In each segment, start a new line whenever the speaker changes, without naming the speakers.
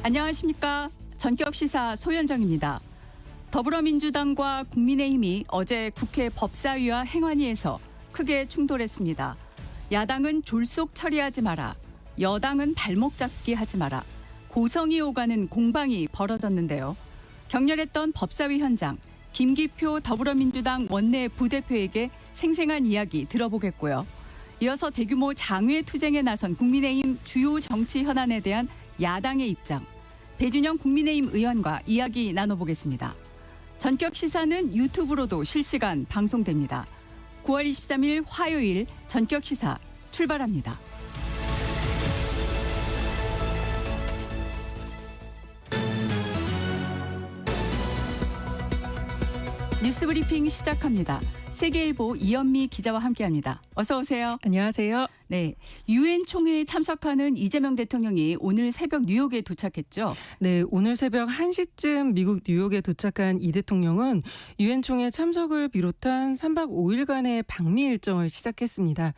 안녕하십니까. 전격시사 소현정입니다. 더불어민주당과 국민의힘이 어제 국회 법사위와 행안위에서 크게 충돌했습니다. 야당은 졸속 처리하지 마라, 여당은 발목 잡기 하지 마라, 고성이 오가는 공방이 벌어졌는데요. 격렬했던 법사위 현장, 김기표 더불어민주당 원내 부대표에게 생생한 이야기 들어보겠고요. 이어서 대규모 장외 투쟁에 나선 국민의힘 주요 정치 현안에 대한 야당의 입장, 배준영 국민의힘 의원과 이야기 나눠보겠습니다. 전격 시사는 유튜브로도 실시간 방송됩니다. 9월 23일 화요일 전격 시사 출발합니다. 뉴스브리핑 시작합니다. 세계일보 이현미 기자와 함께합니다. 어서 오세요.
안녕하세요.
네, 유엔 총회에 참석하는 이재명 대통령이 오늘 새벽 뉴욕에 도착했죠.
네, 오늘 새벽 1시쯤 미국 뉴욕에 도착한 이 대통령은 유엔 총회 참석을 비롯한 3박 5일간의 방미 일정을 시작했습니다.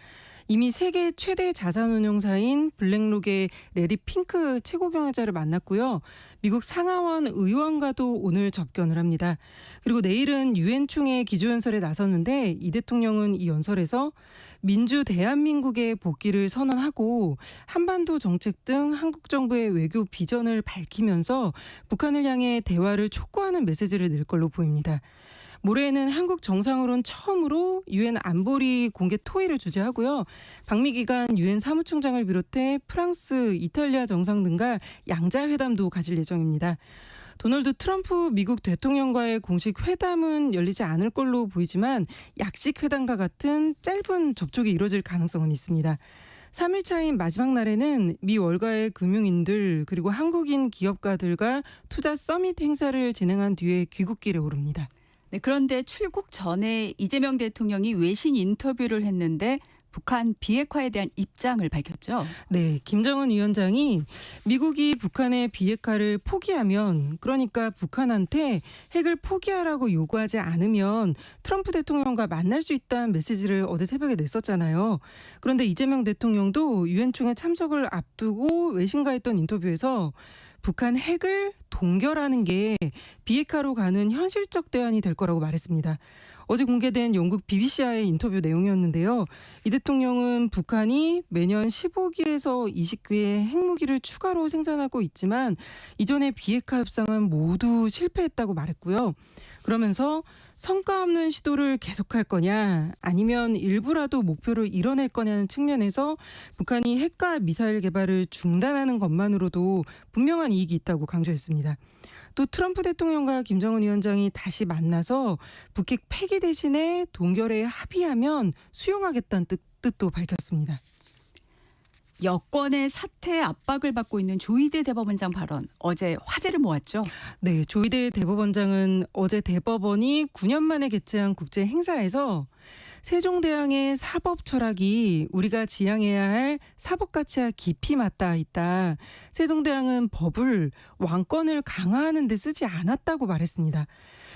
이미 세계 최대 자산운용사인 블랙록의 레리 핑크 최고경영자를 만났고요. 미국 상하원 의원과도 오늘 접견을 합니다. 그리고 내일은 유엔 총회 기조연설에 나섰는데 이 대통령은 이 연설에서 민주 대한민국의 복귀를 선언하고 한반도 정책 등 한국 정부의 외교 비전을 밝히면서 북한을 향해 대화를 촉구하는 메시지를 낼 걸로 보입니다. 모레에는 한국 정상으로는 처음으로 유엔 안보리 공개 토의를 주재하고요. 방미 기간 유엔 사무총장을 비롯해 프랑스, 이탈리아 정상 등과 양자회담도 가질 예정입니다. 도널드 트럼프 미국 대통령과의 공식 회담은 열리지 않을 걸로 보이지만 약식 회담과 같은 짧은 접촉이 이루어질 가능성은 있습니다. 3일차인 마지막 날에는 미 월가의 금융인들 그리고 한국인 기업가들과 투자 서밋 행사를 진행한 뒤에 귀국길에 오릅니다.
네, 그런데 출국 전에 이재명 대통령이 외신 인터뷰를 했는데 북한 비핵화에 대한 입장을 밝혔죠.
네, 김정은 위원장이 미국이 북한의 비핵화를 포기하면, 그러니까 북한한테 핵을 포기하라고 요구하지 않으면 트럼프 대통령과 만날 수 있다는 메시지를 어제 새벽에 냈었잖아요. 그런데 이재명 대통령도 유엔 총회 참석을 앞두고 외신과 했던 인터뷰에서 북한 핵을 동결하는 게 비핵화로 가는 현실적 대안이 될 거라고 말했습니다. 어제 공개된 영국 BBC와의 인터뷰 내용이었는데요. 이 대통령은 북한이 매년 15기에서 20기의 핵무기를 추가로 생산하고 있지만 이전의 비핵화 협상은 모두 실패했다고 말했고요. 그러면서 성과 없는 시도를 계속할 거냐 아니면 일부라도 목표를 이뤄낼 거냐는 측면에서 북한이 핵과 미사일 개발을 중단하는 것만으로도 분명한 이익이 있다고 강조했습니다. 또 트럼프 대통령과 김정은 위원장이 다시 만나서 북핵 폐기 대신에 동결에 합의하면 수용하겠다는 뜻도 밝혔습니다.
여권의 사퇴 압박을 받고 있는 조희대 대법원장 발언 어제 화제를 모았죠.
네, 조희대 대법원장은 어제 대법원이 9년 만에 개최한 국제 행사에서 세종대왕의 사법 철학이 우리가 지향해야 할 사법 가치와 깊이 맞닿아 있다. 세종대왕은 법을 왕권을 강화하는 데 쓰지 않았다고 말했습니다.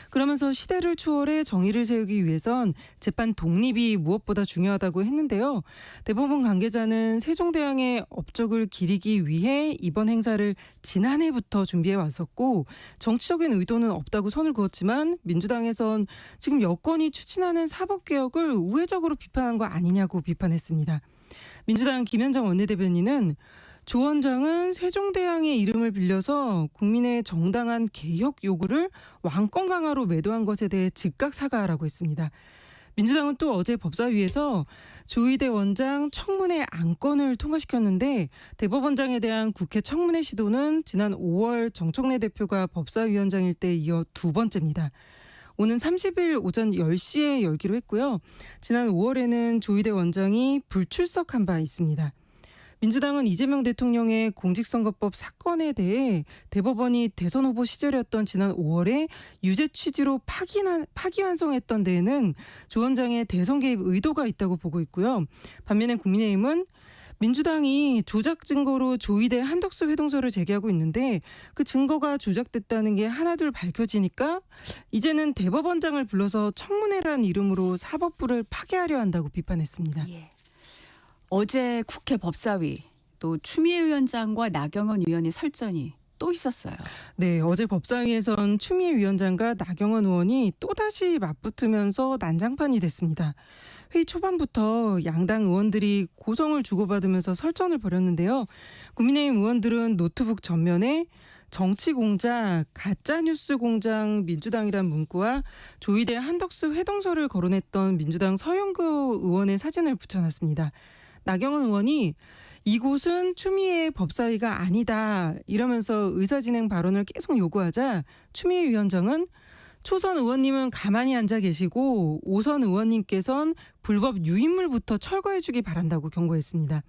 그러면서 시대를 초월해 정의를 세우기 위해선 재판 독립이 무엇보다 중요하다고 했는데요. 대법원 관계자는 세종대왕의 업적을 기리기 위해 이번 행사를 지난해부터 준비해 왔었고 정치적인 의도는 없다고 선을 그었지만 민주당에선 지금 여권이 추진하는 사법개혁을 우회적으로 비판한 거 아니냐고 비판했습니다. 민주당 김현정 원내대변인은 조 원장은 세종대왕의 이름을 빌려서 국민의 정당한 개혁 요구를 왕권 강화로 매도한 것에 대해 즉각 사과하라고 했습니다. 민주당은 또 어제 법사위에서 조희대 원장 청문회 안건을 통과시켰는데 대법원장에 대한 국회 청문회 시도는 지난 5월 정청래 대표가 법사위원장일 때 이어 두 번째입니다. 오는 30일 오전 10시에 열기로 했고요. 지난 5월에는 조희대 원장이 불출석한 바 있습니다. 민주당은 이재명 대통령의 공직선거법 사건에 대해 대법원이 대선 후보 시절이었던 지난 5월에 유죄 취지로 파기환송했던 데에는 조 원장의 대선 개입 의도가 있다고 보고 있고요. 반면에 국민의힘은 민주당이 조작 증거로 조희대 한덕수 회동서를 제기하고 있는데 그 증거가 조작됐다는 게 하나둘 밝혀지니까 이제는 대법원장을 불러서 청문회라는 이름으로 사법부를 파괴하려 한다고 비판했습니다.
예. 어제 국회 법사위 또 추미애 위원장과 나경원 의원의 설전이 또 있었어요.
네, 어제 법사위에선 추미애 위원장과 나경원 의원이 또다시 맞붙으면서 난장판이 됐습니다. 회의 초반부터 양당 의원들이 고성을 주고받으면서 설전을 벌였는데요. 국민의힘 의원들은 노트북 전면에 정치 공작, 가짜 뉴스 공장 민주당이란 문구와 조희대 한덕수 회동설을 거론했던 민주당 서영교 의원의 사진을 붙여놨습니다. 나경원 의원이 이곳은 추미애 법사위가 아니다 이러면서 의사진행 발언을 계속 요구하자 추미애 위원장은 초선 의원님은 가만히 앉아 계시고 오선 의원님께선 불법 유인물부터 철거해주기 바란다고 경고했습니다.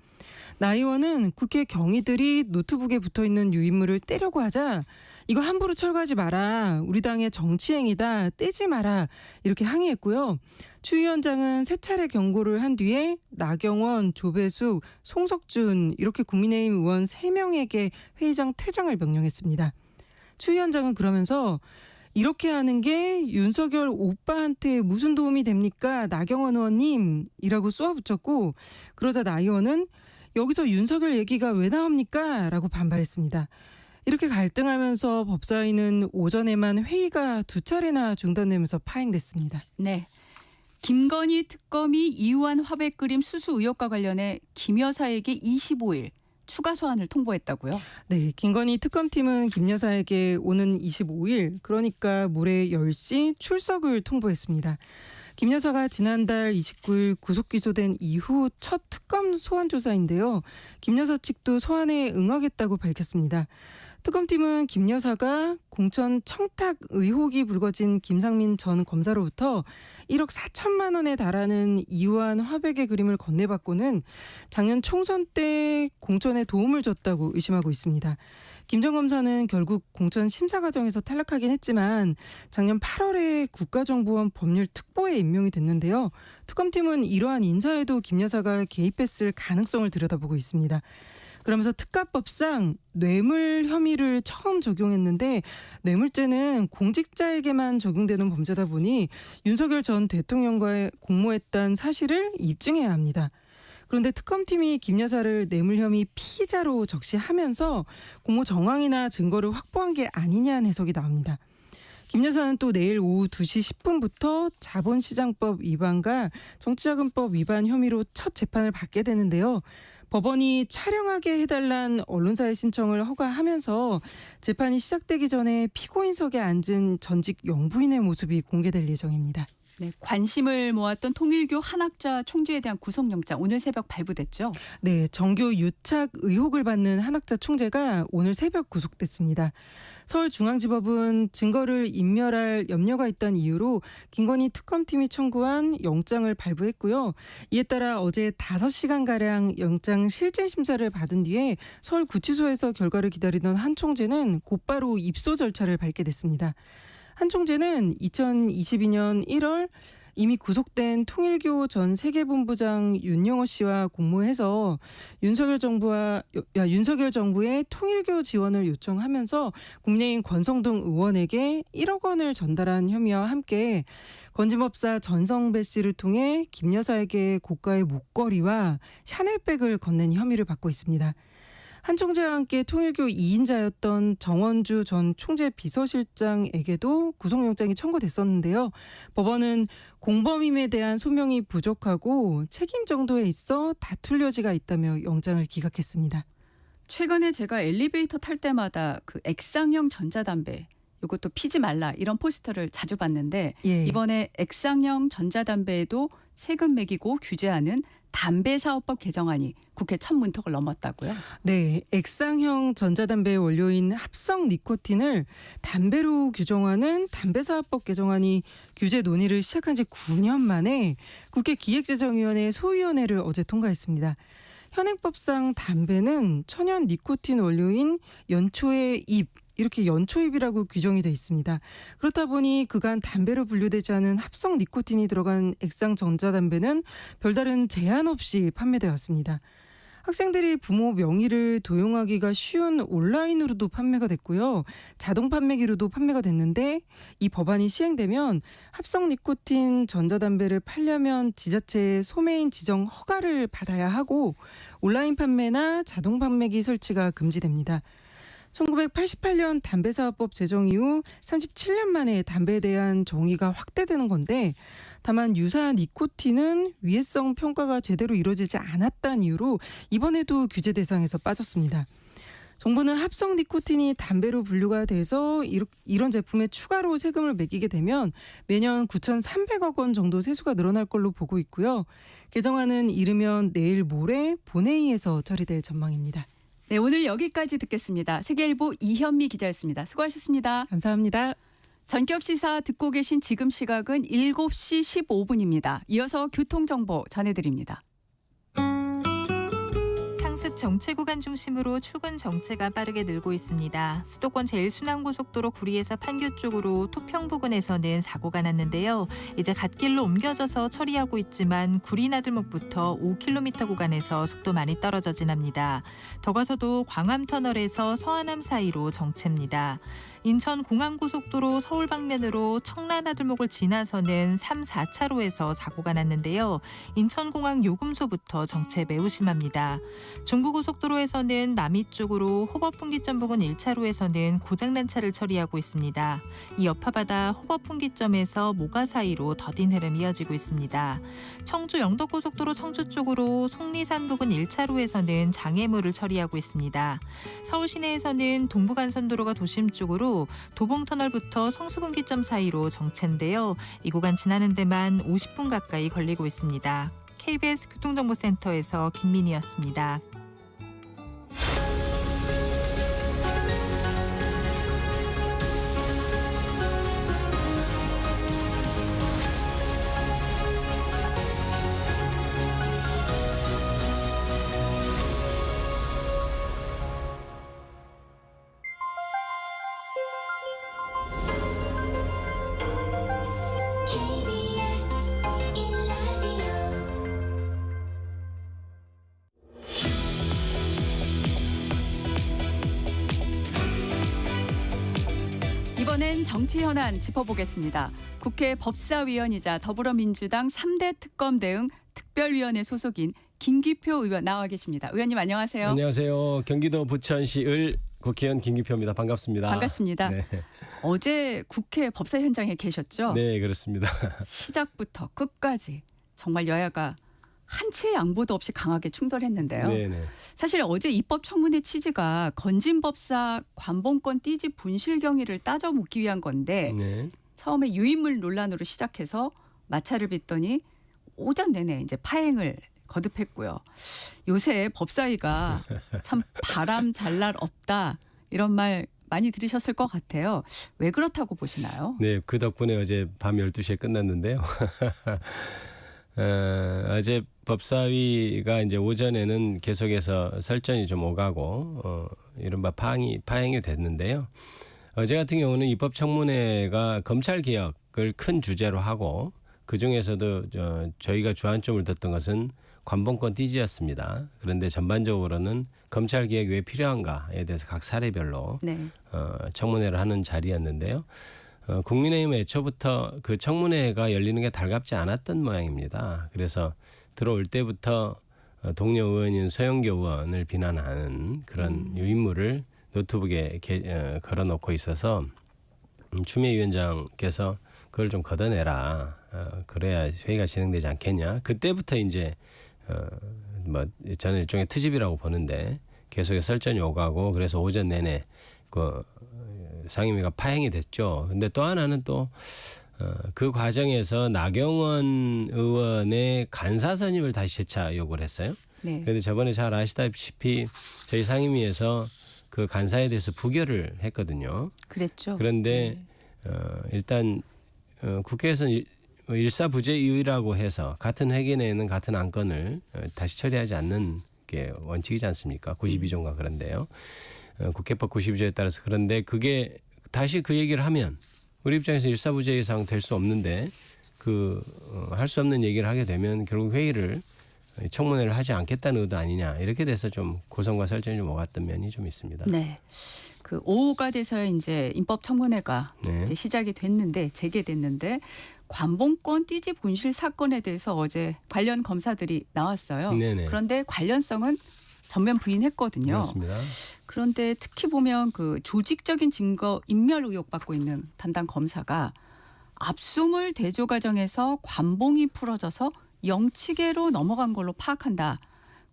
나 의원은 국회 경위들이 노트북에 붙어있는 유인물을 떼려고 하자 이거 함부로 철거하지 마라. 우리 당의 정치행위다. 떼지 마라. 이렇게 항의했고요. 추 위원장은 세 차례 경고를 한 뒤에 나경원, 조배숙, 송석준 이렇게 국민의힘 의원 3명에게 회의장 퇴장을 명령했습니다. 추 위원장은 그러면서 이렇게 하는 게 윤석열 오빠한테 무슨 도움이 됩니까? 나경원 의원님 이라고 쏘아붙였고 그러자 나 의원은 여기서 윤석열 얘기가 왜 나옵니까? 라고 반발했습니다. 이렇게 갈등하면서 법사위는 오전에만 회의가 2차례나 중단되면서 파행됐습니다.
네. 김건희 특검이 이우한 화백 그림 수수 의혹과 관련해 김 여사에게 25일 추가 소환을 통보했다고요?
네, 김건희 특검팀은 김 여사에게 오는 25일 그러니까 모레 10시 출석을 통보했습니다. 김 여사가 지난달 29일 구속 기소된 이후 첫 특검 소환 조사인데요. 김 여사 측도 소환에 응하겠다고 밝혔습니다. 특검팀은 김 여사가 공천 청탁 의혹이 불거진 김상민 전 검사로부터 1억 4천만 원에 달하는 이우한 화백의 그림을 건네받고는 작년 총선 때 공천에 도움을 줬다고 의심하고 있습니다. 김 전 검사는 결국 공천 심사 과정에서 탈락하긴 했지만 작년 8월에 국가정보원 법률특보에 임명이 됐는데요. 특검팀은 이러한 인사에도 김 여사가 개입했을 가능성을 들여다보고 있습니다. 그러면서 특가법상 뇌물 혐의를 처음 적용했는데 뇌물죄는 공직자에게만 적용되는 범죄다 보니 윤석열 전 대통령과의 공모했다는 사실을 입증해야 합니다. 그런데 특검팀이 김 여사를 뇌물 혐의 피의자로 적시하면서 공모 정황이나 증거를 확보한 게 아니냐는 해석이 나옵니다. 김 여사는 또 내일 오후 2시 10분부터 자본시장법 위반과 정치자금법 위반 혐의로 첫 재판을 받게 되는데요. 법원이 촬영하게 해달란 언론사의 신청을 허가하면서 재판이 시작되기 전에 피고인석에 앉은 전직 영부인의 모습이 공개될 예정입니다.
네, 관심을 모았던 통일교 한학자 총재에 대한 구속영장 오늘 새벽 발부됐죠?
네, 정교 유착 의혹을 받는 한학자 총재가 오늘 새벽 구속됐습니다. 서울중앙지법은 증거를 인멸할 염려가 있다는 이유로 김건희 특검팀이 청구한 영장을 발부했고요. 이에 따라 어제 5시간가량 영장 실질 심사를 받은 뒤에 서울구치소에서 결과를 기다리던 한 총재는 곧바로 입소 절차를 밟게 됐습니다. 한 총재는 2022년 1월 이미 구속된 통일교 전 세계본부장 윤영호 씨와 공모해서 윤석열 정부의 통일교 지원을 요청하면서 국민의힘 권성동 의원에게 1억 원을 전달한 혐의와 함께 건진법사 전성배 씨를 통해 김 여사에게 고가의 목걸이와 샤넬백을 건넨 혐의를 받고 있습니다. 한 총재와 함께 통일교 2인자였던 정원주 전 총재 비서실장에게도 구속영장이 청구됐었는데요. 법원은 공범임에 대한 소명이 부족하고 책임 정도에 있어 다툴 여지가 있다며 영장을 기각했습니다.
최근에 제가 엘리베이터 탈 때마다 그 액상형 전자담배 이것도 피지 말라 이런 포스터를 자주 봤는데
예.
이번에 액상형 전자담배에도 세금 매기고 규제하는 담배사업법 개정안이 국회 첫 문턱을 넘었다고요?
네, 액상형 전자담배 원료인 합성 니코틴을 담배로 규정하는 담배사업법 개정안이 규제 논의를 시작한 지 9년 만에 국회 기획재정위원회 소위원회를 어제 통과했습니다. 현행법상 담배는 천연 니코틴 원료인 연초의 잎 이렇게 연초잎이라고 규정이 돼 있습니다. 그렇다 보니 그간 담배로 분류되지 않은 합성 니코틴이 들어간 액상 전자담배는 별다른 제한 없이 판매되어 왔습니다. 학생들이 부모 명의를 도용하기가 쉬운 온라인으로도 판매가 됐고요. 자동 판매기로도 판매가 됐는데 이 법안이 시행되면 합성 니코틴 전자담배를 팔려면 지자체의 소매인 지정 허가를 받아야 하고 온라인 판매나 자동 판매기 설치가 금지됩니다. 1988년 담배사업법 제정 이후 37년 만에 담배에 대한 정의가 확대되는 건데 다만 유사한 니코틴은 위해성 평가가 제대로 이루어지지 않았다는 이유로 이번에도 규제 대상에서 빠졌습니다. 정부는 합성 니코틴이 담배로 분류가 돼서 이런 제품에 추가로 세금을 매기게 되면 매년 9,300억 원 정도 세수가 늘어날 걸로 보고 있고요. 개정안은 이르면 내일 모레 본회의에서 처리될 전망입니다.
네, 오늘 여기까지 듣겠습니다. 세계일보 이현미 기자였습니다. 수고하셨습니다.
감사합니다.
전격 시사 듣고 계신 지금 시각은 7시 15분입니다. 이어서 교통정보 전해드립니다.
상습 정체 구간 중심으로 출근 정체가 빠르게 늘고 있습니다. 수도권 제1순환고속도로 구리에서 판교 쪽으로 토평 부근에서는 사고가 났는데요. 이제 갓길로 옮겨져서 처리하고 있지만 구리 나들목부터 5km 구간에서 속도 많이 떨어져 지납니다. 더 가서도 광암터널에서 서안암 사이로 정체입니다. 인천 공항고속도로 서울 방면으로 청라나들목을 지나서는 3, 4차로에서 사고가 났는데요. 인천공항 요금소부터 정체 매우 심합니다. 중부고속도로에서는 남이 쪽으로 호법분기점 부근 1차로에서는 고장난 차를 처리하고 있습니다. 이 여파받아 호법분기점에서 모가 사이로 더딘 흐름 이어지고 있습니다. 청주 영덕고속도로 청주 쪽으로 속리산 부근 1차로에서는 장애물을 처리하고 있습니다. 서울 시내에서는 동부간선도로가 도심 쪽으로 도봉터널부터 성수분기점 사이로 정체인데요. 이 구간 지나는 데만 50분 가까이 걸리고 있습니다. KBS 교통정보센터에서 김민희였습니다.
KBS 1라디오
이번엔 정치 현안 짚어보겠습니다. 국회 법사위원이자 더불어민주당 3대 특검 대응 특별위원회 소속인 김기표 의원 나와 계십니다. 의원님 안녕하세요.
안녕하세요. 경기도 부천시 을 국회의원 김기표입니다. 반갑습니다.
반갑습니다.
네,
어제 국회 법사 현장에 계셨죠?
네 그렇습니다.
시작부터 끝까지 정말 여야가 한치의 양보도 없이 강하게 충돌했는데요.
네네.
사실 어제 입법 청문회 취지가 건진 법사 관봉권 띠지 분실 경위를 따져 묻기 위한 건데
네.
처음에 유인물 논란으로 시작해서 마찰을 빚더니 오전 내내 이제 파행을 거듭했고요. 요새 법사위가 참 바람 잘 날 없다 이런 말 많이 들으셨을 것 같아요. 왜 그렇다고 보시나요?
네, 그 덕분에 어제 밤 12시에 끝났는데요. 어제 법사위가 이제 오전에는 계속해서 설전이 좀 오가고 이른바 파행이 됐는데요. 어제 같은 경우는 입법청문회가 검찰 개혁을 큰 주제로 하고 그 중에서도 저희가 주안점을 뒀던 것은 관봉권 띠지였습니다. 그런데 전반적으로는 검찰 개혁이 왜 필요한가에 대해서 각 사례별로
네.
청문회를 하는 자리였는데요. 국민의힘은 애초부터 그 청문회가 열리는 게 달갑지 않았던 모양입니다. 그래서 들어올 때부터 동료 의원인 서영교 의원을 비난하는 그런 유인물을 노트북에 걸어놓고 있어서 추미애 위원장께서 그걸 좀 걷어내라. 그래야 회의가 진행되지 않겠냐. 그때부터 이제 뭐 저는 일종의 트집이라고 보는데 계속해서 설전이 오가고 그래서 오전 내내 그 상임위가 파행이 됐죠. 근데 또 하나는 또 그 과정에서 나경원 의원의 간사 선임을 다시 재차 요구를 했어요.
네.
그런데 저번에 잘 아시다시피 저희 상임위에서 그 간사에 대해서 부결을 했거든요.
그랬죠.
그런데 일단 국회에서는 일사부재의라고 해서 같은 회기 내에는 같은 안건을 다시 처리하지 않는 게 원칙이지 않습니까? 92조인가 그런데요. 국회법 92조에 따라서 그런데 그게 다시 그 얘기를 하면 우리 입장에서 일사부재 이상 될 수 없는데 그 할 수 없는 얘기를 하게 되면 결국 회의를 청문회를 하지 않겠다는 의도 아니냐 이렇게 돼서 좀 고성과 설전이 좀 오갔던 면이 좀 있습니다.
네. 그 오후가 돼서 이제 입법 청문회가
네.
이제 시작이 됐는데 재개됐는데 관봉권 띠지 분실 사건에 대해서 어제 관련 검사들이 나왔어요.
네네.
그런데 관련성은 전면 부인했거든요.
그렇습니다.
그런데 특히 보면 그 조직적인 증거 인멸 의혹 받고 있는 담당 검사가 압수물 대조 과정에서 관봉이 풀어져서 영치계로 넘어간 걸로 파악한다.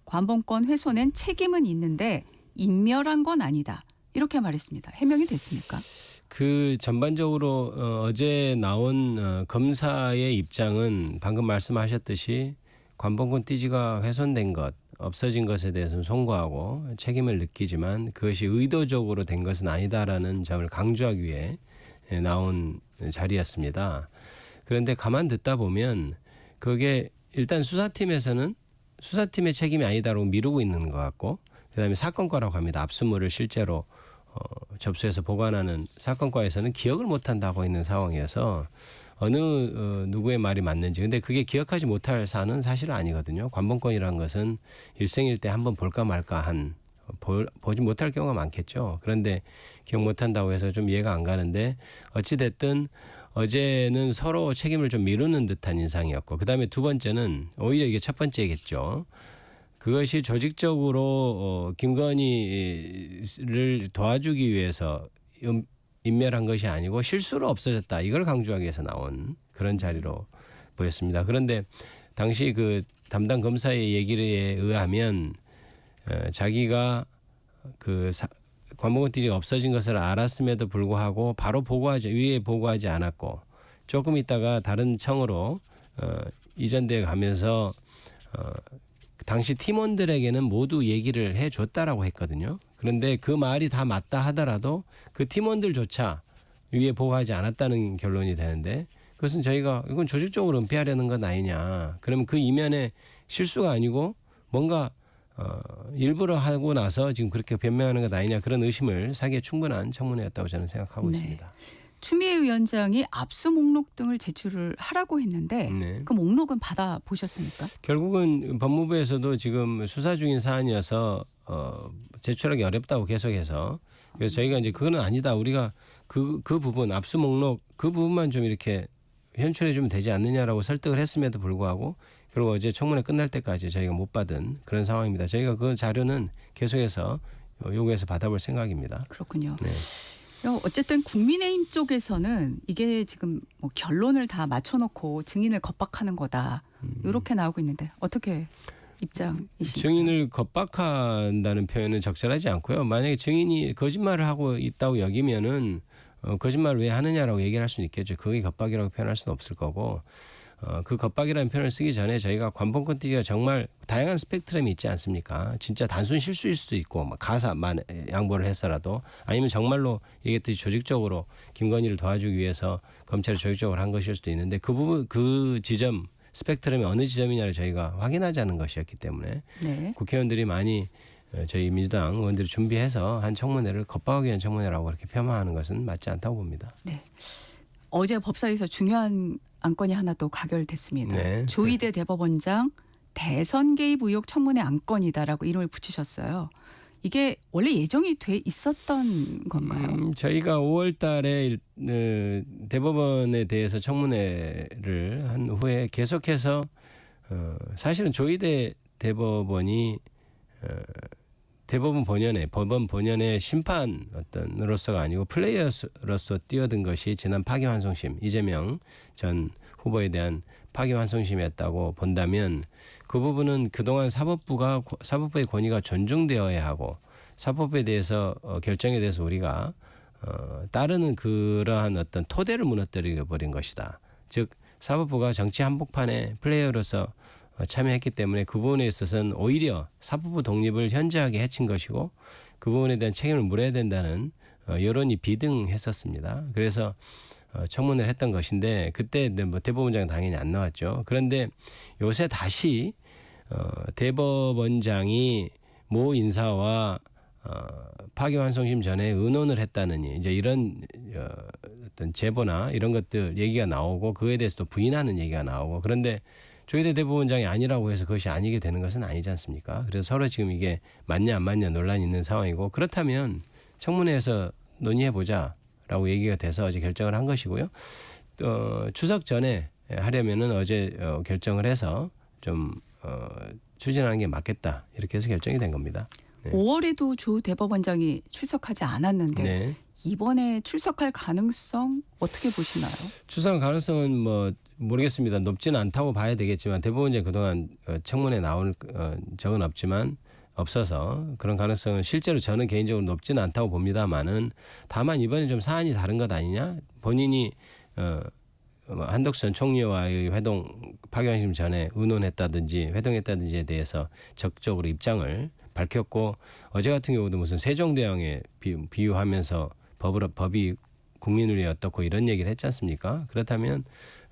관봉권 훼손엔 책임은 있는데 인멸한 건 아니다. 이렇게 말했습니다. 해명이 됐습니까?
그 전반적으로 어제 나온 검사의 입장은 방금 말씀하셨듯이 관봉권 띠지가 훼손된 것, 없어진 것에 대해서는 송구하고 책임을 느끼지만 그것이 의도적으로 된 것은 아니다라는 점을 강조하기 위해 나온 자리였습니다. 그런데 가만 듣다 보면 그게 일단 수사팀에서는 수사팀의 책임이 아니다라고 미루고 있는 것 같고, 그다음에 사건과라고 합니다. 압수물을 실제로 접수해서 보관하는 사건과에서는 기억을 못한다고 있는 상황이어서 어느 누구의 말이 맞는지, 근데 그게 기억하지 못할 사안은 사실은 아니거든요. 관봉권이라는 것은 일생일 때 한번 볼까 말까 한 보지 못할 경우가 많겠죠. 그런데 기억 못한다고 해서 좀 이해가 안 가는데, 어찌 됐든 어제는 서로 책임을 좀 미루는 듯한 인상이었고, 그다음에 두 번째는 오히려 이게 첫 번째겠죠. 그것이 조직적으로 김건희를 도와주기 위해서 인멸한 것이 아니고 실수로 없어졌다. 이걸 강조하기 위해서 나온 그런 자리로 보였습니다. 그런데 당시 그 담당 검사의 얘기에 의하면 자기가 그 관봉권 띠지가 없어진 것을 알았음에도 불구하고 바로 위에 보고하지 않았고, 조금 있다가 다른 청으로 이전돼 가면서 당시 팀원들에게는 모두 얘기를 해줬다라고 했거든요. 그런데 그 말이 다 맞다 하더라도 그 팀원들조차 위에 보고하지 않았다는 결론이 되는데, 그것은 저희가 이건 조직적으로 은폐하려는 건 아니냐. 그러면 그 이면에 실수가 아니고 뭔가 일부러 하고 나서 지금 그렇게 변명하는 것 아니냐, 그런 의심을 사기에 충분한 청문회였다고 저는 생각하고
네.
있습니다.
추미애 위원장이 압수 목록 등을 제출을 하라고 했는데
네.
그 목록은 받아 보셨습니까?
결국은 법무부에서도 지금 수사 중인 사안이어서 제출하기 어렵다고 계속해서, 그래서 저희가 이제 그거는 아니다. 우리가 그 부분 압수 목록 그 부분만 좀 이렇게 현출해 주면 되지 않느냐라고 설득을 했음에도 불구하고 결국 어제 청문회 끝날 때까지 저희가 못 받은 그런 상황입니다. 저희가 그 자료는 계속해서 요구해서 받아볼 생각입니다.
그렇군요.
네.
어쨌든 국민의힘 쪽에서는 이게 지금 뭐 결론을 다 맞춰놓고 증인을 겁박하는 거다. 이렇게 나오고 있는데 어떻게 입장이십니까?
증인을 겁박한다는 표현은 적절하지 않고요. 만약에 증인이 거짓말을 하고 있다고 여기면은 거짓말을 왜 하느냐라고 얘기를 할 수는 있겠죠. 그게 겁박이라고 표현할 수는 없을 거고, 그 겁박이라는 표현을 쓰기 전에 저희가 관봉권 띠지가 정말 다양한 스펙트럼이 있지 않습니까? 진짜 단순 실수일 수도 있고, 막 가사만 양보를 해서라도, 아니면 정말로 얘기했듯이 조직적으로 김건희를 도와주기 위해서 검찰이 조직적으로 한 것일 수도 있는데, 그 부분 그 지점 스펙트럼이 어느 지점이냐를 저희가 확인하자는 것이었기 때문에
네.
국회의원들이 많이 저희 민주당 의원들이 준비해서 한 청문회를 겁박하기 위한 청문회라고 그렇게 폄하하는 것은 맞지 않다고 봅니다.
네. 어제 법사위에서 중요한 안건이 하나 또 가결됐습니다.
네.
조희대 대법원장 대선 개입 의혹 청문회 안건이다라고 이름을 붙이셨어요. 이게 원래 예정이 돼 있었던 건가요?
저희가 5월 달에 대법원에 대해서 청문회를 한 후에 계속해서 사실은 조희대 대법원이 대법원 법원 본연의 심판 어떤으로서가 아니고 플레이어로서 뛰어든 것이 지난 파기환송심, 이재명 전 후보에 대한 파기환송심이었다고 본다면, 그 부분은 그동안 사법부의 권위가 존중되어야 하고, 사법부에 대해서 결정에 대해서 우리가 따르는 그러한 어떤 토대를 무너뜨려 버린 것이다. 즉 사법부가 정치 한복판에 플레이어로서 참여했기 때문에 그 부분에 있어서는 오히려 사법부 독립을 현저하게 해친 것이고, 그 부분에 대한 책임을 물어야 된다는 여론이 비등했었습니다. 그래서 청문회를 했던 것인데, 그때 뭐 대법원장은 당연히 안 나왔죠. 그런데 요새 다시 대법원장이 모 인사와 파기환송심 전에 의논을 했다느니 이제 이런 어떤 제보나 이런 것들 얘기가 나오고, 그에 대해서도 부인하는 얘기가 나오고, 그런데 조희대 대법원장이 아니라고 해서 그것이 아니게 되는 것은 아니지 않습니까? 그래서 서로 지금 이게 맞냐 안 맞냐 논란이 있는 상황이고, 그렇다면 청문회에서 논의해보자라고 얘기가 돼서 어제 결정을 한 것이고요. 추석 전에 하려면은 어제 결정을 해서 좀 추진하는 게 맞겠다, 이렇게 해서 결정이 된 겁니다.
5월에도 조 대법원장이 출석하지 않았는데
네.
이번에 출석할 가능성 어떻게 보시나요?
출석 가능성은 뭐 모르겠습니다. 높지는 않다고 봐야 되겠지만 대법원장 그동안 청문회 나올 적은 없어서 그런 가능성은 실제로 저는 개인적으로 높지는 않다고 봅니다만은 다만 이번에 좀 사안이 다른 것 아니냐? 본인이 한덕수 전 총리와의 회동 파기환심 전에 의논했다든지 회동했다든지에 대해서 적극적으로 입장을 밝혔고 어제 같은 경우도 무슨 세종대왕에 비유하면서 법이 국민을 위해 어떻고 이런 얘기를 했지 않습니까? 그렇다면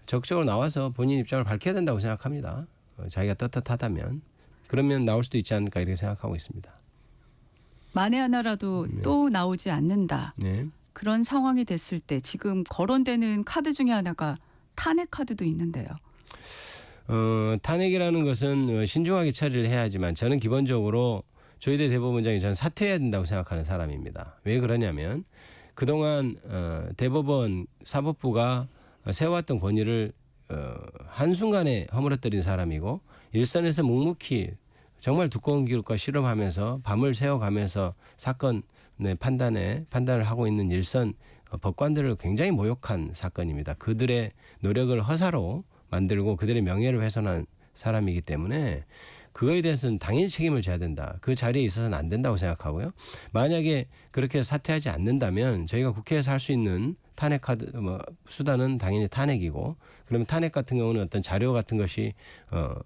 적극적으로 나와서 본인 입장을 밝혀야 된다고 생각합니다. 자기가 떳떳하다면 그러면 나올 수도 있지 않을까 이렇게 생각하고 있습니다.
만에 하나라도 또 나오지 않는다.
네.
그런 상황이 됐을 때 지금 거론되는 카드 중에 하나가 탄핵 카드도 있는데요.
탄핵이라는 것은 신중하게 처리를 해야 하지만 저는 기본적으로 조희대 대법원장이 저는 사퇴해야 된다고 생각하는 사람입니다. 왜 그러냐면 그동안 대법원 사법부가 세워왔던 권위를 한순간에 허물어뜨린 사람이고 일선에서 묵묵히 정말 두꺼운 기록과 실험하면서 밤을 새워가면서 사건의 판단을 하고 있는 일선 법관들을 굉장히 모욕한 사건입니다. 그들의 노력을 허사로 만들고 그들의 명예를 훼손한 사람이기 때문에 그거에 대해서는 당연히 책임을 져야 된다. 그 자리에 있어서는 안 된다고 생각하고요. 만약에 그렇게 사퇴하지 않는다면 저희가 국회에서 할 수 있는 탄핵 카드 수단은 당연히 탄핵이고 그러면 탄핵 같은 경우는 어떤 자료 같은 것이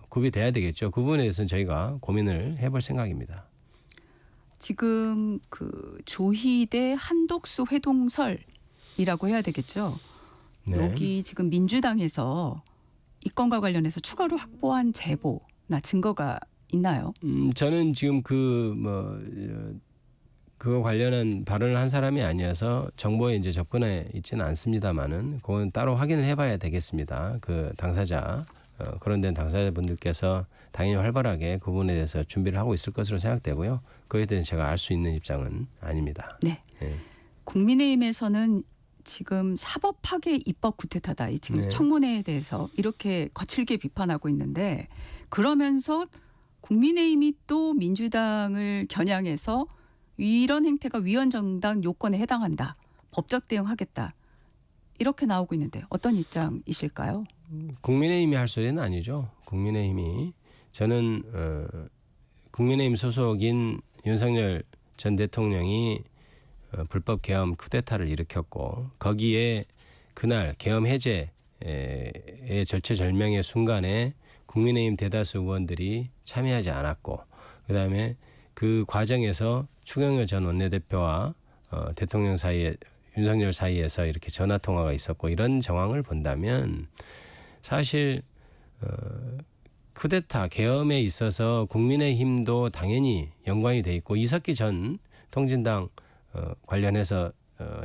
구비돼야 되겠죠. 그 부분에 대해서는 저희가 고민을 해볼 생각입니다.
지금 그 조희대 한독수 회동설이라고 해야 되겠죠.
네.
여기 지금 민주당에서 이 건과 관련해서 추가로 확보한 제보나 증거가 있나요?
저는 지금 그거 관련한 발언을 한 사람이 아니어서 정보에 이제 접근해 있지는 않습니다만은 그건 따로 확인을 해봐야 되겠습니다. 그 당사자 그런 데 당사자분들께서 당연히 활발하게 그 부분에 대해서 준비를 하고 있을 것으로 생각되고요. 그에 대해서 제가 알 수 있는 입장은 아닙니다.
네.
예.
국민의힘에서는 지금 사법 파괴 입법 구태타다. 이 지금
네.
청문회에 대해서 이렇게 거칠게 비판하고 있는데 그러면서 국민의힘이 또 민주당을 겨냥해서 이런 행태가 위헌정당 요건에 해당한다. 법적 대응하겠다. 이렇게 나오고 있는데 어떤 입장이실까요?
국민의힘이 할 소리는 아니죠. 국민의힘이 저는 국민의힘 소속인 윤석열 전 대통령이 불법 계엄 쿠데타를 일으켰고 거기에 그날 계엄 해제의 절체절명의 순간에 국민의힘 대다수 의원들이 참여하지 않았고 그다음에 그 과정에서 추경호 전 원내대표와 대통령 사이에 윤석열 사이에서 이렇게 전화 통화가 있었고 이런 정황을 본다면 사실 쿠데타 계엄에 있어서 국민의힘도 당연히 연관이 돼 있고 이석기 전 통진당 관련해서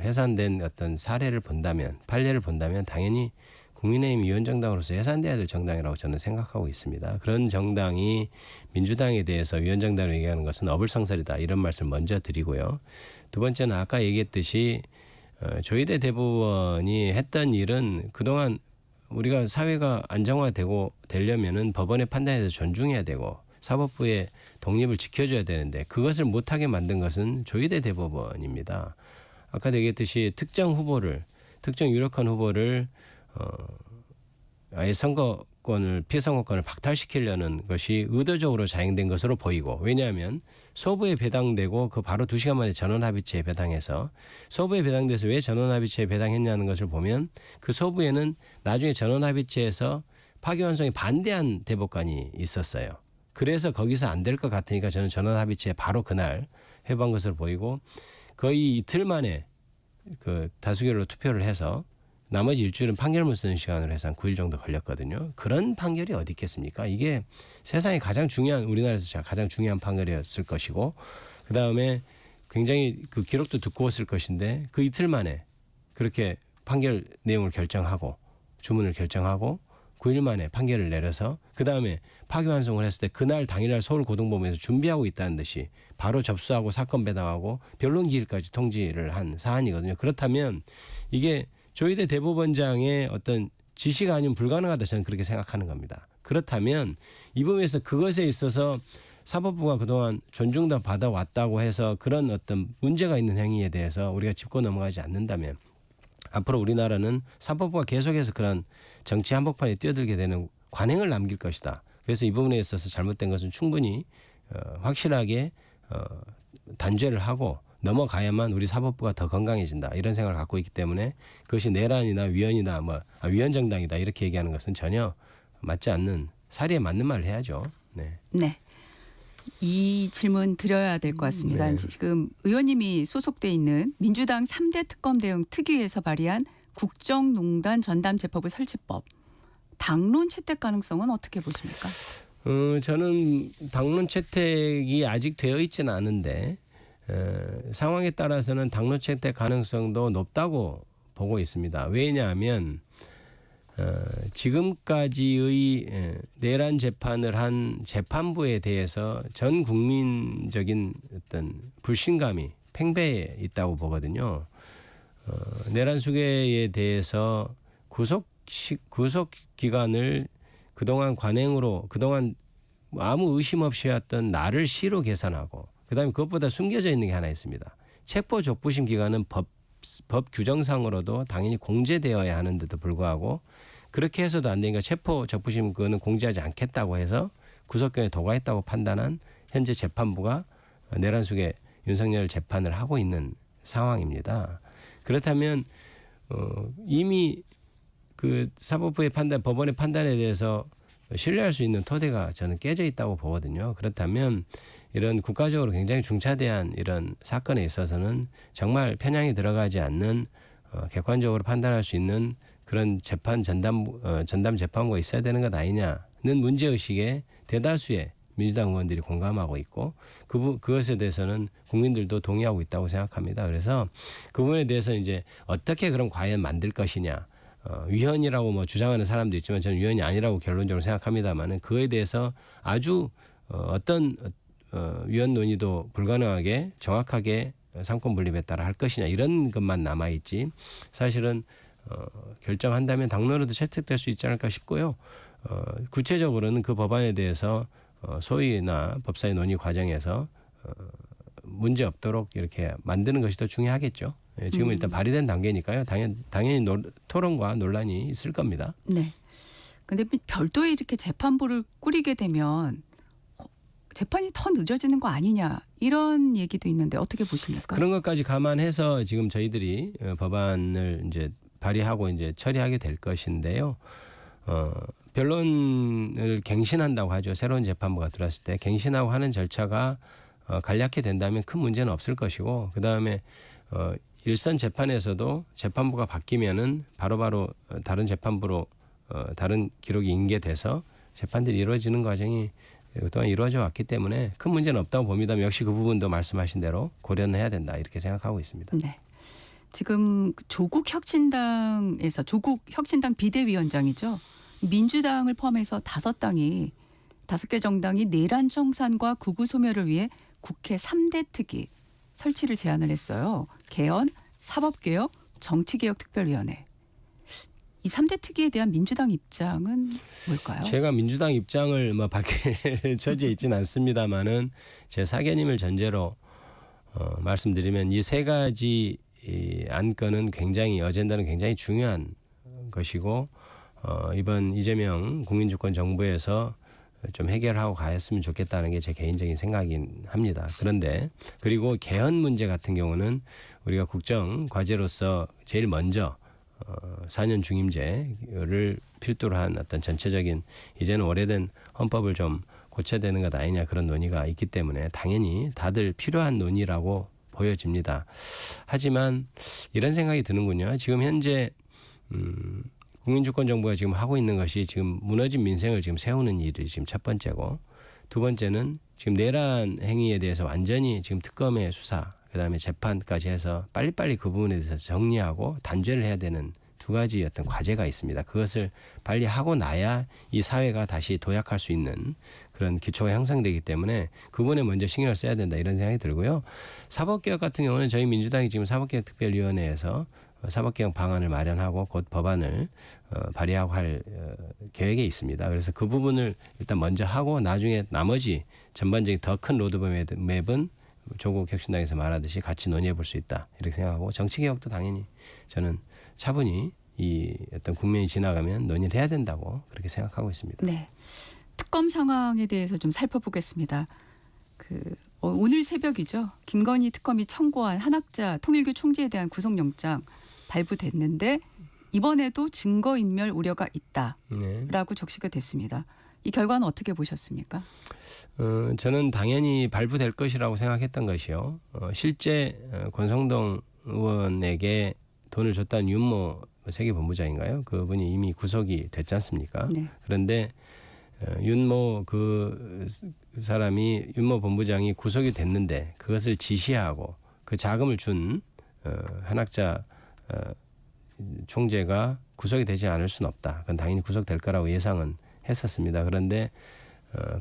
해산된 어떤 사례를 본다면 판례를 본다면 당연히 국민의힘 위원정당으로서 해산돼야 될 정당이라고 저는 생각하고 있습니다. 그런 정당이 민주당에 대해서 위원정당으로 얘기하는 것은 어불성설이다 이런 말씀 먼저 드리고요. 두 번째는 아까 얘기했듯이 조희대 대법원이 했던 일은 그동안 우리가 사회가 안정화되고 되려면은 법원의 판단에 대해서 존중해야 되고 사법부의 독립을 지켜줘야 되는데 그것을 못하게 만든 것은 조희대 대법원입니다. 아까도 얘기했듯이 특정 유력한 후보를 아예 피선거권을 박탈시키려는 것이 의도적으로 자행된 것으로 보이고 왜냐하면 소부에 배당되고 그 바로 2시간 만에 전원합의체에 배당해서 소부에 배당돼서 왜 전원합의체에 배당했냐는 것을 보면 그 소부에는 나중에 전원합의체에서 파기환송에 반대한 대법관이 있었어요. 그래서 거기서 안 될 것 같으니까 저는 전원합의체에 바로 그날 회부한 것으로 보이고 거의 이틀 만에 그 다수결로 투표를 해서 나머지 일주일은 판결문 쓰는 시간으로 해서 한 9일 정도 걸렸거든요. 그런 판결이 어디 있겠습니까? 이게 세상에 우리나라에서 가장 중요한 판결이었을 것이고 그다음에 굉장히 그 기록도 두꺼웠을 것인데 그 이틀 만에 그렇게 판결 내용을 결정하고 주문을 결정하고 9일 만에 판결을 내려서 그다음에 파기환송을 했을 때 그날 당일날 서울고등법원에서 준비하고 있다는 듯이 바로 접수하고 사건 배당하고 변론 기일까지 통지를 한 사안이거든요. 그렇다면 이게 조희대 대법원장의 어떤 지시가 아니면 불가능하다 저는 그렇게 생각하는 겁니다. 그렇다면 이 부분에서 그것에 있어서 사법부가 그동안 존중도 받아왔다고 해서 그런 어떤 문제가 있는 행위에 대해서 우리가 짚고 넘어가지 않는다면 앞으로 우리나라는 사법부가 계속해서 그런 정치 한복판에 뛰어들게 되는 관행을 남길 것이다. 그래서 이 부분에 있어서 잘못된 것은 충분히 확실하게 단죄를 하고 넘어가야만 우리 사법부가 더 건강해진다. 이런 생각을 갖고 있기 때문에 그것이 내란이나 위헌이나 위헌정당이다 이렇게 얘기하는 것은 전혀 맞지 않는 사리에 맞는 말을 해야죠. 네.
네. 이 질문 드려야 될 것 같습니다.
네.
지금 의원님이 소속돼 있는 민주당 3대 특검 대응 특위에서 발의한 국정농단 전담재판부 설치법. 당론 채택 가능성은 어떻게 보십니까?
저는 당론 채택이 아직 되어 있지는 않은데 상황에 따라서는 당론 채택 가능성도 높다고 보고 있습니다. 왜냐하면 지금까지의 내란 재판을 한 재판부에 대해서 전 국민적인 어떤 불신감이 팽배해 있다고 보거든요. 내란 수괴에 대해서 구속 기간을 그동안 관행으로 그동안 아무 의심 없이 해왔던 나를 시로 계산하고 그다음에 그것보다 숨겨져 있는 게 하나 있습니다. 체포 적부심 기간은 법 규정상으로도 당연히 공제되어야 하는데도 불구하고 그렇게 해서도 안 되니까 체포 적부심 그거는 공제하지 않겠다고 해서 구속기간에 도과했다고 판단한 현재 재판부가 내란 수괴 윤석열 재판을 하고 있는 상황입니다. 그렇다면 이미 그 사법부의 판단, 법원의 판단에 대해서 신뢰할 수 있는 토대가 저는 깨져 있다고 보거든요. 그렇다면 이런 국가적으로 굉장히 중차대한 이런 사건에 있어서는 정말 편향이 들어가지 않는 객관적으로 판단할 수 있는 그런 재판 전담 재판부가 있어야 되는 것 아니냐는 문제의식에 대다수의 민주당 의원들이 공감하고 있고 그것에 대해서는 국민들도 동의하고 있다고 생각합니다. 그래서 그 부분에 대해서 이제 어떻게 그럼 과연 만들 것이냐. 위헌이라고 주장하는 사람도 있지만 저는 위헌이 아니라고 결론적으로 생각합니다만은 그에 대해서 아주 어떤 위헌 논의도 불가능하게 정확하게 상권 분립에 따라 할 것이냐 이런 것만 남아 있지 사실은 결정한다면 당론으로도 채택될 수 있지 않을까 싶고요. 구체적으로는 그 법안에 대해서 소위나 법사위 논의 과정에서 문제 없도록 이렇게 만드는 것이 더 중요하겠죠. 지금은 일단 발의된 단계니까요. 당연히 토론과 논란이 있을 겁니다.
네. 근데 별도의 이렇게 재판부를 꾸리게 되면 재판이 더 늦어지는 거 아니냐 이런 얘기도 있는데 어떻게 보십니까?
그런 것까지 감안해서 지금 저희들이 법안을 이제 발의하고 이제 처리하게 될 것인데요. 변론을 갱신한다고 하죠. 새로운 재판부가 들어왔을 때 갱신하고 하는 절차가 간략히 된다면 큰 문제는 없을 것이고 그다음에 일선 재판에서도 재판부가 바뀌면은 바로바로 다른 재판부로 다른 기록이 인계돼서 재판들이 이루어지는 과정이 그동안 이루어져 왔기 때문에 큰 문제는 없다고 봅니다. 역시 그 부분도 말씀하신 대로 고려는 해야 된다 이렇게 생각하고 있습니다.
네. 지금 조국 혁신당 비대위원장이죠. 민주당을 포함해서 5개 정당이 내란 청산과 극우 소멸을 위해 국회 3대 특위 설치를 제안을 했어요. 개헌, 사법개혁, 정치개혁특별위원회. 이 3대 특위에 대한 민주당 입장은 뭘까요?
제가 민주당 입장을 밝힐 처지에 있지는 않습니다만은 제 사견임을 전제로 말씀드리면 이 세 가지 안건은 굉장히 어젠다는 굉장히 중요한 것이고 이번 이재명 국민주권 정부에서 좀 해결하고 가였으면 좋겠다는 게 제 개인적인 생각이긴 합니다. 그런데 그리고 개헌 문제 같은 경우는 우리가 국정 과제로서 제일 먼저 4년 중임제를 필두로 한 어떤 전체적인 이제는 오래된 헌법을 좀 고쳐야 되는 것 아니냐 그런 논의가 있기 때문에 당연히 다들 필요한 논의라고 보여집니다. 하지만 이런 생각이 드는군요. 지금 현재 국민주권 정부가 지금 하고 있는 것이 지금 무너진 민생을 지금 세우는 일이 지금 첫 번째고 두 번째는 지금 내란 행위에 대해서 완전히 지금 특검의 수사 그다음에 재판까지 해서 빨리빨리 그 부분에 대해서 정리하고 단죄를 해야 되는 두 가지 어떤 과제가 있습니다. 그것을 빨리 하고 나야 이 사회가 다시 도약할 수 있는 그런 기초가 형성되기 때문에 그 부분에 먼저 신경을 써야 된다 이런 생각이 들고요. 사법개혁 같은 경우는 저희 민주당이 지금 사법개혁특별위원회에서 사법개혁 방안을 마련하고 곧 법안을 발의하고 할 계획에 있습니다. 그래서 그 부분을 일단 먼저 하고 나중에 나머지 전반적인 더 큰 로드맵은 조국 혁신당에서 말하듯이 같이 논의해 볼 수 있다 이렇게 생각하고 정치개혁도 당연히 저는 차분히 이 어떤 국면이 지나가면 논의를 해야 된다고 그렇게 생각하고 있습니다.
네. 특검 상황에 대해서 좀 살펴보겠습니다. 오늘 새벽이죠. 김건희 특검이 청구한 한학자 통일교 총재에 대한 구속영장 발부됐는데 이번에도 증거인멸 우려가 있다라고 적시가 됐습니다. 이 결과는 어떻게 보셨습니까?
저는 당연히 발부될 것이라고 생각했던 것이요. 실제 권성동 의원에게 돈을 줬다는 윤모 세계본부장인가요? 그분이 이미 구속이 됐지 않습니까?
네.
그런데 윤모 그 사람이 윤모 본부장이 구속이 됐는데 그것을 지시하고 그 자금을 준 한학자 총재가 구속이 되지 않을 수는 없다. 그건 당연히 구속될 거라고 예상은 했었습니다. 그런데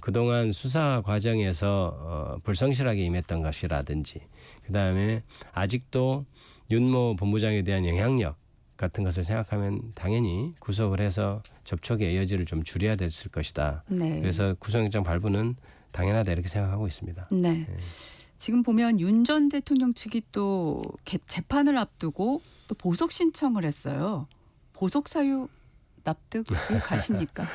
그동안 수사 과정에서 불성실하게 임했던 것이라든지 그다음에 아직도 윤모 본부장에 대한 영향력 같은 것을 생각하면 당연히 구속을 해서 접촉의 여지를 좀 줄여야 됐을 것이다.
네.
그래서 구속영장 발부는 당연하다 이렇게 생각하고 있습니다.
네. 지금 보면 윤 전 대통령 측이 또 재판을 앞두고 또 보석 신청을 했어요. 보석 사유 납득 가십니까?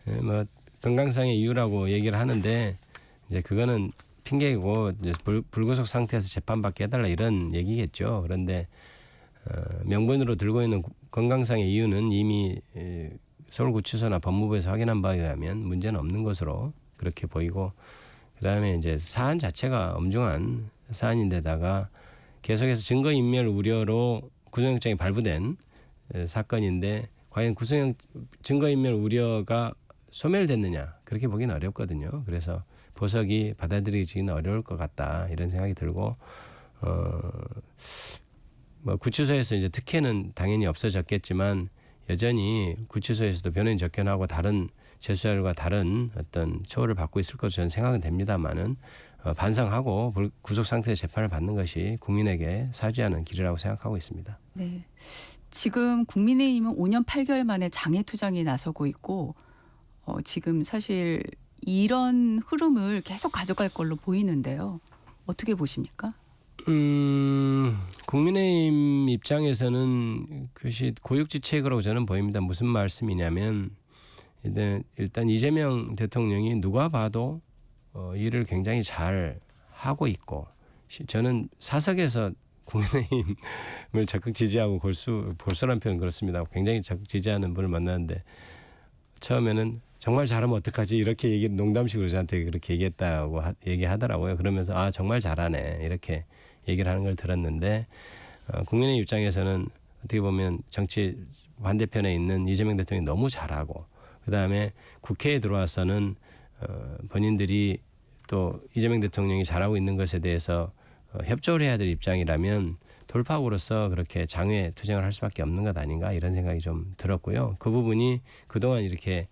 네, 뭐 건강상의 이유라고 얘기를 하는데 이제 그거는 핑계이고 이제 불구속 상태에서 재판받게 해달라 이런 얘기겠죠. 그런데 명분으로 들고 있는 건강상의 이유는 이미 서울구치소나 법무부에서 확인한 바에 의하면 문제는 없는 것으로 그렇게 보이고 그다음에 이제 사안 자체가 엄중한 사안인데다가 계속해서 증거인멸 우려로 구속영장이 발부된 사건인데 과연 증거인멸 우려가 소멸됐느냐 그렇게 보기는 어렵거든요. 그래서 보석이 받아들여지기는 어려울 것 같다 이런 생각이 들고 뭐 구치소에서 이제 특혜는 당연히 없어졌겠지만 여전히 구치소에서도 변호인 접견하고 다른 재수자들과 다른 어떤 처우를 받고 있을 것으로 저는 생각은 됩니다만은 반성하고 구속 상태의 재판을 받는 것이 국민에게 사죄하는 길이라고 생각하고 있습니다.
네. 지금 국민의힘은 5년 8개월 만에 장애 투쟁에 나서고 있고 지금 사실 이런 흐름을 계속 가져갈 걸로 보이는데요. 어떻게 보십니까?
국민의힘 입장에서는 그것이 고육지책이라고 저는 보입니다. 무슨 말씀이냐면 일단 이재명 대통령이 누가 봐도 일을 굉장히 잘 하고 있고 저는 사석에서 국민의힘을 적극 지지하고 골수란 표현 그렇습니다. 굉장히 적극 지지하는 분을 만났는데 처음에는 정말 잘하면 어떡하지 이렇게 농담식으로 저한테 그렇게 얘기했다고 얘기하더라고요. 그러면서 아 정말 잘하네 이렇게 얘기를 하는 걸 들었는데 국민의 입장에서는 어떻게 보면 정치 반대편에 있는 이재명 대통령이 너무 잘하고 그다음에 국회에 들어와서는 본인들이 또 이재명 대통령이 잘하고 있는 것에 대해서 협조를 해야 될 입장이라면 돌파구로서 그렇게 장외 투쟁을 할 수밖에 없는 것 아닌가 이런 생각이 좀 들었고요. 그 부분이 그동안 이렇게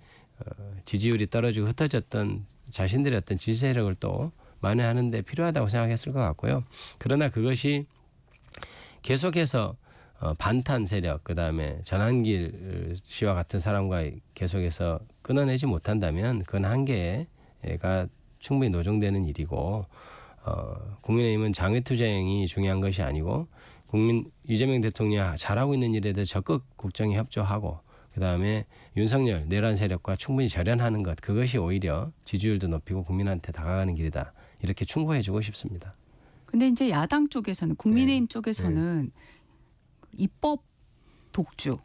지지율이 떨어지고 흩어졌던 자신들의 어떤 지지 세력을 또 만회하는 데 필요하다고 생각했을 것 같고요. 그러나 그것이 계속해서 반탄 세력 그다음에 전한길 씨와 같은 사람과 계속해서 끊어내지 못한다면 그건 한계가 충분히 노정되는 일이고 국민의힘은 장외투쟁이 중요한 것이 아니고 이재명 대통령이 잘하고 있는 일에 대해 적극 국정에 협조하고 그다음에 윤석열 내란 세력과 충분히 절연하는 것 그것이 오히려 지지율도 높이고 국민한테 다가가는 길이다. 이렇게 충고해주고 싶습니다.
근데 이제 야당 쪽에서는 국민의힘 쪽에서는 입법 독주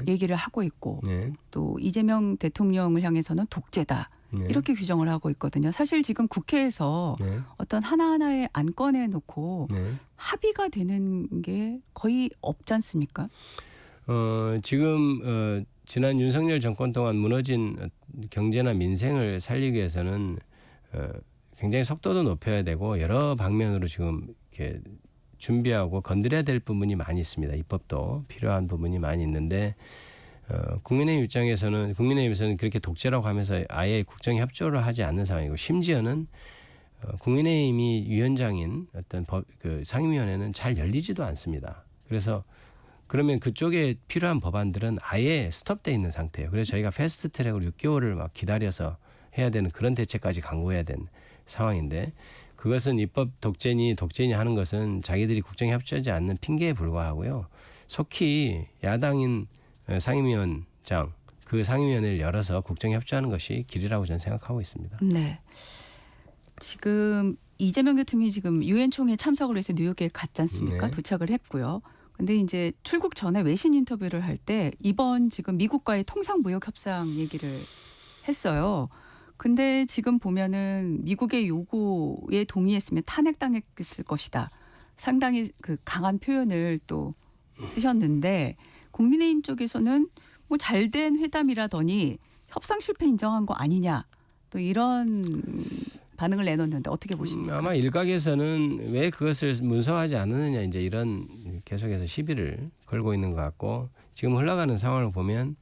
얘기를 하고 있고 또 이재명 대통령을 향해서는 독재다. 이렇게 규정을 하고 있거든요. 사실 지금 국회에서 어떤 하나하나의 안건에 놓고 합의가 되는 게 거의 없지 않습니까?
지금 지난 윤석열 정권 동안 무너진 경제나 민생을 살리기 위해서는 굉장히 속도도 높여야 되고 여러 방면으로 지금 이렇게 준비하고 건드려야 될 부분이 많이 있습니다. 입법도 필요한 부분이 많이 있는데 국민의힘 입장에서는 국민의힘에서는 그렇게 독재라고 하면서 아예 국정 협조를 하지 않는 상황이고 심지어는 국민의힘이 위원장인 어떤 그 상임위원회는 잘 열리지도 않습니다. 그래서 그러면 그쪽에 필요한 법안들은 아예 스톱돼 있는 상태예요. 그래서 저희가 패스트트랙으로 6개월을 막 기다려서 해야 되는 그런 대책까지 강구해야 되는 상황인데 그것은 입법 독재니 하는 것은 자기들이 국정에 협조하지 않는 핑계에 불과하고요. 속히 야당인 상임위원장 그 상임위원회를 열어서 국정에 협조하는 것이 길이라고 저는 생각하고 있습니다.
네. 지금 이재명 대통령이 지금 유엔 총회 참석을 해서 뉴욕에 갔지 않습니까?
네.
도착을 했고요. 근데 이제 출국 전에 외신 인터뷰를 할 때 이번 지금 미국과의 통상 무역 협상 얘기를 했어요. 근데 지금 보면은 미국의 요구에 동의했으면 탄핵당했을 것이다. 상당히 그 강한 표현을 또 쓰셨는데 국민의힘 쪽에서는 뭐 잘된 회담이라더니 협상 실패 인정한 거 아니냐. 또 이런 반응을 내놓는데 어떻게 보십니까?
아마 일각에서는 왜 그것을 문서화하지 않느냐 이제 이런 계속해서 시비를 걸고 있는 것 같고 지금 흘러가는 상황을 보면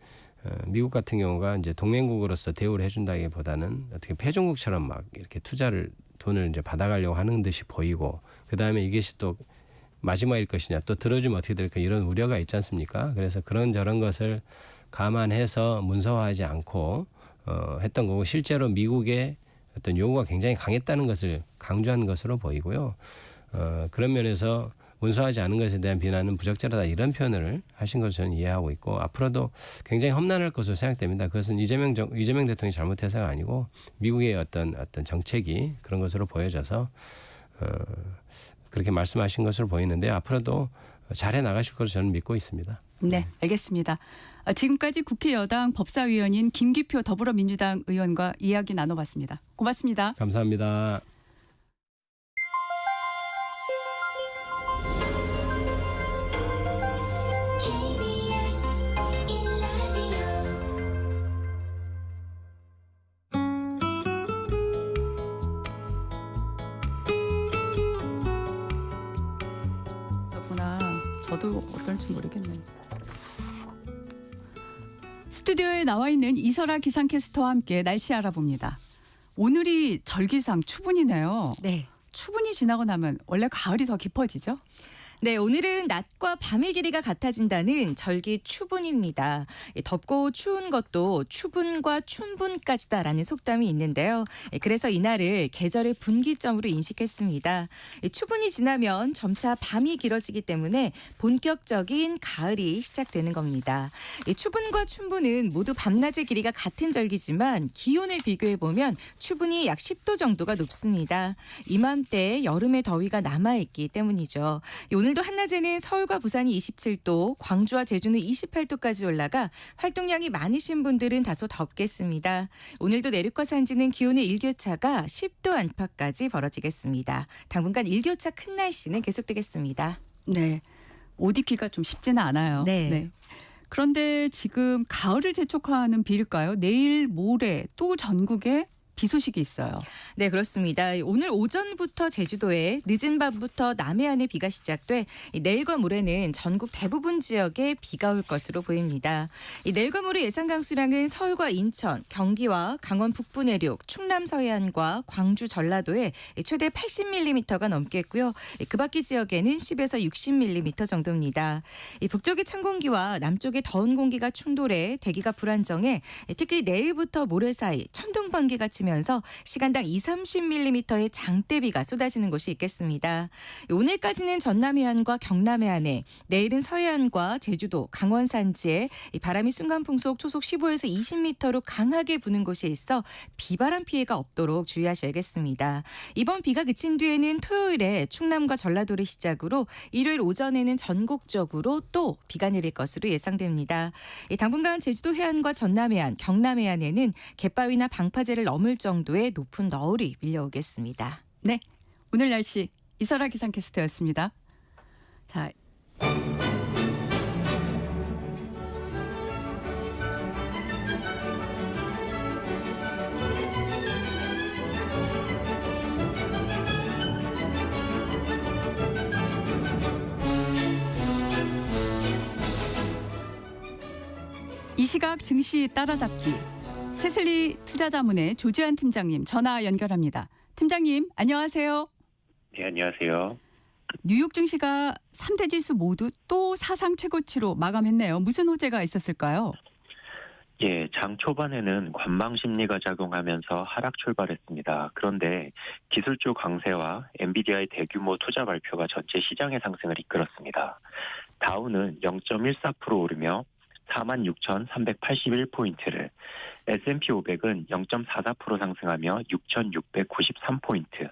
미국 같은 경우가 이제 동맹국으로서 대우를 해준다기보다는 어떻게 패종국처럼 막 이렇게 돈을 이제 받아가려고 하는 듯이 보이고 그 다음에 이것이 또 마지막일 것이냐 또 들어주면 어떻게 될까 이런 우려가 있지 않습니까? 그래서 그런 저런 것을 감안해서 문서화하지 않고 했던 거고 실제로 미국의 어떤 요구가 굉장히 강했다는 것을 강조한 것으로 보이고요. 그런 면에서 문서하지 않은 것에 대한 비난은 부적절하다 이런 표현을 하신 것을 저는 이해하고 있고 앞으로도 굉장히 험난할 것으로 생각됩니다. 그것은 이재명 대통령이 잘못해서가 아니고 미국의 어떤 정책이 그런 것으로 보여져서 그렇게 말씀하신 것으로 보이는데 앞으로도 잘해 나가실 것으로 저는 믿고 있습니다.
네, 알겠습니다. 지금까지 국회 여당 법사위원인 김기표 더불어민주당 의원과 이야기 나눠봤습니다. 고맙습니다.
감사합니다.
KBS 1라디오
있었구나. 저도 어떨지 모르겠네요. 스튜디오에 나와 있는 이설아 기상캐스터와 함께 날씨 알아봅니다. 오늘이 절기상 추분이네요.
네.
추분이 지나고 나면 원래 가을이 더 깊어지죠?
네, 오늘은 낮과 밤의 길이가 같아진다는 절기 추분입니다. 덥고 추운 것도 추분과 춘분까지다라는 속담이 있는데요. 그래서 이날을 계절의 분기점으로 인식했습니다. 추분이 지나면 점차 밤이 길어지기 때문에 본격적인 가을이 시작되는 겁니다. 추분과 춘분은 모두 밤낮의 길이가 같은 절기지만 기온을 비교해 보면 추분이 약 10도 정도가 높습니다. 이맘때 여름의 더위가 남아있기 때문이죠. 오늘도 한낮에는 서울과 부산이 27도, 광주와 제주는 28도까지 올라가 활동량이 많으신 분들은 다소 덥겠습니다. 오늘도 내륙과 산지는 기온의 일교차가 10도 안팎까지 벌어지겠습니다. 당분간 일교차 큰 날씨는 계속되겠습니다.
네. 옷 입기가 좀 쉽지는 않아요.
네.
그런데 지금 가을을 재촉하는 비일까요? 내일 모레 또 전국에 비 소식이 있어요.
네, 그렇습니다. 오늘 오전부터 제주도에 늦은 밤부터 남해안에 비가 시작돼 내일과 모레는 전국 대부분 지역에 비가 올 것으로 보입니다. 내일과 모레 예상 강수량은 서울과 인천, 경기와 강원 북부 내륙, 충남 서해안과 광주 전라도에 최대 80mm가 넘겠고요. 그 밖의 지역에는 10에서 60mm 정도입니다. 북쪽의 찬 공기와 남쪽의 더운 공기가 충돌해 대기가 불안정해 특히 내일부터 모레 사이 천둥 번개가 치면서 시간당 20-30mm의 장대비가 쏟아지는 곳이 있겠습니다. 오늘까지는 전남 해안과 경남 해안에, 내일은 서해안과 제주도, 강원 산지에 바람이 순간풍속 초속 15에서 20m로 강하게 부는 곳이 있어 비바람 피해가 없도록 주의하셔야겠습니다. 이번 비가 그친 뒤에는 토요일에 충남과 전라도를 시작으로 일요일 오전에는 전국적으로 또 비가 내릴 것으로 예상됩니다. 당분간 제주도 해안과 전남 해안, 경남 해안에는 갯바위나 방파제를 넘을 정도의 높은 너울이 밀려오겠습니다.
네. 오늘 날씨 이설아 기상캐스터였습니다. 자. 이 시각 증시 따라잡기. 채슬리 투자자문의 조지환 팀장님 전화 연결합니다. 팀장님 안녕하세요.
네, 안녕하세요.
뉴욕 증시가 3대 지수 모두 또 사상 최고치로 마감했네요. 무슨 호재가 있었을까요?
예, 장 초반에는 관망 심리가 작용하면서 하락 출발했습니다. 그런데 기술주 강세와 엔비디아의 대규모 투자 발표가 전체 시장의 상승을 이끌었습니다. 다우는 0.14% 오르며 46,381포인트를, S&P 500은 0.44% 상승하며 6,693포인트,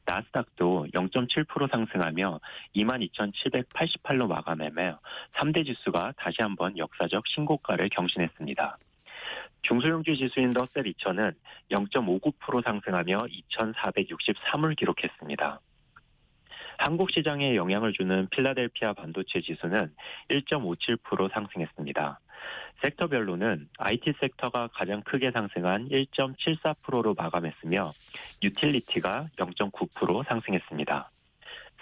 나스닥도 0.7% 상승하며 22,788로 마감하며 3대 지수가 다시 한번 역사적 신고가를 경신했습니다. 중소형주 지수인 러셀 2000은 0.59% 상승하며 2,463을 기록했습니다. 한국 시장에 영향을 주는 필라델피아 반도체 지수는 1.57% 상승했습니다. 섹터별로는 IT 섹터가 가장 크게 상승한 1.74%로 마감했으며 유틸리티가 0.9% 상승했습니다.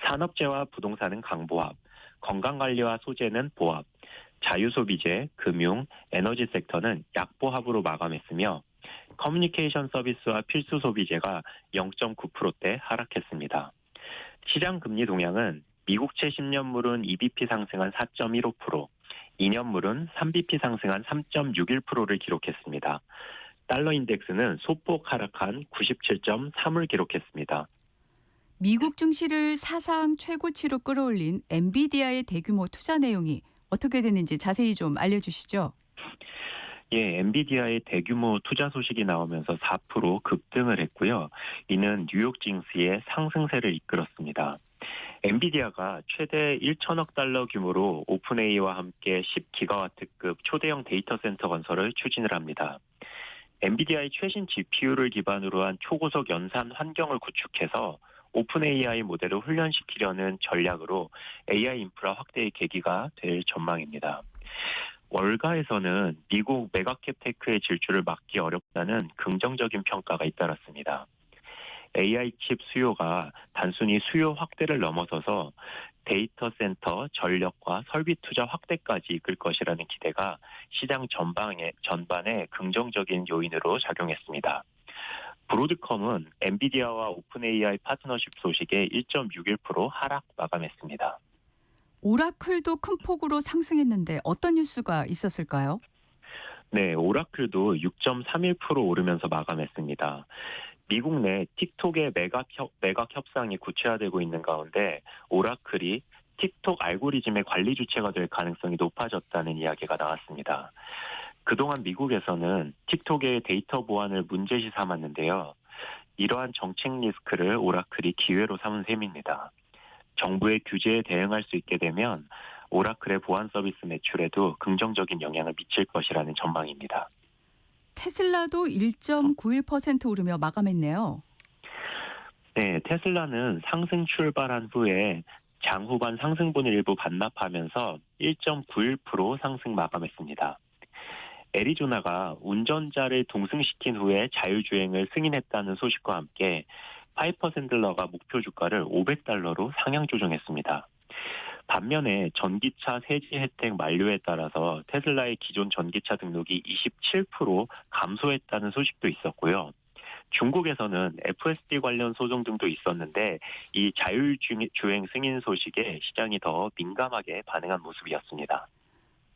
산업재와 부동산은 강보합, 건강관리와 소재는 보합, 자유소비재, 금융, 에너지 sek터는 약보합으로 마감했으며 커뮤니케이션 서비스와 필수 소비재가 0.9%대 하락했습니다. 시장 금리 동향은 미국채 10년물은 2bp 상승한 4.15%, 2년물은 3bp 상승한 3.61%를 기록했습니다. 달러 인덱스는 소폭 하락한 97.3을 기록했습니다.
미국 증시를 사상 최고치로 끌어올린 엔비디아의 대규모 투자 내용이 어떻게 됐는지 자세히 좀 알려주시죠.
예, 엔비디아의 대규모 투자 소식이 나오면서 4% 급등을 했고요. 이는 뉴욕 증시의 상승세를 이끌었습니다. 엔비디아가 최대 1천억 달러 규모로 오픈AI와 함께 10기가와트급 초대형 데이터 센터 건설을 추진을 합니다. 엔비디아의 최신 GPU를 기반으로 한 초고속 연산 환경을 구축해서 오픈AI 모델을 훈련시키려는 전략으로 AI 인프라 확대의 계기가 될 전망입니다. 월가에서는 미국 메가캡 테크의 질주를 막기 어렵다는 긍정적인 평가가 잇따랐습니다. AI 칩 수요가 단순히 수요 확대를 넘어서서 데이터 센터 전력과 설비 투자 확대까지 이끌 것이라는 기대가 시장 전반에 긍정적인 요인으로 작용했습니다. 브로드컴은 엔비디아와 오픈AI 파트너십 소식에 1.61% 하락 마감했습니다.
오라클도 큰 폭으로 상승했는데 어떤 뉴스가 있었을까요?
네, 오라클도 6.31% 오르면서 마감했습니다. 미국 내 틱톡의 매각 협상이 구체화되고 있는 가운데 오라클이 틱톡 알고리즘의 관리 주체가 될 가능성이 높아졌다는 이야기가 나왔습니다. 그동안 미국에서는 틱톡의 데이터 보안을 문제시 삼았는데요. 이러한 정책 리스크를 오라클이 기회로 삼은 셈입니다. 정부의 규제에 대응할 수 있게 되면 오라클의 보안 서비스 매출에도 긍정적인 영향을 미칠 것이라는 전망입니다.
테슬라도 1.91% 오르며 마감했네요.
네, 테슬라는 상승 출발한 후에 장 후반 상승분을 일부 반납하면서 1.91% 상승 마감했습니다. 애리조나가 운전자를 동승시킨 후에 자율주행을 승인했다는 소식과 함께 파이퍼 샌들러가 목표 주가를 $500로 상향 조정했습니다. 반면에 전기차 세제 혜택 만료에 따라서 테슬라의 기존 전기차 등록이 27% 감소했다는 소식도 있었고요. 중국에서는 FSD 관련 소송 등도 있었는데 이 자율주행 승인 소식에 시장이 더 민감하게 반응한 모습이었습니다.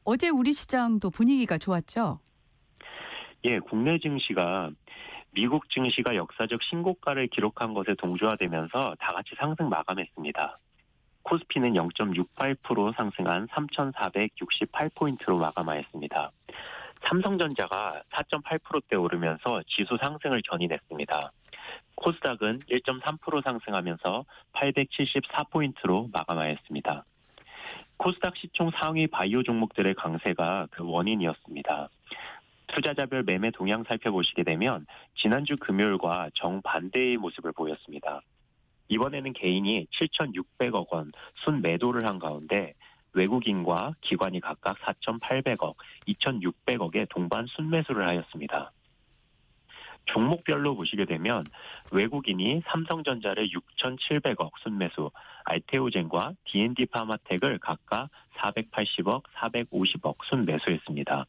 어제 우리 시장도 분위기가 좋았죠?
예, 국내 증시가 미국 증시가 역사적 신고가를 기록한 것에 동조화되면서 다 같이 상승 마감했습니다. 코스피는 0.68% 상승한 3,468포인트로 마감하였습니다. 삼성전자가 4.8%대 오르면서 지수 상승을 견인했습니다. 코스닥은 1.3% 상승하면서 874포인트로 마감하였습니다. 코스닥 시총 상위 바이오 종목들의 강세가 그 원인이었습니다. 투자자별 매매 동향 살펴보시게 되면 지난주 금요일과 정반대의 모습을 보였습니다. 이번에는 개인이 7,600억 원 순매도를 한 가운데 외국인과 기관이 각각 4,800억, 2,600억의 동반 순매수를 하였습니다. 종목별로 보시게 되면 외국인이 삼성전자를 6,700억 순매수, 알테오젠과 D&D 파마텍을 각각 480억, 450억 순매수했습니다.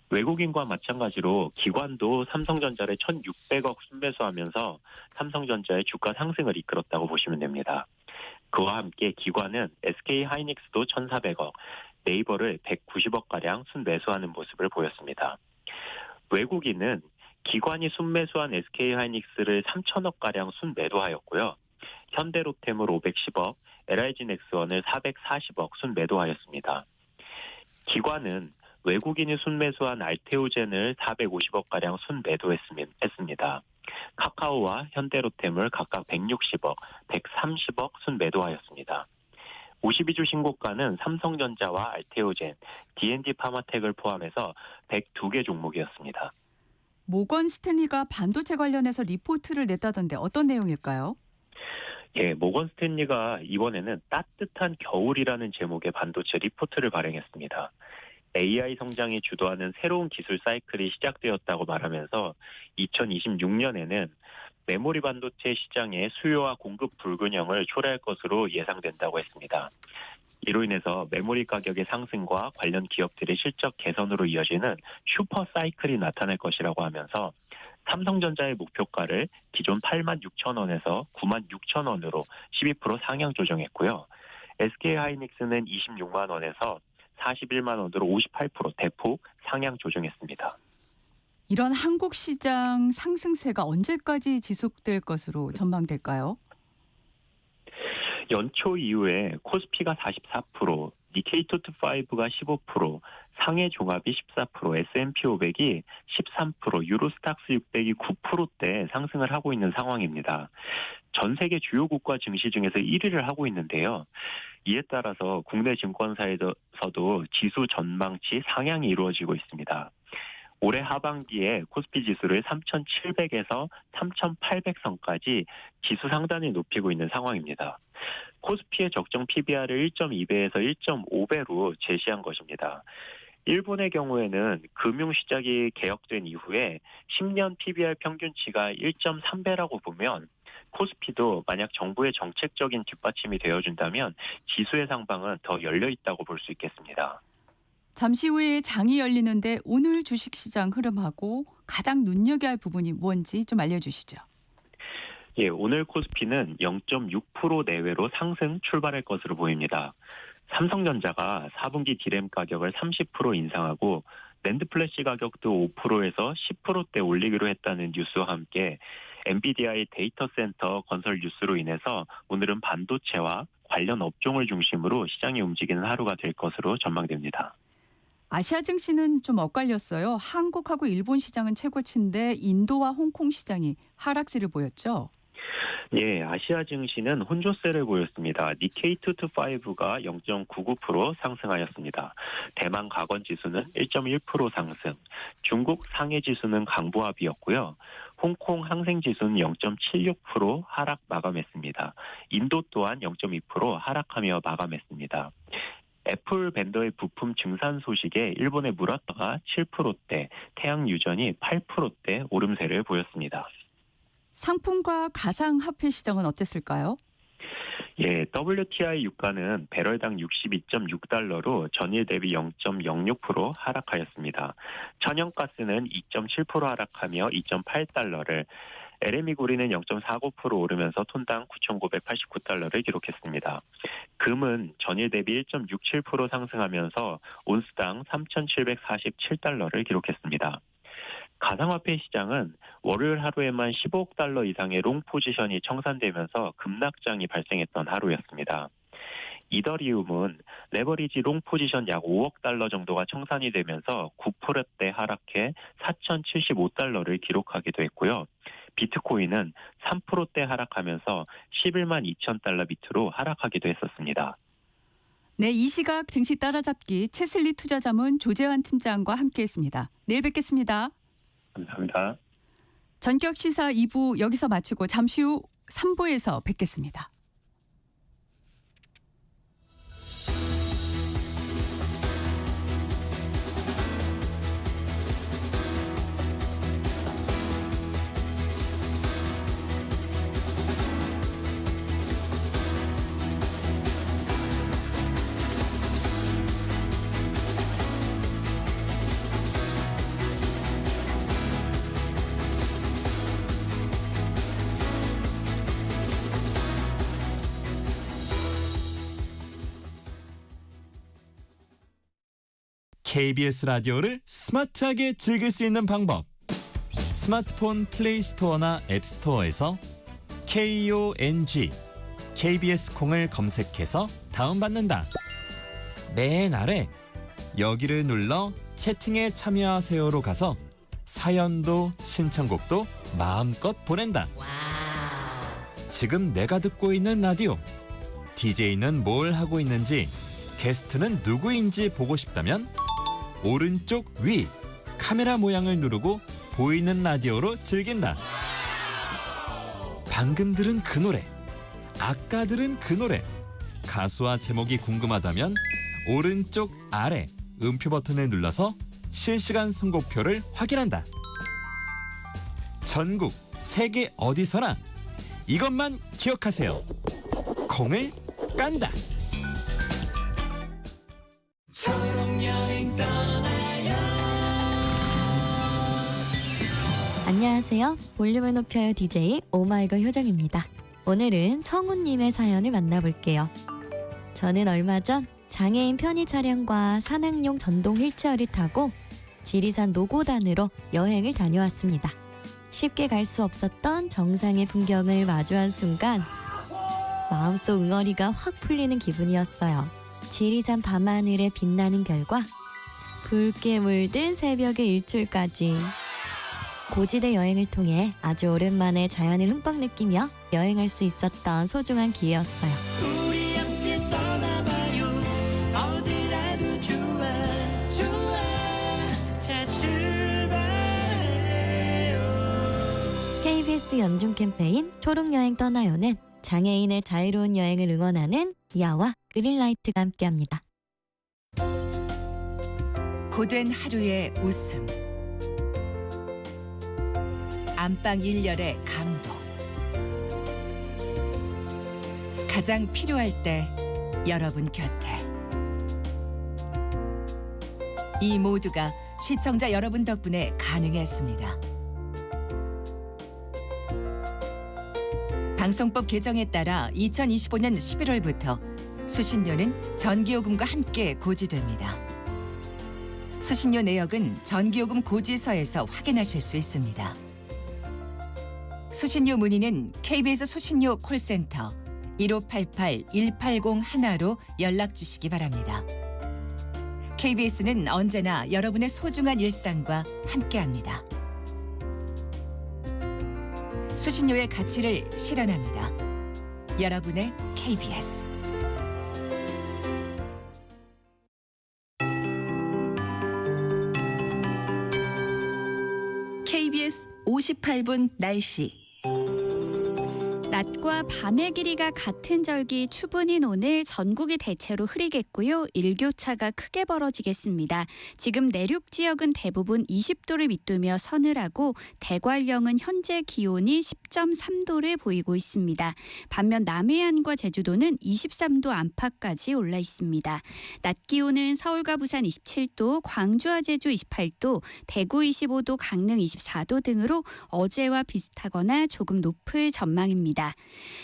외국인과 마찬가지로 기관도 삼성전자를 1,600억 순매수하면서 삼성전자의 주가 상승을 이끌었다고 보시면 됩니다. 그와 함께 기관은 SK 하이닉스도 1,400억, 네이버를 190억가량 순매수하는 모습을 보였습니다. 외국인은 기관이 순매수한 SK 하이닉스를 3천억가량 순매도하였고요. 현대로템을 510억, LIG넥스원을 440억 순매도하였습니다. 기관은 외국인이 순매수한 알테오젠을 450억가량 순매도했습니다. 카카오와 현대로템을 각각 160억, 130억 순매도하였습니다. 52주 신고가는 삼성전자와 알테오젠, D&D 파마텍을 포함해서 102개 종목이었습니다.
모건 스탠리가 반도체 관련해서 리포트를 냈다던데 어떤 내용일까요?
예, 모건 스탠리가 이번에는 따뜻한 겨울이라는 제목의 반도체 리포트를 발행했습니다. AI 성장이 주도하는 새로운 기술 사이클이 시작되었다고 말하면서 2026년에는 메모리 반도체 시장의 수요와 공급 불균형을 초래할 것으로 예상된다고 했습니다. 이로 인해서 메모리 가격의 상승과 관련 기업들의 실적 개선으로 이어지는 슈퍼 사이클이 나타날 것이라고 하면서 삼성전자의 목표가를 기존 86,000원에서 96,000원으로 12% 상향 조정했고요. SK하이닉스는 26만 원에서 41만 원으로 58% 대폭 상향 조정했습니다.
이런 한국 시장 상승세가 언제까지 지속될 것으로 전망될까요?
연초 이후에 코스피가 44%, 니케이225가 15%, 상해 종합이 14%, S&P 500이 13%, 유로스탁스 600이 9%대 상승을 하고 있는 상황입니다. 전 세계 주요 국가 증시 중에서 1위를 하고 있는데요. 이에 따라서 국내 증권사에서도 지수 전망치 상향이 이루어지고 있습니다. 올해 하반기에 코스피 지수를 3,700에서 3,800선까지 지수 상단을 높이고 있는 상황입니다. 코스피의 적정 PBR을 1.2배에서 1.5배로 제시한 것입니다. 일본의 경우에는 금융시장이 개혁된 이후에 10년 PBR 평균치가 1.3배라고 보면 코스피도 만약 정부의 정책적인 뒷받침이 되어준다면 지수의 상방은 더 열려 있다고 볼 수 있겠습니다.
잠시 후에 장이 열리는데 오늘 주식시장 흐름하고 가장 눈여겨야 할 부분이 뭔지 좀 알려주시죠.
예, 오늘 코스피는 0.6% 내외로 상승 출발할 것으로 보입니다. 삼성전자가 4분기 디램 가격을 30% 인상하고 낸드 플래시 가격도 5%에서 10%대 올리기로 했다는 뉴스와 함께 엔비디아의 데이터 센터 건설 뉴스로 인해서 오늘은 반도체와 관련 업종을 중심으로 시장이 움직이는 하루가 될 것으로 전망됩니다.
아시아 증시는 좀 엇갈렸어요. 한국하고 일본 시장은 최고치인데 인도와 홍콩 시장이 하락세를 보였죠.
예, 아시아 증시는 혼조세를 보였습니다. 니케이225가 0.99% 상승하였습니다. 대만 가건 지수는 1.1% 상승, 중국 상해 지수는 강보합이었고요. 홍콩 항생 지수는 0.76% 하락 마감했습니다. 인도 또한 0.2% 하락하며 마감했습니다. 애플 벤더의 부품 증산 소식에 일본의 무라타가 7%대, 태양유전이 8%대 오름세를 보였습니다.
상품과 가상화폐 시장은 어땠을까요?
예, WTI 유가는 배럴당 62.6달러로 전일 대비 0.06% 하락하였습니다. 천연가스는 2.7% 하락하며 2.8달러를, LME 구리는 0.49% 오르면서 톤당 9,989달러를 기록했습니다. 금은 전일 대비 1.67% 상승하면서 온스당 3,747달러를 기록했습니다. 가상화폐 시장은 월요일 하루에만 15억 달러 이상의 롱 포지션이 청산되면서 급락장이 발생했던 하루였습니다. 이더리움은 레버리지 롱 포지션 약 5억 달러 정도가 청산이 되면서 9%대 하락해 4,075달러를 기록하기도 했고요. 비트코인은 3%대 하락하면서 11만 2천 달러 밑으로 하락하기도 했었습니다.
네, 이 시각 증시 따라잡기 채슬리 투자자문 조재환 팀장과 함께했습니다. 내일 뵙겠습니다.
감사합니다.
전격 시사 2부 여기서 마치고 잠시 후 3부에서 뵙겠습니다.
KBS 라디오를 스마트하게 즐길 수 있는 방법. 스마트폰 플레이 스토어나 앱 스토어에서 KONG KBS 콩을 검색해서 다운받는다. 맨 아래 여기를 눌러 채팅에 참여하세요로 가서 사연도 신청곡도 마음껏 보낸다. 지금 내가 듣고 있는 라디오, DJ는 뭘 하고 있는지, 게스트는 누구인지 보고 싶다면 오른쪽 위 카메라 모양을 누르고 보이는 라디오로 즐긴다. 방금 들은 그 노래, 아까 들은 그 노래, 가수와 제목이 궁금하다면 오른쪽 아래 음표 버튼을 눌러서 실시간 선곡표를 확인한다. 전국 세계 어디서나 이것만 기억하세요. 콩을 깐다.
안녕하세요. 볼륨을 높여요 DJ 오마이걸 효정입니다. 오늘은 성우님의 사연을 만나볼게요. 저는 얼마 전 장애인 편의 차량과 산악용 전동 휠체어를 타고 지리산 노고단으로 여행을 다녀왔습니다. 쉽게 갈 수 없었던 정상의 풍경을 마주한 순간 마음속 응어리가 확 풀리는 기분이었어요. 지리산 밤하늘에 빛나는 별과 붉게 물든 새벽의 일출까지. 고지대 여행을 통해 아주 오랜만에 자연을 흠뻑 느끼며 여행할 수 있었던 소중한 기회였어요.
우리 함께 떠나봐요. 어디라도 좋아 좋아. 자 출발해요.
KBS 연중 캠페인 초록여행 떠나요는 장애인의 자유로운 여행을 응원하는 기아와 그린라이트가 함께합니다.
고된 하루의 웃음, 안방 일렬의 감동, 가장 필요할 때 여러분 곁에. 이 모두가 시청자 여러분 덕분에 가능했습니다. 방송법 개정에 따라 2025년 11월부터 수신료는 전기요금과 함께 고지됩니다. 수신료 내역은 전기요금 고지서에서 확인하실 수 있습니다. 수신료 문의는 KBS 수신료 콜센터 1588-1801로 연락 주시기 바랍니다. KBS는 언제나 여러분의 소중한 일상과 함께합니다. 수신료의 가치를 실현합니다. 여러분의 KBS.
KBS 58분 날씨. 낮과 밤의 길이가 같은 절기 추분인 오늘 전국이 대체로 흐리겠고요. 일교차가 크게 벌어지겠습니다. 지금 내륙 지역은 대부분 20도를 밑돌며 서늘하고 대관령은 현재 기온이 10.3도를 보이고 있습니다. 반면 남해안과 제주도는 23도 안팎까지 올라 있습니다. 낮 기온은 서울과 부산 27도, 광주와 제주 28도, 대구 25도, 강릉 24도 등으로 어제와 비슷하거나 조금 높을 전망입니다.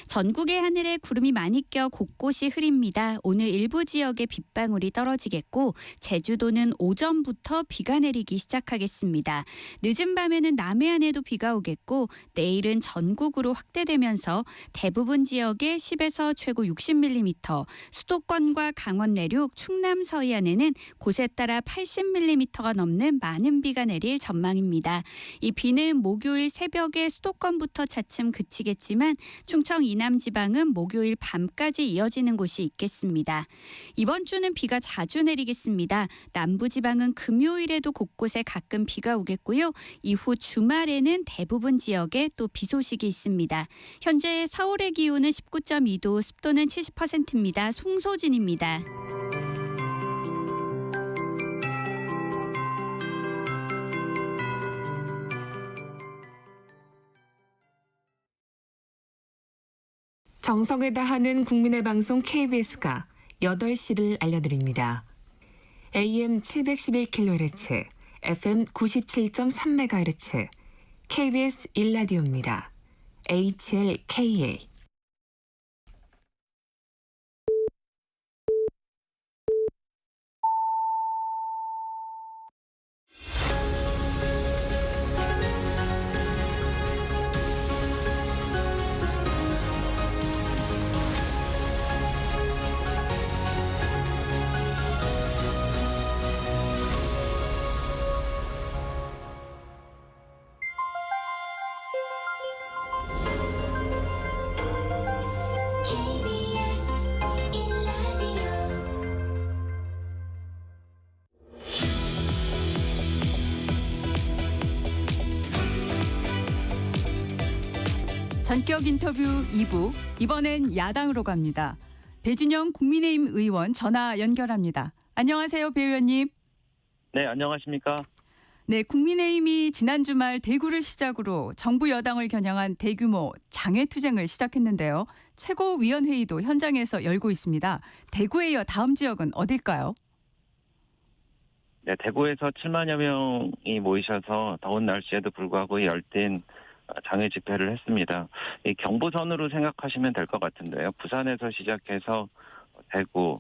전국의 하늘에 구름이 많이 껴 곳곳이 흐립니다. 오늘 일부 지역에 빗방울이 떨어지겠고 제주도는 오전부터 비가 내리기 시작하겠습니다. 늦은 밤에는 남해안에도 비가 오겠고 내일은 전국으로 확대되면서 대부분 지역에 10에서 최고 60mm, 수도권과 강원 내륙, 충남 서해안에는 곳에 따라 80mm가 넘는 많은 비가 내릴 전망입니다. 이 비는 목요일 새벽에 수도권부터 차츰 그치겠지만 충청 이남 지방은 목요일 밤까지 이어지는 곳이 있겠습니다. 이번 주는 비가 자주 내리겠습니다. 남부 지방은 금요일에도 곳곳에 가끔 비가 오겠고요. 이후 주말에는 대부분 지역에 또 비 소식이 있습니다. 현재 서울의 기온은 19.2도, 습도는 70%입니다. 송소진입니다.
정성을 다하는 국민의 방송 KBS가 8시를 알려드립니다. AM 711kHz, FM 97.3MHz, KBS 1라디오입니다. HLKA.
전격 인터뷰 2부, 이번엔 야당으로 갑니다. 배준영 국민의힘 의원 전화 연결합니다. 안녕하세요, 배 의원님.
네, 안녕하십니까?
네, 국민의힘이 지난 주말 대구를 시작으로 정부 여당을 겨냥한 대규모 장외투쟁을 시작했는데요. 최고위원회의도 현장에서 열고 있습니다. 대구에 이어 다음 지역은 어딜까요?
네, 대구에서 7만여 명이 모이셔서 더운 날씨에도 불구하고 열띤 장외 집회를 했습니다. 이 경부선으로 생각하시면 될 것 같은데요. 부산에서 시작해서 대구,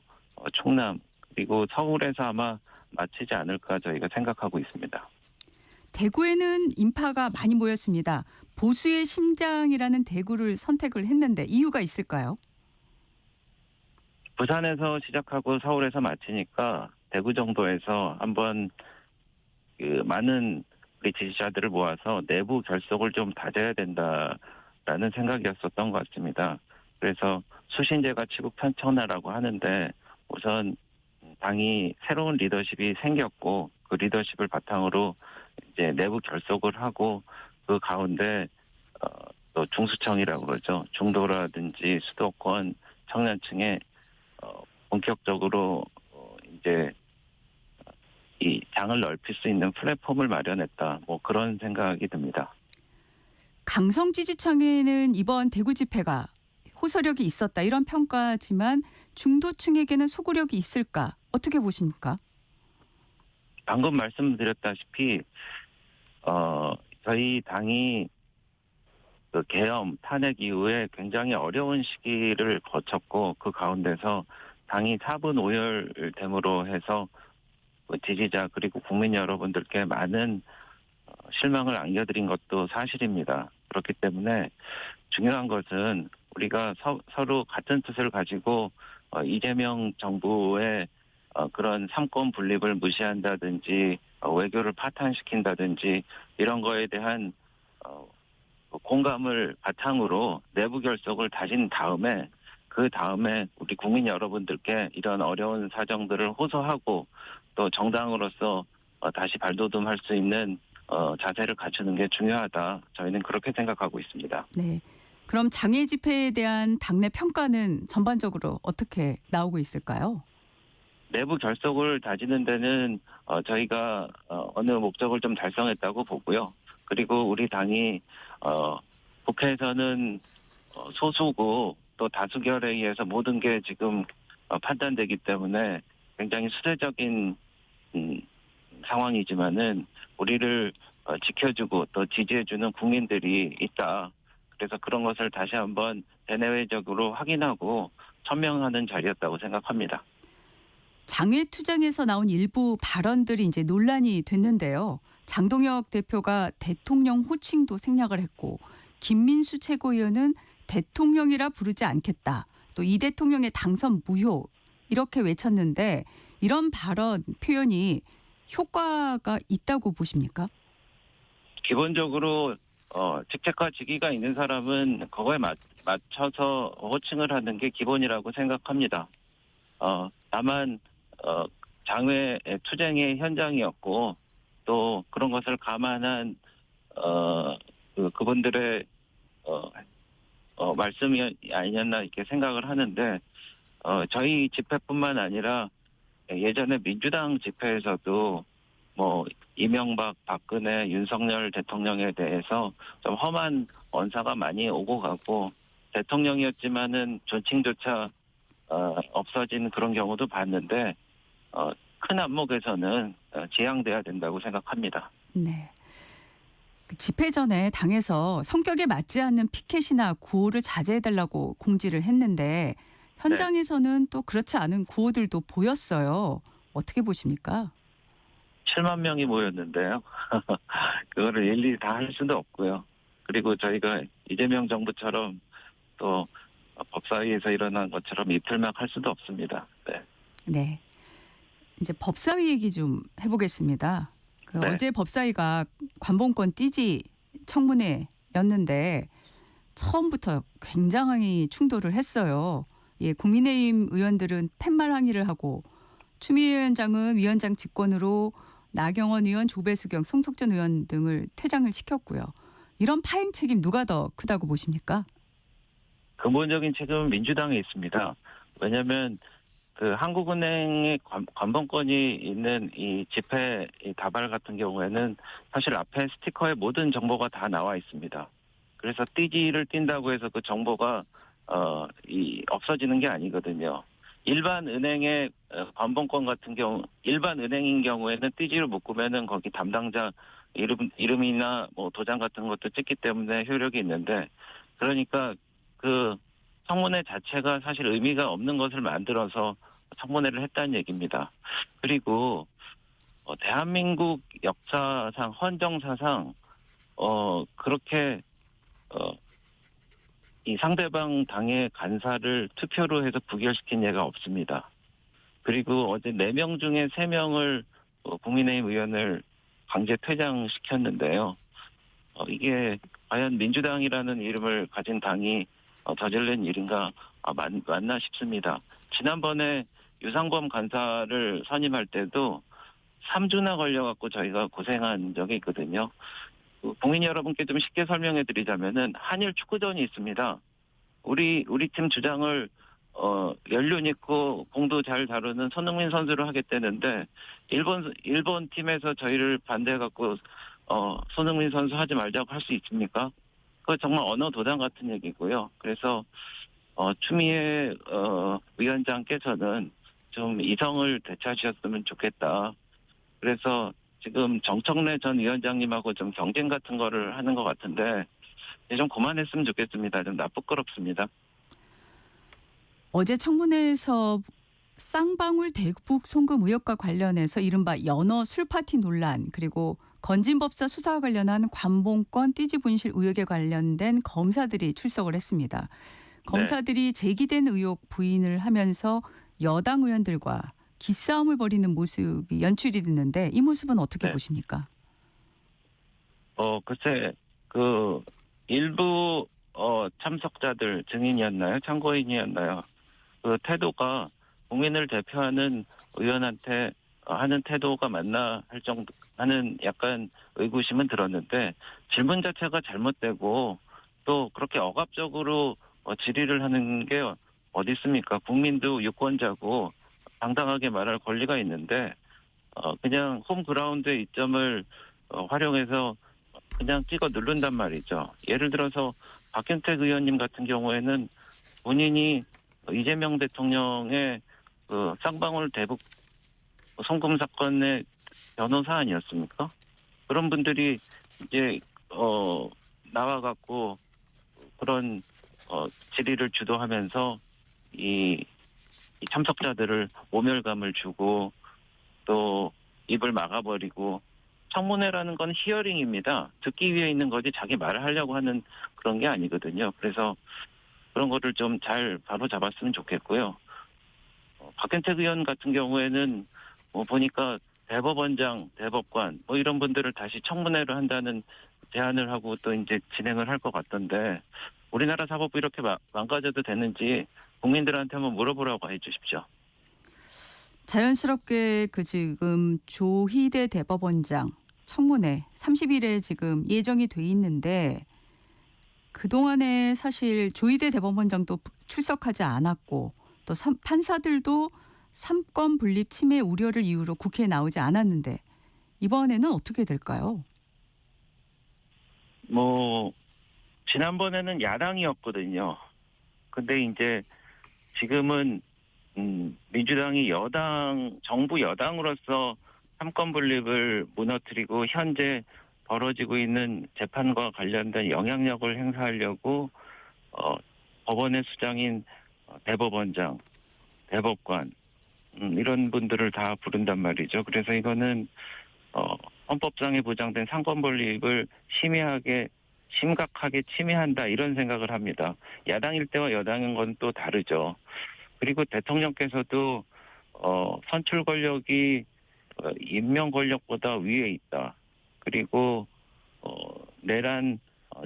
충남, 그리고 서울에서 아마 마치지 않을까 저희가 생각하고 있습니다.
대구에는 인파가 많이 모였습니다. 보수의 심장이라는 대구를 선택을 했는데 이유가 있을까요?
부산에서 시작하고 서울에서 마치니까 대구 정도에서 한번 많은 우리 지지자들을 모아서 내부 결속을 좀 다져야 된다라는 생각이었었던 것 같습니다. 그래서 수신제가 치국 편천하라고 하는데 우선 당이 새로운 리더십이 생겼고 그 리더십을 바탕으로 이제 내부 결속을 하고 그 가운데 또 중수청이라고 그러죠. 중도라든지 수도권 청년층에 본격적으로 이제 이 장을 넓힐 수 있는 플랫폼을 마련했다. 뭐 그런 생각이 듭니다.
강성 지지층에는 이번 대구 집회가 호소력이 있었다 이런 평가지만 중도층에게는 소구력이 있을까? 어떻게 보십니까?
방금 말씀드렸다시피 저희 당이 그 계엄 탄핵 이후에 굉장히 어려운 시기를 거쳤고 그 가운데서 당이 4분 오열됨으로 해서 지지자 그리고 국민 여러분들께 많은 실망을 안겨드린 것도 사실입니다. 그렇기 때문에 중요한 것은 우리가 서로 같은 뜻을 가지고 이재명 정부의 그런 삼권 분립을 무시한다든지 외교를 파탄시킨다든지 이런 거에 대한 공감을 바탕으로 내부 결속을 다진 다음에 그 다음에 우리 국민 여러분들께 이런 어려운 사정들을 호소하고 또 정당으로서 다시 발돋움할 수 있는 자세를 갖추는 게 중요하다. 저희는 그렇게 생각하고 있습니다.
네. 그럼 장애 집회에 대한 당내 평가는 전반적으로 어떻게 나오고 있을까요?
내부 결속을 다지는 데는 저희가 어느 목적을 좀 달성했다고 보고요. 그리고 우리 당이 국회에서는 소수고 또 다수결에 의해서 모든 게 지금 판단되기 때문에 굉장히 수세적인 상황이지만은 우리를 지켜주고 또 지지해주는 국민들이 있다. 그래서 그런 것을 다시 한번 대내외적으로 확인하고 천명하는 자리였다고 생각합니다.
장외투쟁에서 나온 일부 발언들이 이제 논란이 됐는데요. 장동혁 대표가 대통령 호칭도 생략을 했고 김민수 최고위원은 대통령이라 부르지 않겠다. 또 이 대통령의 당선 무효 이렇게 외쳤는데 이런 발언 표현이 효과가 있다고 보십니까?
기본적으로 직책과 직위가 있는 사람은 그거에 맞춰서 호칭을 하는 게 기본이라고 생각합니다. 다만 장외 투쟁의 현장이었고 또 그런 것을 감안한 그분들의 말씀이 아니었나 이렇게 생각을 하는데 저희 집회뿐만 아니라 예전에 민주당 집회에서도 뭐 이명박, 박근혜, 윤석열 대통령에 대해서 좀 험한 언사가 많이 오고 가고 대통령이었지만은 존칭조차 없어진 그런 경우도 봤는데 큰 안목에서는 지양돼야 된다고 생각합니다.
네. 집회 전에 당에서 성격에 맞지 않는 피켓이나 구호를 자제해달라고 공지를 했는데 현장에서는 또 그렇지 않은 구호들도 보였어요. 어떻게 보십니까?
7만 명이 모였는데요. 그거를 일일이 다 할 수도 없고요. 그리고 저희가 이재명 정부처럼 또 법사위에서 일어난 것처럼 이틀막 할 수도 없습니다. 네.
네. 이제 법사위 얘기 좀 해보겠습니다.
네.
어제 법사위가 관봉권 띠지 청문회였는데 처음부터 굉장히 충돌을 했어요. 예, 국민의힘 의원들은 팻말 항의를 하고 추미애 위원장은 위원장 직권으로 나경원 의원, 조배수경, 송석준 의원 등을 퇴장을 시켰고요. 이런 파행 책임 누가 더 크다고 보십니까?
근본적인 책임은 민주당에 있습니다. 왜냐하면 그 한국은행의 관본권이 있는 이 지폐 이 다발 같은 경우에는 사실 앞에 스티커에 모든 정보가 다 나와 있습니다. 그래서 띠지를 띈다고 해서 그 정보가 없어지는 게 아니거든요. 일반 은행의 관본권 같은 경우, 일반 은행인 경우에는 띠지를 묶으면은 거기 담당자 이름이나 뭐 도장 같은 것도 찍기 때문에 효력이 있는데, 그러니까 그 청문회 자체가 사실 의미가 없는 것을 만들어서 청문회를 했다는 얘기입니다. 그리고 대한민국 역사상 헌정사상 그렇게 이 상대방 당의 간사를 투표로 해서 부결시킨 예가 없습니다. 그리고 어제 4명 중에 3명을 국민의힘 의원을 강제 퇴장시켰는데요. 이게 과연 민주당이라는 이름을 가진 당이 저지른 일인가 맞나 싶습니다. 지난번에 유상범 간사를 선임할 때도 3주나 걸려갖고 저희가 고생한 적이 있거든요. 국민 여러분께 좀 쉽게 설명해 드리자면은 한일 축구전이 있습니다. 우리 팀 주장을 연륜 있고 공도 잘 다루는 손흥민 선수를 하겠다는데 일본 팀에서 저희를 반대해갖고 손흥민 선수 하지 말자고 할 수 있습니까? 그거 정말 언어 도단 같은 얘기고요. 그래서 추미애 위원장께서는 좀 이성을 되찾으셨으면 좋겠다. 그래서 지금 정청래 전 위원장님하고 좀 경쟁 같은 거를 하는 것 같은데 좀 그만했으면 좋겠습니다. 좀 부끄럽습니다.
어제 청문회에서 쌍방울 대북 송금 의혹과 관련해서 이른바 연어 술파티 논란, 그리고 건진법사 수사와 관련한 관본권 띠지 분실 의혹에 관련된 검사들이 출석을 했습니다. 검사들이 제기된 의혹 부인을 하면서 여당 의원들과 기싸움을 벌이는 모습이 연출이 됐는데 이 모습은 어떻게 보십니까?
글쎄 그 일부 참석자들 증인이었나요? 참고인이었나요? 그 태도가 국민을 대표하는 의원한테 하는 태도가 맞나 할 정도 하는 약간 의구심은 들었는데, 질문 자체가 잘못되고 또 그렇게 억압적으로 질의를 하는 게 어디 있습니까? 국민도 유권자고 당당하게 말할 권리가 있는데 그냥 홈그라운드의 이점을 활용해서 그냥 찍어 누른단 말이죠. 예를 들어서 박경택 의원님 같은 경우에는 본인이 이재명 대통령의 그 쌍방울 대북 송금 사건의 변호사 아니었습니까? 그런 분들이 이제 나와갖고 그런 질의를 주도하면서 이 참석자들을 모멸감을 주고 또 입을 막아버리고, 청문회라는 건 히어링입니다. 듣기 위해 있는 거지 자기 말을 하려고 하는 그런 게 아니거든요. 그래서 그런 거를 좀 잘 바로 잡았으면 좋겠고요. 박현택 의원 같은 경우에는 보니까 대법원장, 대법관 이런 분들을 다시 청문회를 한다는 제안을 하고 또 이제 진행을 할 것 같던데, 우리나라 사법부 이렇게 망가져도 되는지 국민들한테 한번 물어보라고 해주십시오.
자연스럽게 지금 조희대 대법원장 청문회 30일에 지금 예정이 돼 있는데, 그동안에 사실 조희대 대법원장도 출석하지 않았고 또 판사들도 3권 분립 침해 우려를 이유로 국회에 나오지 않았는데 이번에는 어떻게 될까요?
지난번에는 야당이었거든요. 근데 이제 지금은 민주당이 정부 여당으로서 3권 분립을 무너뜨리고 현재 벌어지고 있는 재판과 관련된 영향력을 행사하려고 법원의 수장인 대법원장, 대법관 이런 분들을 다 부른단 말이죠. 그래서 이거는 헌법상에 보장된 3권 분립을 심각하게 침해한다 이런 생각을 합니다. 야당일 때와 여당인 건 또 다르죠. 그리고 대통령께서도 선출 권력이 임명 권력보다 위에 있다. 그리고 내란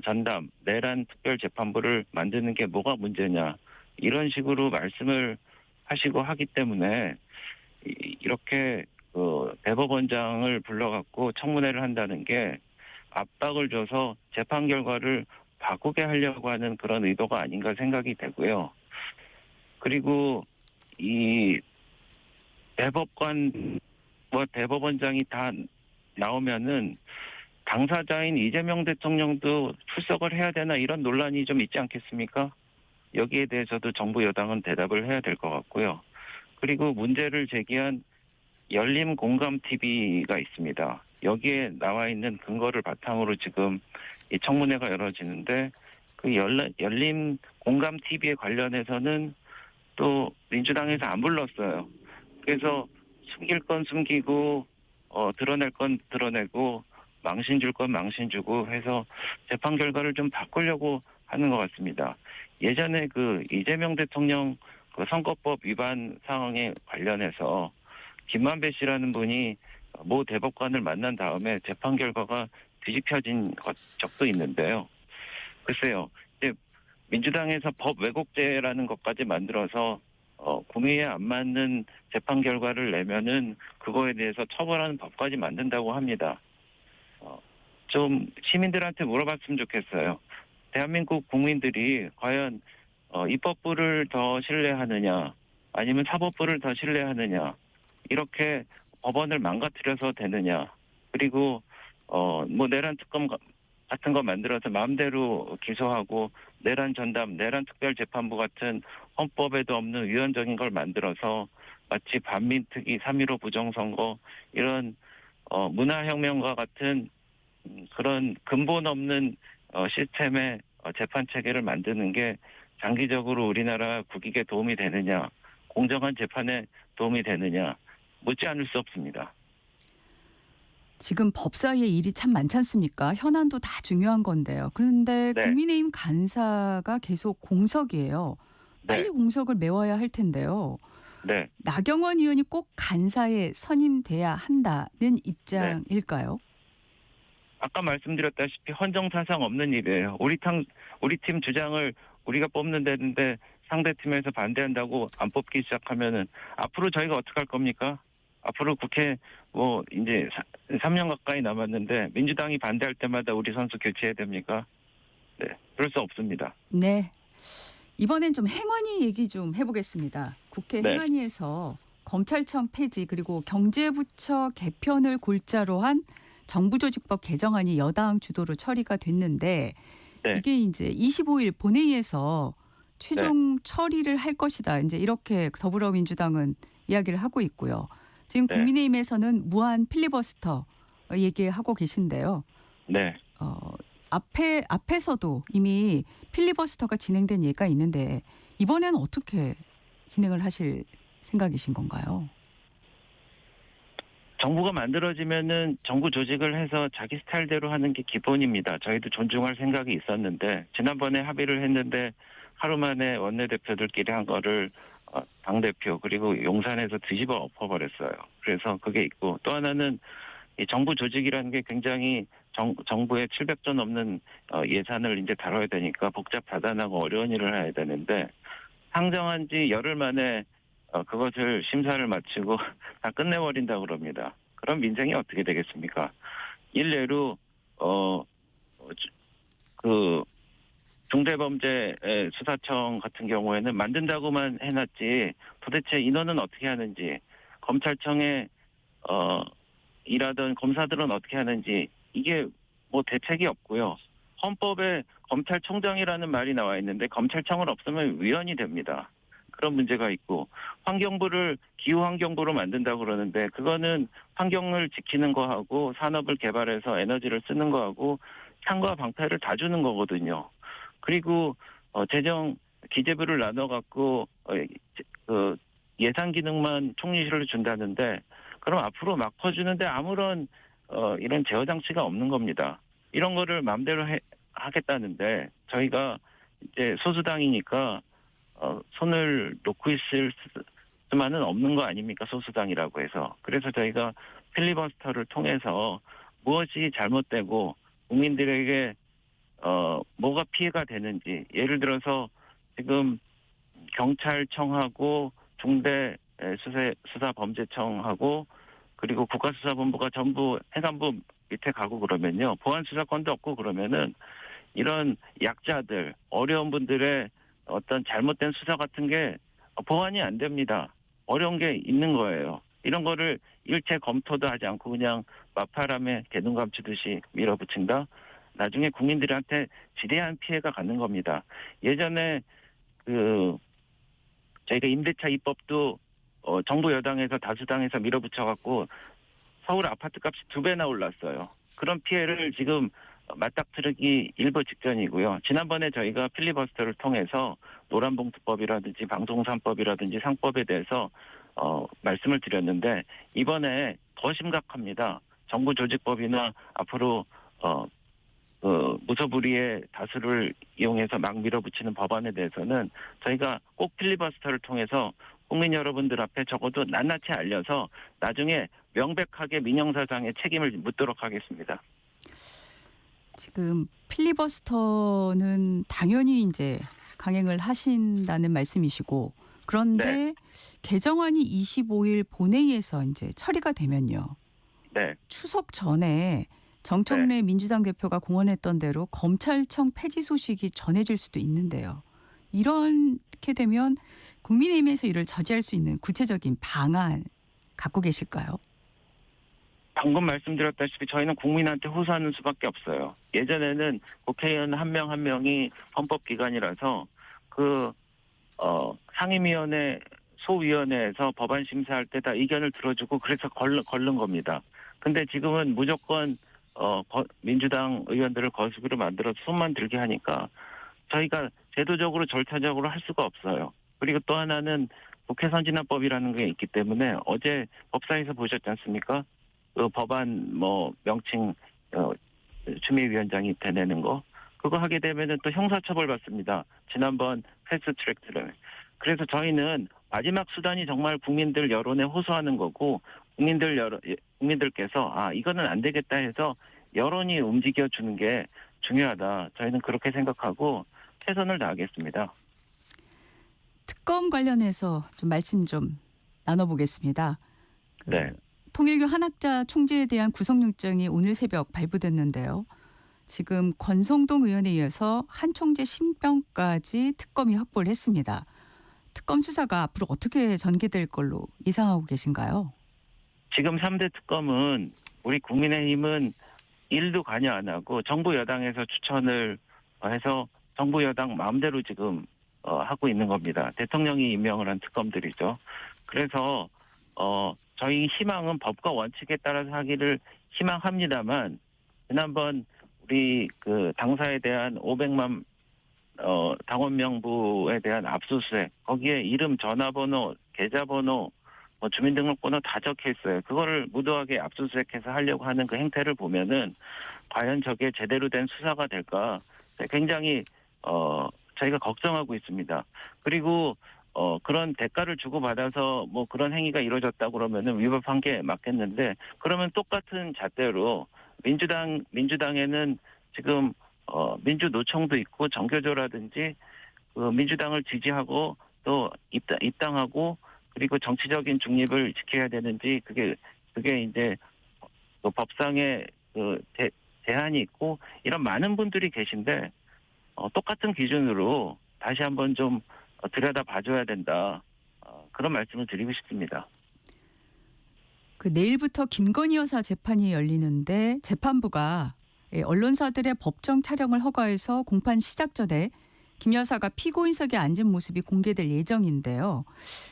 전담, 내란 특별재판부를 만드는 게 뭐가 문제냐 이런 식으로 말씀을 하시고 하기 때문에 이렇게 대법원장을 불러갖고 청문회를 한다는 게 압박을 줘서 재판 결과를 바꾸게 하려고 하는 그런 의도가 아닌가 생각이 되고요. 그리고 이 대법관과 대법원장이 다 나오면은 당사자인 이재명 대통령도 출석을 해야 되나 이런 논란이 좀 있지 않겠습니까? 여기에 대해서도 정부 여당은 대답을 해야 될 것 같고요. 그리고 문제를 제기한 열림공감TV가 있습니다. 여기에 나와 있는 근거를 바탕으로 지금 이 청문회가 열어지는데 그 열림공감TV에 관련해서는 또 민주당에서 안 불렀어요. 그래서 숨길 건 숨기고 드러낼 건 드러내고 망신 줄 건 망신 주고 해서 재판 결과를 좀 바꾸려고 하는 것 같습니다. 예전에 그 이재명 대통령 그 선거법 위반 상황에 관련해서 김만배 씨라는 분이 모 대법관을 만난 다음에 재판 결과가 뒤집혀진 적도 있는데요. 글쎄요, 이제 민주당에서 법 왜곡죄라는 것까지 만들어서 국민에 안 맞는 재판 결과를 내면은 그거에 대해서 처벌하는 법까지 만든다고 합니다. 좀 시민들한테 물어봤으면 좋겠어요. 대한민국 국민들이 과연 입법부를 더 신뢰하느냐 아니면 사법부를 더 신뢰하느냐 이렇게 법원을 망가뜨려서 되느냐 그리고 뭐 내란 특검 같은 거 만들어서 마음대로 기소하고 내란 전담, 내란 특별재판부 같은 헌법에도 없는 위헌적인 걸 만들어서 마치 반민특위, 3.15 부정선거 이런 문화혁명과 같은 그런 근본 없는 시스템의 재판 체계를 만드는 게 장기적으로 우리나라 국익에 도움이 되느냐, 공정한 재판에 도움이 되느냐 묻지 않을 수 없습니다.
지금 법사위에 일이 참 많지 않습니까? 현안도 다 중요한 건데요. 그런데
네.
국민의힘 간사가 계속 공석이에요. 빨리
네.
공석을 메워야 할 텐데요.
네.
나경원 의원이 꼭 간사에 선임돼야 한다는 입장일까요?
아까 말씀드렸다시피 헌정사상 없는 일이에요. 우리 팀 주장을 우리가 뽑는 데는데 상대 팀에서 반대한다고 안 뽑기 시작하면은 앞으로 저희가 어떻게 할 겁니까? 앞으로 국회 뭐 이제 3년 가까이 남았는데 민주당이 반대할 때마다 우리 선수 교체해야 됩니까? 네, 그럴 수 없습니다.
네. 이번엔 좀 행안위 얘기 좀 해보겠습니다. 국회
네.
행안위에서 검찰청 폐지 그리고 경제부처 개편을 골자로 한 정부조직법 개정안이 여당 주도로 처리가 됐는데
네.
이게 이제 25일 본회의에서 최종 처리를 할 것이다. 이제 이렇게 더불어민주당은 이야기를 하고 있고요. 지금
네.
국민의힘에서는 무한 필리버스터 얘기하고 계신데요.
네.
앞에서도 이미 필리버스터가 진행된 예가 있는데 이번에는 어떻게 진행을 하실 생각이신 건가요?
정부가 만들어지면은 정부 조직을 해서 자기 스타일대로 하는 게 기본입니다. 저희도 존중할 생각이 있었는데 지난번에 합의를 했는데 하루 만에 원내대표들끼리 한 거를 당대표 그리고 용산에서 뒤집어 엎어버렸어요. 그래서 그게 있고 또 하나는 이 정부 조직이라는 게 굉장히 정부의 700조 넘는 예산을 이제 다뤄야 되니까 복잡다단하고 어려운 일을 해야 되는데 상정한 지 열흘 만에 그것을 심사를 마치고 다 끝내버린다고 그럽니다. 그럼 민생이 어떻게 되겠습니까? 일례로 그 중대범죄수사청 같은 경우에는 만든다고만 해놨지 도대체 인원은 어떻게 하는지 검찰청에 일하던 검사들은 어떻게 하는지 이게 뭐 대책이 없고요. 헌법에 검찰총장이라는 말이 나와 있는데 검찰청을 없으면 위헌이 됩니다. 그런 문제가 있고 환경부를 기후환경부로 만든다고 그러는데 그거는 환경을 지키는 거하고 산업을 개발해서 에너지를 쓰는 거하고 산과 방패를 다 주는 거거든요. 그리고 재정 기재부를 나눠 갖고 그 예산 기능만 총리실로 준다는데 그럼 앞으로 막 퍼주는데 아무런 이런 제어 장치가 없는 겁니다. 이런 거를 마음대로 하겠다는데 저희가 이제 소수당이니까 손을 놓고 있을 수만은 없는 거 아닙니까? 소수당이라고 해서. 그래서 저희가 필리버스터를 통해서 무엇이 잘못되고 국민들에게 뭐가 피해가 되는지 예를 들어서 지금 경찰청하고 중대수사범죄청하고 그리고 국가수사본부가 전부 행안부 밑에 가고 그러면요. 보안수사권도 없고 그러면은 이런 약자들, 어려운 분들의 어떤 잘못된 수사 같은 게 보완이 안 됩니다. 어려운 게 있는 거예요. 이런 거를 일체 검토도 하지 않고 그냥 마파람에 개눈 감추듯이 밀어붙인다? 나중에 국민들한테 지대한 피해가 가는 겁니다. 예전에 저희가 임대차 입법도 정부 여당에서 다수당에서 밀어붙여갖고 서울 아파트 값이 2배나 올랐어요. 그런 피해를 지금 맞닥뜨리기 일보 직전이고요. 지난번에 저희가 필리버스터를 통해서 노란봉투법이라든지 방송산법이라든지 상법에 대해서 말씀을 드렸는데 이번에 더 심각합니다. 정부 조직법이나 앞으로 무소불위의 다수를 이용해서 막 밀어붙이는 법안에 대해서는 저희가 꼭 필리버스터를 통해서 국민 여러분들 앞에 적어도 낱낱이 알려서 나중에 명백하게 민형사상의 책임을 묻도록 하겠습니다.
지금 필리버스터는 당연히 이제 강행을 하신다는 말씀이시고 그런데 개정안이 25일 본회의에서 이제 처리가 되면요.
네.
추석 전에 정청래 민주당 대표가 공언했던 대로 검찰청 폐지 소식이 전해질 수도 있는데요. 이렇게 되면 국민의힘에서 이를 저지할 수 있는 구체적인 방안 갖고 계실까요?
방금 말씀드렸다시피 저희는 국민한테 호소하는 수밖에 없어요. 예전에는 국회의원 한 명 한 명이 헌법기관이라서 상임위원회, 소위원회에서 법안 심사할 때 다 의견을 들어주고 그래서 걸른 겁니다. 근데 지금은 무조건 민주당 의원들을 거수기로 만들어서 손만 들게 하니까 저희가 제도적으로 절차적으로 할 수가 없어요. 그리고 또 하나는 국회 선진화법이라는 게 있기 때문에 어제 법사위에서 보셨지 않습니까? 그 법안 명칭 추미위원장이 되내는 거 그거 하게 되면은 또 형사처벌 받습니다. 지난번 패스트트랙. 그래서 저희는 마지막 수단이 정말 국민들 여론에 호소하는 거고 국민들께서 이거는 안 되겠다 해서 여론이 움직여 주는 게 중요하다. 저희는 그렇게 생각하고 최선을 다하겠습니다.
특검 관련해서 좀 말씀 좀 나눠보겠습니다.
네.
통일교 한학자 총재에 대한 구속영장이 오늘 새벽 발부됐는데요. 지금 권성동 의원에 이어서 한 총재 신병까지 특검이 확보를 했습니다. 특검 수사가 앞으로 어떻게 전개될 걸로 예상하고 계신가요?
지금 3대 특검은 우리 국민의힘은 일도 관여 안 하고 정부 여당에서 추천을 해서 정부 여당 마음대로 지금 하고 있는 겁니다. 대통령이 임명을 한 특검들이죠. 그래서 저희 희망은 법과 원칙에 따라서 하기를 희망합니다만 지난번 우리 당사에 대한 500만 당원 명부에 대한 압수수색 거기에 이름, 전화번호, 계좌번호, 주민등록번호 다 적혀 있어요. 그거를 무도하게 압수수색해서 하려고 하는 그 행태를 보면은 과연 저게 제대로 된 수사가 될까 굉장히 저희가 걱정하고 있습니다. 그리고 그런 대가를 주고받아서 그런 행위가 이루어졌다고 그러면은 위법한 게 맞겠는데 그러면 똑같은 잣대로 민주당에는 지금 민주노총도 있고 정교조라든지 민주당을 지지하고 또 입당하고 그리고 정치적인 중립을 지켜야 되는지 그게 이제 법상의 제한이 있고 이런 많은 분들이 계신데 똑같은 기준으로 다시 한번 좀 들여다 봐줘야 된다. 그런 말씀을 드리고 싶습니다.
내일부터 김건희 여사 재판이 열리는데 재판부가 언론사들의 법정 촬영을 허가해서 공판 시작 전에 김 여사가 피고인석에 앉은 모습이 공개될 예정인데요.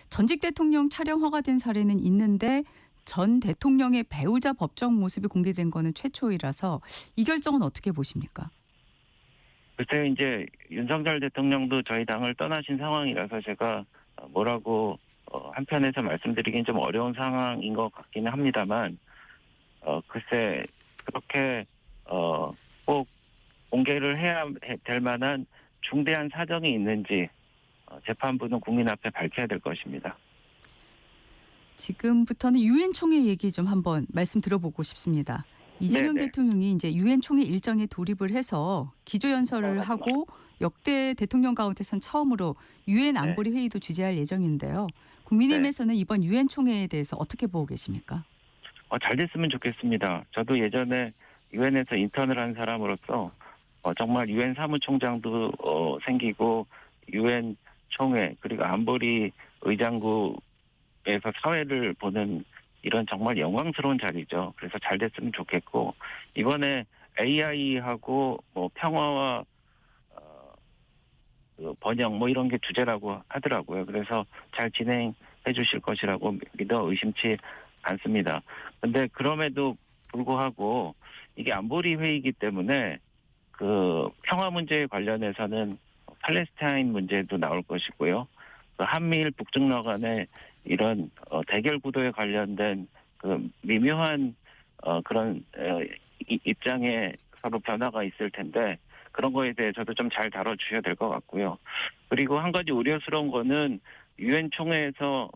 전직 대통령 촬영 허가된 사례는 있는데 전 대통령의 배우자 법정 모습이 공개된 거는 최초이라서 이 결정은 어떻게 보십니까?
글쎄요, 이제 윤석열 대통령도 저희 당을 떠나신 상황이라서 제가 뭐라고 한편에서 말씀드리긴 좀 어려운 상황인 것 같기는 합니다만 글쎄 그렇게 꼭 공개를 해야 될 만한 중대한 사정이 있는지 재판부는 국민 앞에 밝혀야 될 것입니다.
지금부터는 유엔 총회 얘기 좀 한번 말씀 들어보고 싶습니다. 이재명 대통령이 이제 유엔 총회 일정에 돌입을 해서 기조연설을 하고 역대 대통령 가운데선 처음으로 유엔 안보리 회의도 주재할 예정인데요. 국민의힘에서는 이번 유엔 총회에 대해서 어떻게 보고 계십니까?
잘 됐으면 좋겠습니다. 저도 예전에 유엔에서 인턴을 한 사람으로서 정말 유엔 사무총장도 생기고 유엔 총회 그리고 안보리 의장국에서 사회를 보는 이런 정말 영광스러운 자리죠. 그래서 잘 됐으면 좋겠고 이번에 AI하고 뭐 평화와 그 번영 뭐 이런 게 주제라고 하더라고요. 그래서 잘 진행해 주실 것이라고 믿어 의심치 않습니다. 근데 그럼에도 불구하고 이게 안보리 회의이기 때문에 그 평화 문제에 관련해서는 팔레스타인 문제도 나올 것이고요. 그 한미일 북중러 간의 이런 대결 구도에 관련된 그 미묘한 그런 입장에 서로 변화가 있을 텐데 그런 거에 대해서도 좀 잘 다뤄주셔야 될 것 같고요. 그리고 한 가지 우려스러운 거는 유엔 총회에서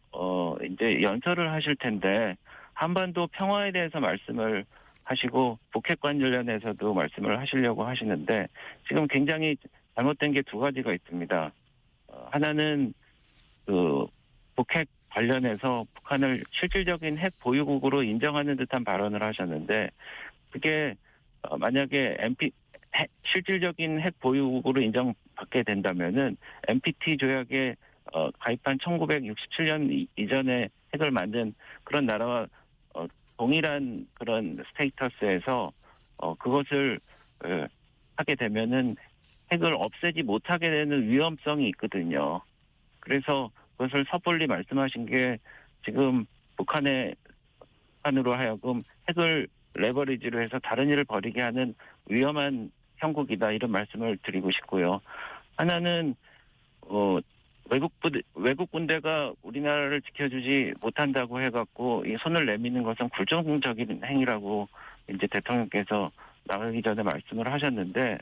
이제 연설을 하실 텐데 한반도 평화에 대해서 말씀을 하시고 북핵 관련해서도 말씀을 하시려고 하시는데 지금 굉장히 잘못된 게 두 가지가 있습니다. 하나는 그 북핵 관련해서 북한을 실질적인 핵 보유국으로 인정하는 듯한 발언을 하셨는데 그게 만약에 실질적인 핵 보유국으로 인정받게 된다면은 NPT 조약에 가입한 1967년 이전에 핵을 만든 그런 나라와 동일한 그런 스테이터스에서 그것을 하게 되면은 핵을 없애지 못하게 되는 위험성이 있거든요. 그래서 그것을 섣불리 말씀하신 게 지금 북한으로 하여금 핵을 레버리지로 해서 다른 일을 벌이게 하는 위험한 형국이다 이런 말씀을 드리고 싶고요. 하나는 외국 군대가 우리나라를 지켜주지 못한다고 해갖고 이 손을 내미는 것은 굴종적인 행위라고 이제 대통령께서 나가기 전에 말씀을 하셨는데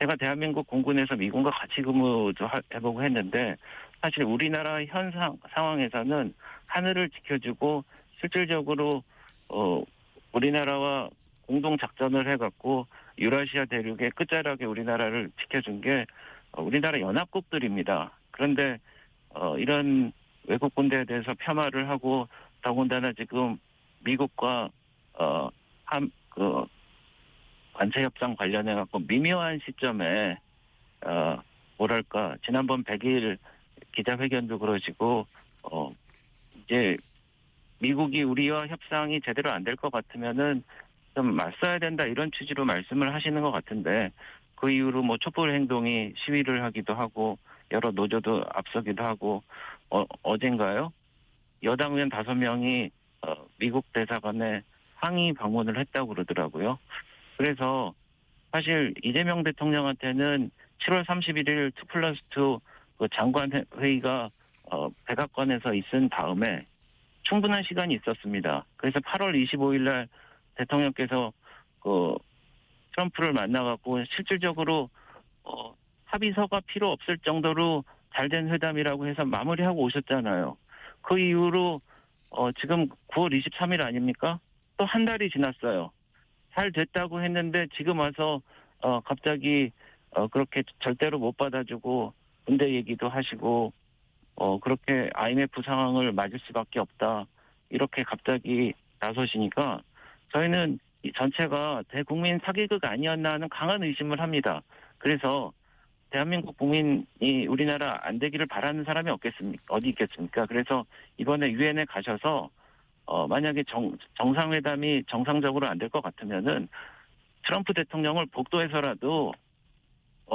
제가 대한민국 공군에서 미군과 같이 근무도 해보고 했는데 사실 우리나라 현 상황에서는 하늘을 지켜주고 실질적으로 우리나라와 공동 작전을 해갖고 유라시아 대륙의 끝자락에 우리나라를 지켜준 게 우리나라 연합국들입니다. 그런데 이런 외국 군대에 대해서 폄하를 하고 더군다나 지금 미국과 관세 협상 관련해 갖고 미묘한 시점에 뭐랄까 지난번 100일 기자회견도 그러시고 이제 미국이 우리와 협상이 제대로 안 될 것 같으면은 좀 맞서야 된다 이런 취지로 말씀을 하시는 것 같은데 그 이후로 뭐 촛불 행동이 시위를 하기도 하고 여러 노조도 앞서기도 하고 어젠가요? 여당 의원 5명이 미국 대사관에 항의 방문을 했다고 그러더라고요. 그래서 사실 이재명 대통령한테는 7월 31일 2+2 그 장관 회의가 백악관에서 있은 다음에 충분한 시간이 있었습니다. 그래서 8월 25일 날 대통령께서 그 트럼프를 만나갖고 실질적으로 합의서가 필요 없을 정도로 잘된 회담이라고 해서 마무리하고 오셨잖아요. 그 이후로 지금 9월 23일 아닙니까? 또 한 달이 지났어요. 잘 됐다고 했는데 지금 와서 갑자기 그렇게 절대로 못 받아주고 군대 얘기도 하시고 그렇게 IMF 상황을 맞을 수밖에 없다. 이렇게 갑자기 나서시니까 저희는 이 전체가 대국민 사기극 아니었나 하는 강한 의심을 합니다. 그래서 대한민국 국민이 우리나라 안 되기를 바라는 사람이 어디 있겠습니까? 그래서 이번에 유엔에 가셔서 만약에 정상회담이 정상적으로 안 될 것 같으면은 트럼프 대통령을 복도에서라도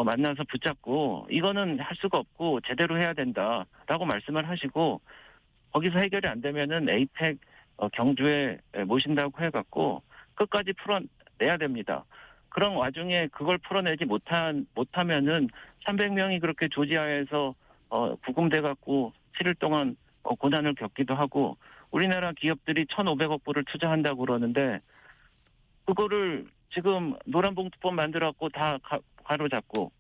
만나서 붙잡고 이거는 할 수가 없고 제대로 해야 된다라고 말씀을 하시고 거기서 해결이 안 되면은 에이펙 경주에 모신다고 해갖고 끝까지 풀어내야 됩니다. 그런 와중에 그걸 풀어내지 못하면은 300명이 그렇게 조지아에서 구금돼 갖고 7일 동안 고난을 겪기도 하고 우리나라 기업들이 1,500억 불을 투자한다고 그러는데 그거를 지금 노란봉투법 만들었고 다 가로잡고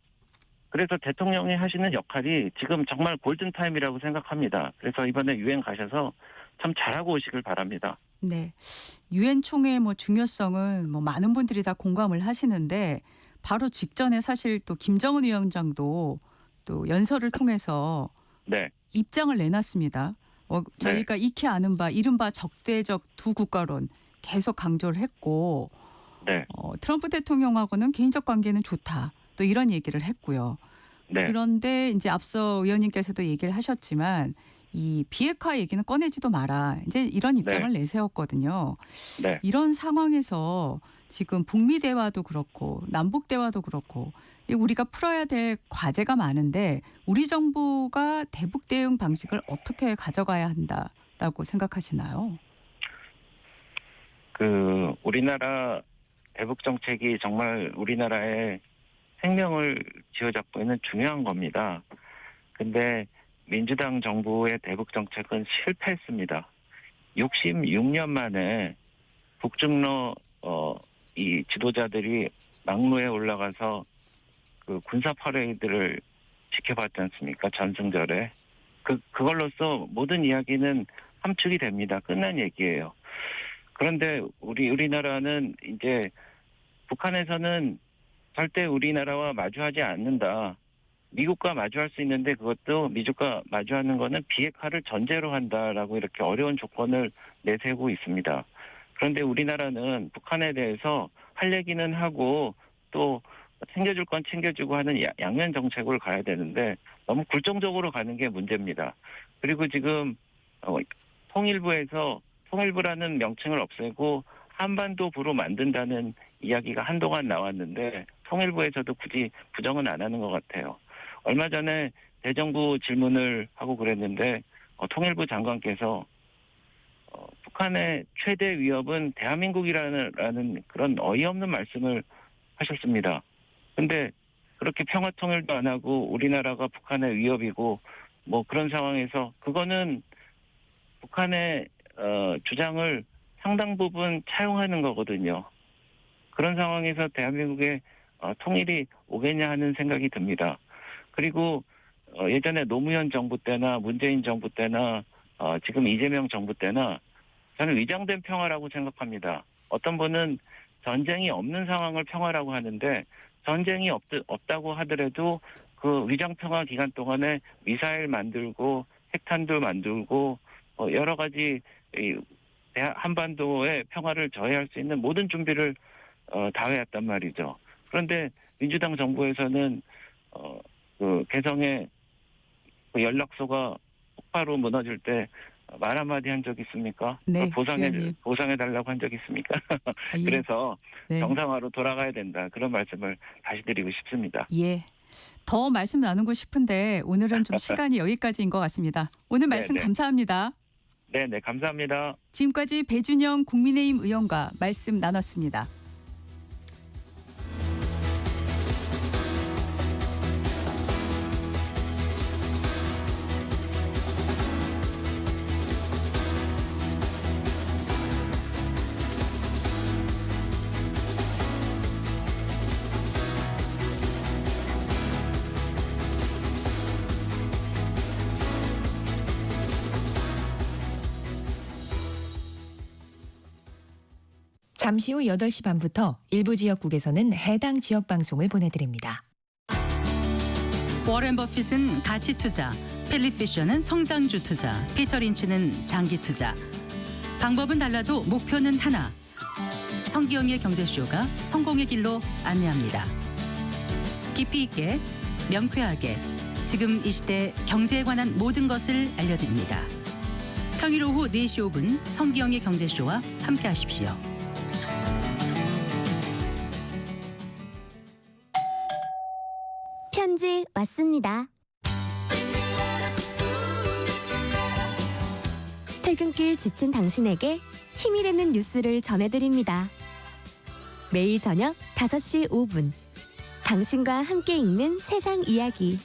그래서 대통령이 하시는 역할이 지금 정말 골든타임이라고 생각합니다. 그래서 이번에 유엔 가셔서 참 잘하고 오시길 바랍니다.
네. 유엔 총회의 중요성은 많은 분들이 다 공감을 하시는데 바로 직전에 사실 또 김정은 위원장도 또 연설을 통해서
네.
입장을 내놨습니다. 저희가 익히 아는 바 이른바 적대적 두 국가론 계속 강조를 했고
네.
트럼프 대통령하고는 개인적 관계는 좋다. 또 이런 얘기를 했고요.
네.
그런데 이제 앞서 의원님께서도 얘기를 하셨지만 이 비핵화 얘기는 꺼내지도 마라. 이제 이런 입장을 내세웠거든요.
네.
이런 상황에서 지금 북미 대화도 그렇고 남북 대화도 그렇고 우리가 풀어야 될 과제가 많은데 우리 정부가 대북 대응 방식을 어떻게 가져가야 한다라고 생각하시나요?
우리나라 대북 정책이 정말 우리나라의 생명을 쥐어잡고 있는 중요한 겁니다. 근데 민주당 정부의 대북 정책은 실패했습니다. 66년 만에 북중러 이 지도자들이 막로에 올라가서 그 군사 퍼레이드를 지켜봤지 않습니까? 전승절에. 그걸로써 모든 이야기는 함축이 됩니다. 끝난 얘기예요. 그런데 우리나라는 이제 북한에서는 절대 우리나라와 마주하지 않는다. 미국과 마주할 수 있는데 그것도 미국과 마주하는 거는 비핵화를 전제로 한다라고 이렇게 어려운 조건을 내세우고 있습니다. 그런데 우리나라는 북한에 대해서 할 얘기는 하고 또 챙겨줄 건 챙겨주고 하는 양면 정책으로 가야 되는데 너무 굴종적으로 가는 게 문제입니다. 그리고 지금 통일부라는 명칭을 없애고 한반도부로 만든다는 이야기가 한동안 나왔는데 통일부에서도 굳이 부정은 안 하는 것 같아요. 얼마 전에 대정부 질문을 하고 그랬는데 통일부 장관께서 북한의 최대 위협은 대한민국이라는 그런 어이없는 말씀을 하셨습니다. 근데 그렇게 평화통일도 안 하고 우리나라가 북한의 위협이고 뭐 그런 상황에서 그거는 북한의 주장을 상당 부분 차용하는 거거든요. 그런 상황에서 대한민국의 통일이 오겠냐 하는 생각이 듭니다. 그리고 예전에 노무현 정부 때나 문재인 정부 때나 지금 이재명 정부 때나 저는 위장된 평화라고 생각합니다. 어떤 분은 전쟁이 없는 상황을 평화라고 하는데 전쟁이 없다고 하더라도 그 위장평화 기간 동안에 미사일 만들고 핵탄두 만들고 여러 가지 한반도의 평화를 저해할 수 있는 모든 준비를 다 해왔단 말이죠. 그런데 민주당 정부에서는 개성의 연락소가 폭파로 무너질 때 말 한마디 한 적 있습니까?
네,
보상해달라고 한 적 있습니까?
예.
그래서
네.
정상화로 돌아가야 된다. 그런 말씀을 다시 드리고 싶습니다.
예. 더 말씀 나누고 싶은데 오늘은 좀 시간이 여기까지인 것 같습니다. 오늘 말씀
네.
감사합니다.
네, 감사합니다.
지금까지 배준영 국민의힘 의원과 말씀 나눴습니다.
잠시 후 8시 반부터 일부 지역국에서는 해당 지역 방송을 보내드립니다.
워렌 버핏은 가치 투자, 필립 피셔는 성장주 투자, 피터 린치는 장기 투자. 방법은 달라도 목표는 하나. 성기영의 경제쇼가 성공의 길로 안내합니다. 깊이 있게, 명쾌하게, 지금 이 시대 경제에 관한 모든 것을 알려드립니다. 평일 오후 4시 5분 성기영의 경제쇼와 함께하십시오.
편지 왔습니다. 퇴근길 지친 당신에게 힘이 되는 뉴스를 전해드립니다. 매일 저녁 5시 5분 당신과 함께 읽는 세상 이야기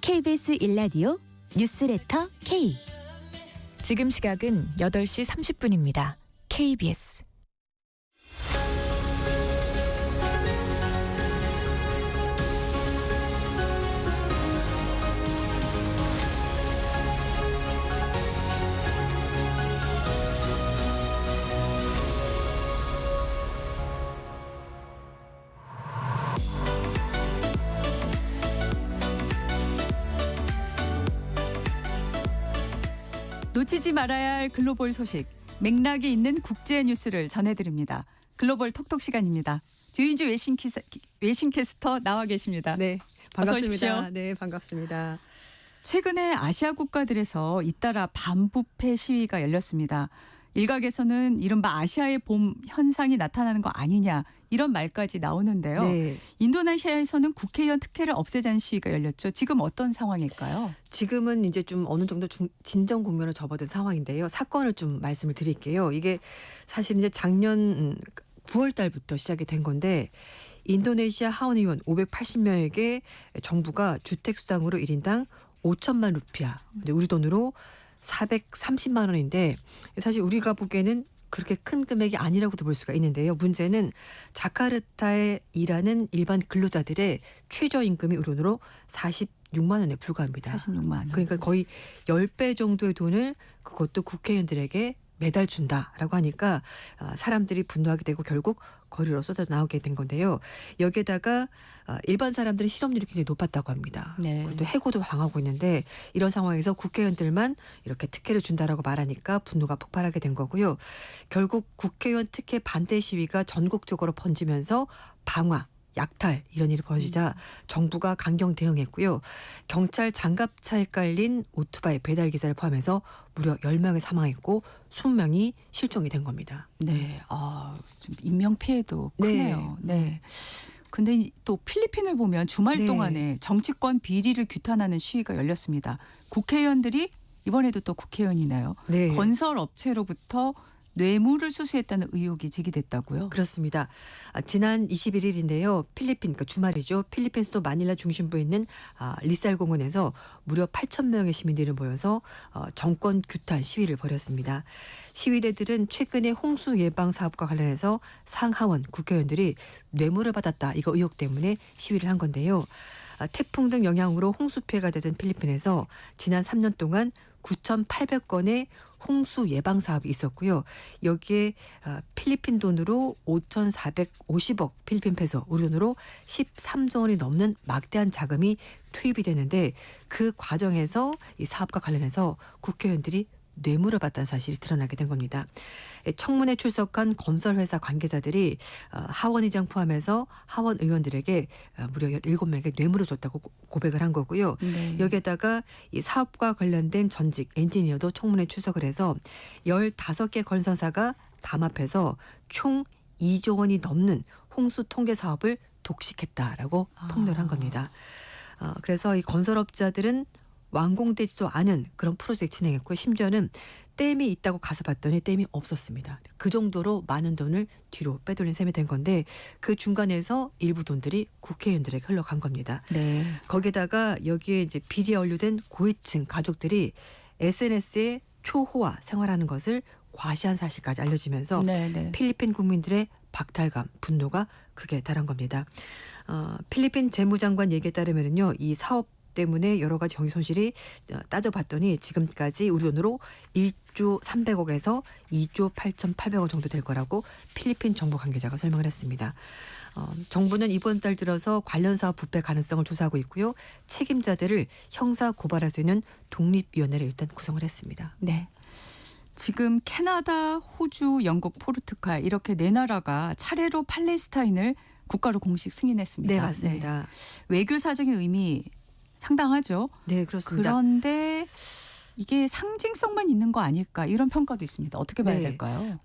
KBS 1라디오 뉴스레터 K.
지금 시각은 8시 30분입니다. KBS
놓치지 말아야 할 글로벌 소식. 맥락이 있는 국제 뉴스를 전해드립니다. 글로벌 톡톡 시간입니다. 주인주 외신캐스터 나와 계십니다.
네,
어서 오십시오.
반갑습니다. 네, 반갑습니다.
최근에 아시아 국가들에서 잇따라 반부패 시위가 열렸습니다. 일각에서는 이른바 아시아의 봄 현상이 나타나는 거 아니냐 이런 말까지 나오는데요.
네.
인도네시아에서는 국회의원 특혜를 없애자는 시위가 열렸죠. 지금 어떤 상황일까요?
지금은 이제 좀 어느 정도 진정 국면을 접어든 상황인데요. 사건을 좀 말씀을 드릴게요. 이게 사실 이제 작년 9월 달부터 시작이 된 건데 인도네시아 하원 의원 580명에게 정부가 주택 수당으로 1인당 5천만 루피아, 우리 돈으로 430만 원인데 사실 우리가 보기에는 그렇게 큰 금액이 아니라고도 볼 수가 있는데요. 문제는 자카르타에 일하는 일반 근로자들의 최저임금이 우리 돈으로 46만 원에 불과합니다.
46만 원.
그러니까 거의 10배 정도의 돈을 그것도 국회의원들에게 매달 준다라고 하니까 사람들이 분노하게 되고 결국 거리로 쏟아 나오게 된 건데요. 여기에다가 일반 사람들의 실업률이 굉장히 높았다고 합니다.
네.
그것도 해고도 당하고 있는데 이런 상황에서 국회의원들만 이렇게 특혜를 준다라고 말하니까 분노가 폭발하게 된 거고요. 결국 국회의원 특혜 반대 시위가 전국적으로 번지면서 방화, 약탈 이런 일이 벌어지자 정부가 강경 대응했고요. 경찰 장갑차에 깔린 오토바이 배달 기사를 포함해서 무려 10명이 사망했고 20명이 실종이 된 겁니다.
네, 좀 인명 피해도 크네요. 네. 근데 또 필리핀을 보면 주말
네.
동안에 정치권 비리를 규탄하는 시위가 열렸습니다. 국회의원들이 이번에도 또 국회의원이네요.
네.
건설 업체로부터 뇌물을 수수했다는 의혹이 제기됐다고요.
그렇습니다. 지난 21일인데요. 필리핀, 그러니까 주말이죠. 필리핀 수도 마닐라 중심부에 있는 리살 공원에서 무려 8천 명의 시민들이 모여서 정권 규탄 시위를 벌였습니다. 시위대들은 최근에 홍수 예방 사업과 관련해서 상하원 국회의원들이 뇌물을 받았다. 이거 의혹 때문에 시위를 한 건데요. 태풍 등 영향으로 홍수 피해가 잦은 필리핀에서 지난 3년 동안 9,800건의 홍수 예방 사업이 있었고요. 여기에 필리핀 돈으로 5,450억 필리핀 페소, 우리 돈으로 13조 원이 넘는 막대한 자금이 투입이 되는데 그 과정에서 이 사업과 관련해서 국회의원들이 뇌물을 받다는 사실이 드러나게 된 겁니다. 청문회 출석한 건설회사 관계자들이 하원 의장 포함해서 하원 의원들에게 무려 17명에게 뇌물을 줬다고 고백을 한 거고요.
네.
여기에다가 이 사업과 관련된 전직 엔지니어도 청문회 출석을 해서 15개 건설사가 담합해서 총 2조 원이 넘는 홍수 통계 사업을 독식했다라고 폭로를 한 겁니다. 그래서 이 건설업자들은 완공되지도 않은 그런 프로젝트 진행했고 심지어는 댐이 있다고 가서 봤더니 댐이 없었습니다. 그 정도로 많은 돈을 뒤로 빼돌린 셈이 된 건데 그 중간에서 일부 돈들이 국회의원들에게 흘러간 겁니다.
네.
거기다가 여기에 이제 비리에 연루된 고위층 가족들이 SNS에 초호화 생활하는 것을 과시한 사실까지 알려지면서
네.
필리핀 국민들의 박탈감, 분노가 극에 달한 겁니다. 필리핀 재무장관 얘기에 따르면요, 이 사업 때문에 여러 가지 경제 손실이 따져봤더니 지금까지 우리 돈으로 1조 300억에서 2조 8,800억 정도 될 거라고 필리핀 정부 관계자가 설명을 했습니다. 정부는 이번 달 들어서 관련 사업 부패 가능성을 조사하고 있고요. 책임자들을 형사 고발할 수 있는 독립위원회를 일단 구성을 했습니다.
네. 지금 캐나다, 호주, 영국, 포르투갈 이렇게 네 나라가 차례로 팔레스타인을 국가로 공식 승인했습니다.
네, 맞습니다.
네. 외교사적인 의미 상당하죠.
네, 그렇습니다.
그런데 이게 상징성만 있는 거 아닐까 이런 평가도 있습니다. 어떻게 봐야
네.
될까요?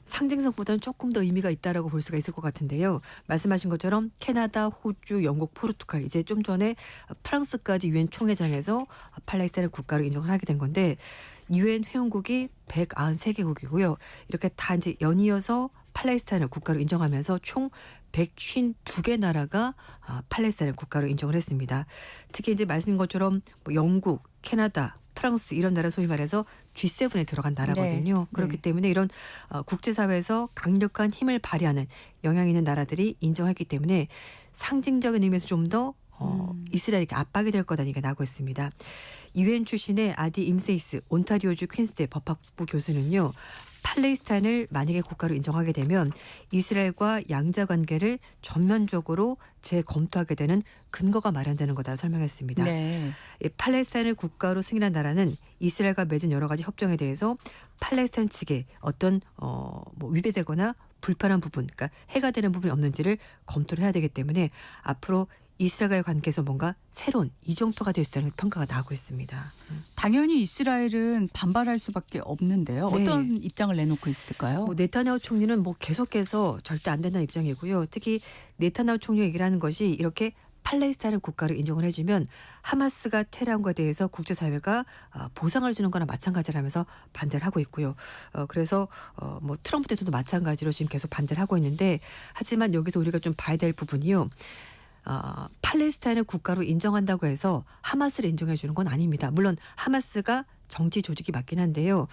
상징성보다는 조금 더 의미가 있다라고 볼 수가 있을 것 같은데요. 말씀하신 것처럼 캐나다, 호주, 영국, 포르투갈 이제 좀 전에 프랑스까지 유엔 총회장에서 팔레스타인을 국가로 인정을 하게 된 건데 유엔 회원국이 193개국이고요. 이렇게 다 이제 연이어서 팔레스타인을 국가로 인정하면서 총 152개 나라가 팔레스타인을 국가로 인정을 했습니다. 특히 이제 말씀인 것처럼 뭐 영국, 캐나다, 프랑스 이런 나라 소위 말해서 G7에 들어간 나라거든요.
네.
그렇기 때문에 이런 국제사회에서 강력한 힘을 발휘하는 영향 있는 나라들이 인정했기 때문에 상징적인 의미에서 좀 더 이스라엘에게 압박이 될 거다는 얘기가 나오고 있습니다. 유엔 출신의 아디 임세이스 온타리오주 퀸스대 법학부 교수는요. 팔레스타인을 만약에 국가로 인정하게 되면 이스라엘과 양자 관계를 전면적으로 재검토하게 되는 근거가 마련되는 거다 설명했습니다.
네.
이 팔레스타인을 국가로 승인한 나라는 이스라엘과 맺은 여러 가지 협정에 대해서 팔레스타인 측에 어떤 뭐 위배되거나 불편한 부분, 그러니까 해가 되는 부분이 없는지를 검토를 해야 되기 때문에 앞으로 이스라엘과의 관계에서 뭔가 새로운 이정표가 될 수 있다는 평가가 나오고 있습니다.
당연히 이스라엘은 반발할 수밖에 없는데요.
네.
어떤 입장을 내놓고 있을까요?
뭐 네타냐후 총리는 뭐 계속해서 절대 안 된다는 입장이고요. 특히 네타냐후 총리 얘기를 하는 것이 이렇게 팔레스타인을 국가로 인정을 해주면 하마스가 테러한 것에 대해서 국제사회가 보상을 주는 거나 마찬가지라면서 반대를 하고 있고요. 그래서 뭐 트럼프 대통령도 마찬가지로 지금 계속 반대를 하고 있는데 하지만 여기서 우리가 좀 봐야 될 부분이요. 팔레스타인을 국가로 인정한다고 해서 하마스를 인정해 주는 건 아닙니다. 물론 하마스가 정치 조직이 맞긴 한데요.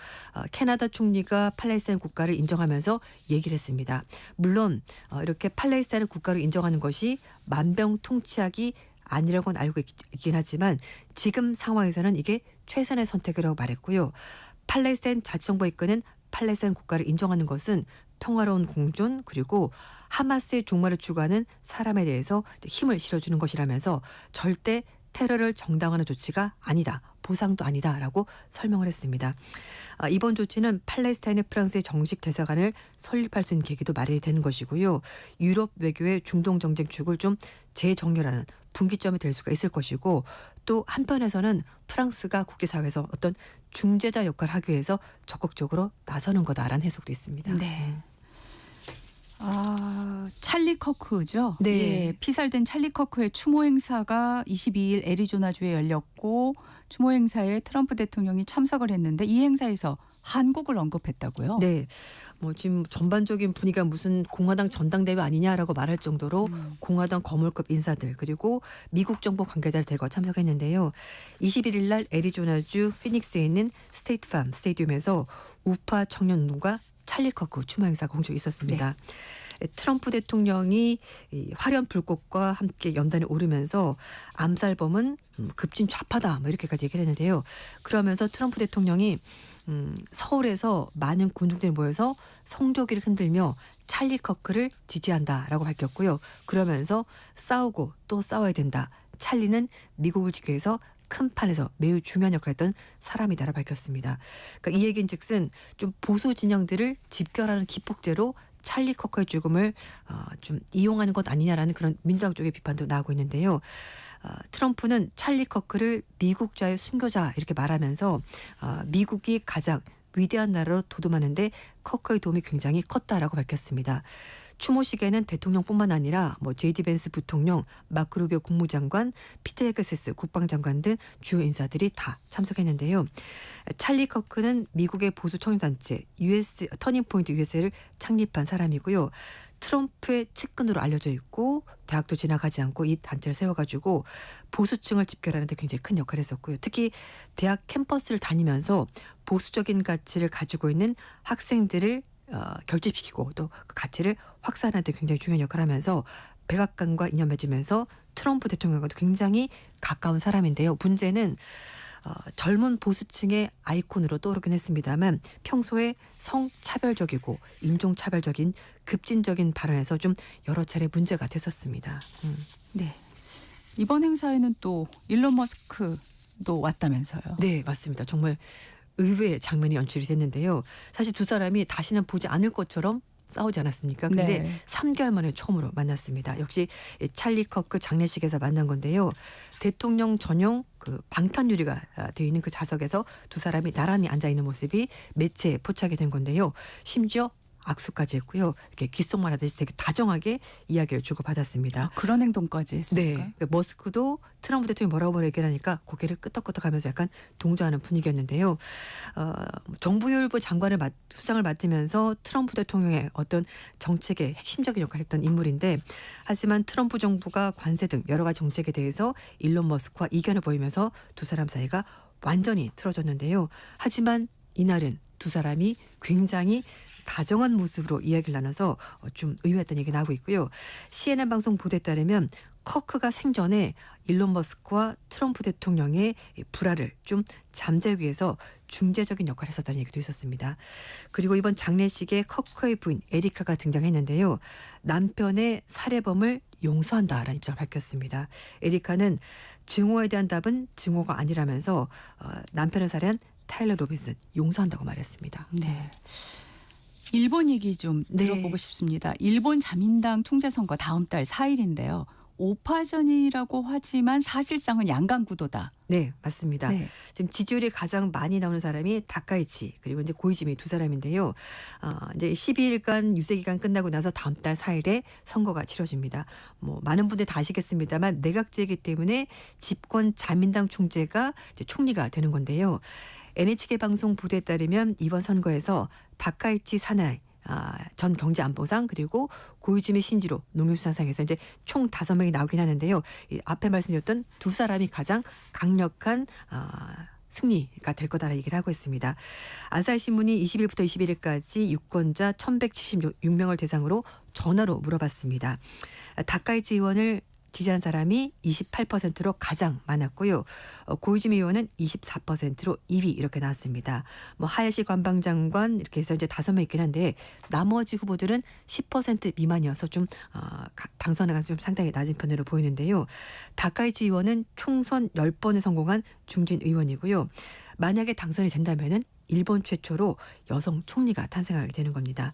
캐나다 총리가 팔레스타인 국가를 인정하면서 얘기를 했습니다. 물론 이렇게 팔레스타인을 국가로 인정하는 것이 만병통치약이 아니라고는 알고 있긴 하지만 지금 상황에서는 이게 최선의 선택이라고 말했고요. 팔레스타인 자치정부가 이끄는 팔레스타인 국가를 인정하는 것은 평화로운 공존 그리고 하마스의 종말을 추구하는 사람에 대해서 힘을 실어주는 것이라면서 절대 테러를 정당화하는 조치가 아니다. 보상도 아니다라고 설명을 했습니다. 이번 조치는 팔레스타인의 프랑스의 정식 대사관을 설립할 수 있는 계기도 마련이 되는 것이고요. 유럽 외교의 중동 정책 축을 좀 재정렬하는 분기점이 될 수가 있을 것이고 또 한편에서는 프랑스가 국제사회에서 어떤 중재자 역할을 하기 위해서 적극적으로 나서는 거다라는 해석도 있습니다.
네. 찰리 커크죠.
네.
예, 피살된 찰리 커크의 추모 행사가 22일 애리조나주에 열렸고 추모 행사에 트럼프 대통령이 참석을 했는데 이 행사에서 한국을 언급했다고요?
네. 뭐 지금 전반적인 분위기가 무슨 공화당 전당대회 아니냐라고 말할 정도로 공화당 거물급 인사들 그리고 미국 정부 관계자를 대거 참석했는데요. 21일 날 애리조나주 피닉스에 있는 스테이트팜 스테디움에서 우파 청년 운동가 찰리 커크 추모 행사가 공식 있었습니다. 네. 트럼프 대통령이 이 화려한 불꽃과 함께 연단에 오르면서 암살범은 급진 좌파다 뭐 이렇게까지 얘기를 했는데요. 그러면서 트럼프 대통령이 서울에서 많은 군중들이 모여서 성조기를 흔들며 찰리 커크를 지지한다라고 밝혔고요. 그러면서 싸우고 또 싸워야 된다. 찰리는 미국을 지키기 위해서 큰 판에서 매우 중요한 역할을 했던 사람이다라고 밝혔습니다. 그러니까 이 얘기인즉슨 좀 보수 진영들을 집결하는 기폭제로 찰리 커크의 죽음을 좀 이용하는 것 아니냐라는 그런 민주당 쪽의 비판도 나오고 있는데요. 트럼프는 찰리 커크를 미국자의 순교자 이렇게 말하면서 미국이 가장 위대한 나라로 도듬하는데 커크의 도움이 굉장히 컸다라고 밝혔습니다. 추모식에는 대통령뿐만 아니라 뭐 제이디 벤스 부통령, 마크 루비오 국무장관, 피터 헤그세스 국방장관 등 주요 인사들이 다 참석했는데요. 찰리 커크는 미국의 보수 청년단체 터닝포인트 USA를 창립한 사람이고요. 트럼프의 측근으로 알려져 있고 대학도 진학하지 않고 이 단체를 세워가지고 보수층을 집결하는 데 굉장히 큰 역할을 했었고요. 특히 대학 캠퍼스를 다니면서 보수적인 가치를 가지고 있는 학생들을 결집시키고 또 그 가치를 확산하는 데 굉장히 중요한 역할을 하면서 백악관과 인연 맺으면서 트럼프 대통령과도 굉장히 가까운 사람인데요. 문제는 젊은 보수층의 아이콘으로 떠오르긴 했습니다만 평소에 성차별적이고 인종차별적인 급진적인 발언에서 좀 여러 차례 문제가 됐었습니다.
네. 이번 행사에는 또 일론 머스크도 왔다면서요.
네, 맞습니다. 정말 의외의 장면이 연출이 됐는데요. 사실 두 사람이 다시는 보지 않을 것처럼 싸우지 않았습니까? 근데
네.
3개월 만에 처음으로 만났습니다. 역시 찰리 커크 장례식에서 만난 건데요. 대통령 전용 그 방탄유리가 되어 있는 그 좌석에서 두 사람이 나란히 앉아 있는 모습이 매체에 포착이 된 건데요. 심지어 악수까지 했고요. 이렇게 귓속말 하듯이 되게 다정하게 이야기를 주고받았습니다.
그런 행동까지 했습니까?
네. 머스크도 트럼프 대통령이 뭐라고 얘기를 하니까 고개를 끄덕끄덕하면서 약간 동조하는 분위기였는데요. 정부효율부 장관을 수장을 맡으면서 트럼프 대통령의 어떤 정책의 핵심적인 역할을 했던 인물인데 하지만 트럼프 정부가 관세 등 여러 가지 정책에 대해서 일론 머스크와 이견을 보이면서 두 사람 사이가 완전히 틀어졌는데요. 하지만 이날은 두 사람이 굉장히 다정한 모습으로 이야기를 나눠서 좀 의외였던 얘기 나오고 있고요. CNN 방송 보도에 따르면 커크가 생전에 일론 머스크와 트럼프 대통령의 불화를 좀 잠재우기 위해서 중재적인 역할을 했었다는 얘기도 있었습니다. 그리고 이번 장례식에 커크의 부인 에리카가 등장했는데요. 남편의 살해범을 용서한다라는 입장을 밝혔습니다. 에리카는 증오에 대한 답은 증오가 아니라면서 남편을 살해한 타일러 로빈슨 용서한다고 말했습니다.
네. 일본 얘기 좀 들어보고 싶습니다. 일본 자민당 총재 선거 다음 달 4일인데요. 5파전이라고 하지만 사실상은 양강 구도다.
네, 맞습니다.
네.
지금 지지율이 가장 많이 나오는 사람이 다카이치 그리고 이제 고이즈미 두 사람인데요. 이제 12일간 유세 기간 끝나고 나서 다음 달 4일에 선거가 치러집니다. 뭐 많은 분들 다 아시겠습니다만 내각제이기 때문에 집권 자민당 총재가 이제 총리가 되는 건데요. NHK 방송 보도에 따르면 이번 선거에서 다카이치 사나이 전 경제안보상 그리고 고이즈미 신지로 농림수산상에서 이제 총 5명이 나오긴 하는데요. 이 앞에 말씀드렸던 두 사람이 가장 강력한 승리가 될 거다라는 얘기를 하고 있습니다. 아사히 신문이 20일부터 21일까지 유권자 1,176명을 대상으로 전화로 물어봤습니다. 다카이치 의원을 지지하는 사람이 28%로 가장 많았고요. 고이즈미 의원은 24%로 2위 이렇게 나왔습니다. 뭐 하야시 관방장관 이렇게 해서 이제 5명 있긴 한데 나머지 후보들은 10% 미만이어서 좀 당선의 가능성이 좀 상당히 낮은 편으로 보이는데요. 다카이치 의원은 총선 10번에 성공한 중진 의원이고요. 만약에 당선이 된다면은 일본 최초로 여성 총리가 탄생하게 되는 겁니다.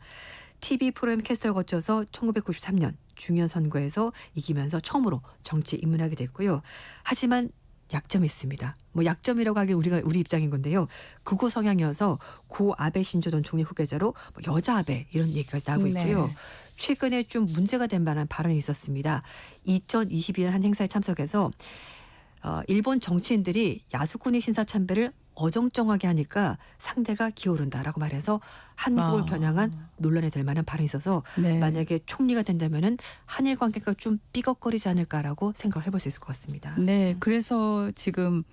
TV 프로그램 캐스터를 거쳐서 1993년 중요한 선거에서 이기면서 처음으로 정치에 입문하게 됐고요. 하지만 약점이 있습니다. 뭐 약점이라고 하기 우리 입장인 건데요. 극우 성향이어서 고 아베 신조 전 총리 후계자로 뭐 여자 아베 이런 얘기까지 나오고 있고요.
네.
최근에 좀 문제가 될 만한 발언이 있었습니다. 2022년 한 행사에 참석해서 일본 정치인들이 야스쿠니 신사 참배를 어정쩡하게 하니까 상대가 기어오른다라고 말해서 한국을 겨냥한 논란이 될 만한 발언이 있어서
네.
만약에 총리가 된다면은 한일 관계가 좀 삐걱거리지 않을까라고 생각을 해볼 수 있을 것 같습니다.
네, 그래서 지금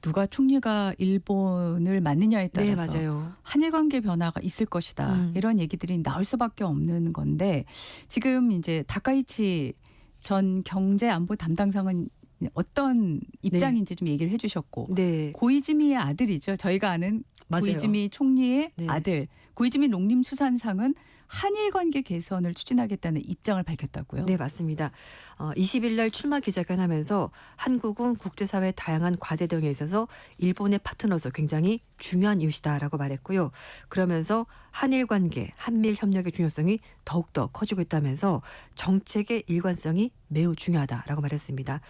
누가 총리가 일본을 맡느냐에
네,
따라서
맞아요.
한일 관계 변화가 있을 것이다. 이런 얘기들이 나올 수밖에 없는 건데 지금 이제 다카이치 전 경제안보 담당상은 어떤 입장인지 좀 얘기를 해주셨고
네.
고이즈미의 아들이죠. 저희가 아는
맞아요.
고이즈미 총리의
네.
아들 고이즈미 농림수산상은 한일 관계 개선을 추진하겠다는 입장을 밝혔다고요.
네, 맞습니다. 20일 날 출마 기자회견하면서 한국은 국제사회 다양한 과제 대응에 있어서 일본의 파트너로서 굉장히 중요한 이웃이다라고 말했고요. 그러면서 한일 관계, 한미일 협력의 중요성이 더욱더 커지고 있다면서 정책의 일관성이 매우 중요하다라고 말했습니다.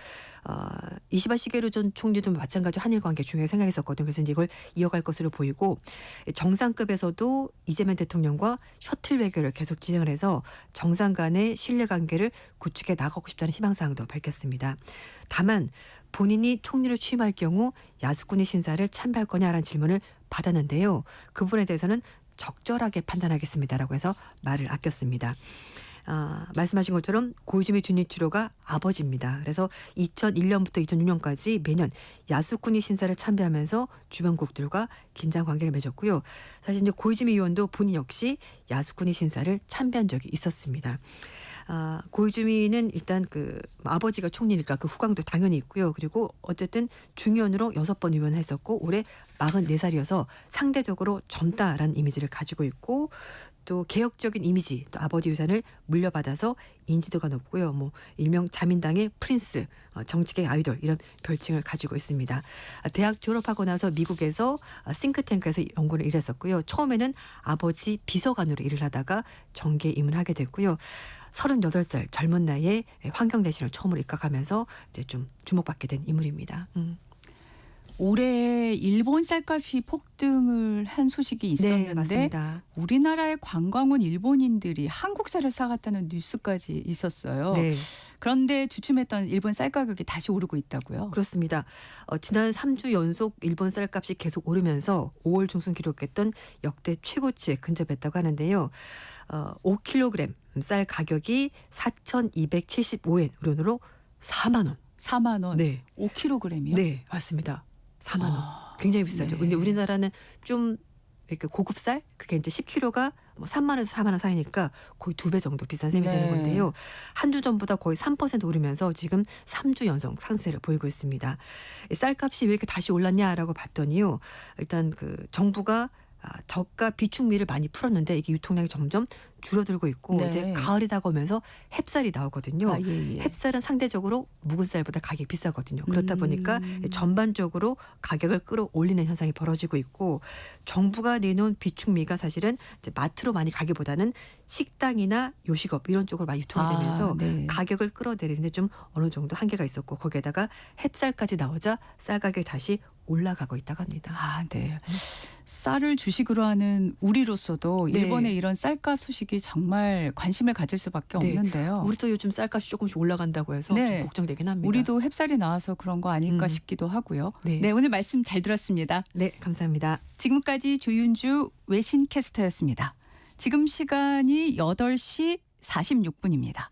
이시바 시게루 전 총리도 마찬가지로 한일 관계 중요하게 생각했었거든요. 그래서 이걸 이어갈 것으로 보이고 정상급에서도 이재명 대통령과 셔틀 외교를 계속 진행을 해서 정상 간의 신뢰관계를 구축해 나가고 싶다는 희망사항도 밝혔습니다. 다만 본인이 총리로 취임할 경우 야스쿠니 신사를 참배할 거냐라는 질문을 받았는데요. 그 부분에 대해서는 적절하게 판단하겠습니다라고 해서 말을 아꼈습니다. 말씀하신 것처럼 고이즈미 준이치로가 아버지입니다. 그래서 2001년부터 2006년까지 매년 야스쿠니 신사를 참배하면서 주변국들과 긴장 관계를 맺었고요. 사실 이제 고이즈미 의원도 본인 역시 야스쿠니 신사를 참배한 적이 있었습니다. 고이즈미는 일단 그 아버지가 총리니까 그 후광도 당연히 있고요. 그리고 어쨌든 중의원으로 6번 의원을 했었고 올해 44살이어서 상대적으로 젊다라는 이미지를 가지고 있고 또 개혁적인 이미지, 또 아버지 유산을 물려받아서 인지도가 높고요. 뭐 일명 자민당의 프린스, 정치계 아이돌 이런 별칭을 가지고 있습니다. 대학 졸업하고 나서 미국에서 싱크탱크에서 연구를 일했었고요. 처음에는 아버지 비서관으로 일을 하다가 정계에 입문하게 됐고요. 38살 젊은 나이에 환경대신을 처음으로 입각하면서 이제 좀 주목받게 된 인물입니다.
올해 일본 쌀값이 폭등을 한 소식이 있었는데
네, 맞습니다.
우리나라의 관광 온 일본인들이 한국 쌀을 사갔다는 뉴스까지 있었어요.
네.
그런데 주춤했던 일본 쌀 가격이 다시 오르고 있다고요?
그렇습니다. 지난 3주 연속 일본 쌀값이 계속 오르면서 5월 중순 기록했던 역대 최고치에 근접했다고 하는데요. 5kg 쌀 가격이 4,275엔 우론으로 4만 원.
4만 원.
네.
5kg이요?
네, 맞습니다. 4만 원. 굉장히 비싸죠.
네.
근데 우리나라는 좀 이렇게 고급 쌀 그게 이제 10kg가 뭐 3만 원에서 4만 원 사이니까 거의 2배 정도 비싼 셈이 되는 건데요. 한 주 전보다 거의 3% 오르면서 지금 3주 연속 상승세를 보이고 있습니다. 이 쌀값이 왜 이렇게 다시 올랐냐라고 봤더니요. 일단 그 정부가 저가 비축미를 많이 풀었는데 이게 유통량이 점점 줄어들고 있고
네.
이제 가을이 다가오면서 햅쌀이 나오거든요.
예.
햅쌀은 상대적으로 묵은 쌀보다 가격이 비싸거든요. 그렇다 보니까 전반적으로 가격을 끌어올리는 현상이 벌어지고 있고 정부가 내놓은 비축미가 사실은 이제 마트로 많이 가기보다는 식당이나 요식업 이런 쪽으로 많이 유통이 되면서
네.
가격을 끌어내리는데 좀 어느 정도 한계가 있었고 거기에다가 햅쌀까지 나오자 쌀 가격이 다시 올라가고 있다고 합니다.
아, 네. 쌀을 주식으로 하는 우리로서도
네.
일본의 이런 쌀값 소식이 정말 관심을 가질 수밖에
네.
없는데요.
우리도 요즘 쌀값이 조금씩 올라간다고 해서
네.
좀 걱정되긴 합니다.
우리도 햅쌀이 나와서 그런 거 아닐까 싶기도 하고요.
네.
오늘 말씀 잘 들었습니다.
네, 감사합니다.
지금까지 조윤주 외신 캐스터였습니다. 지금 시간이 8시 46분입니다.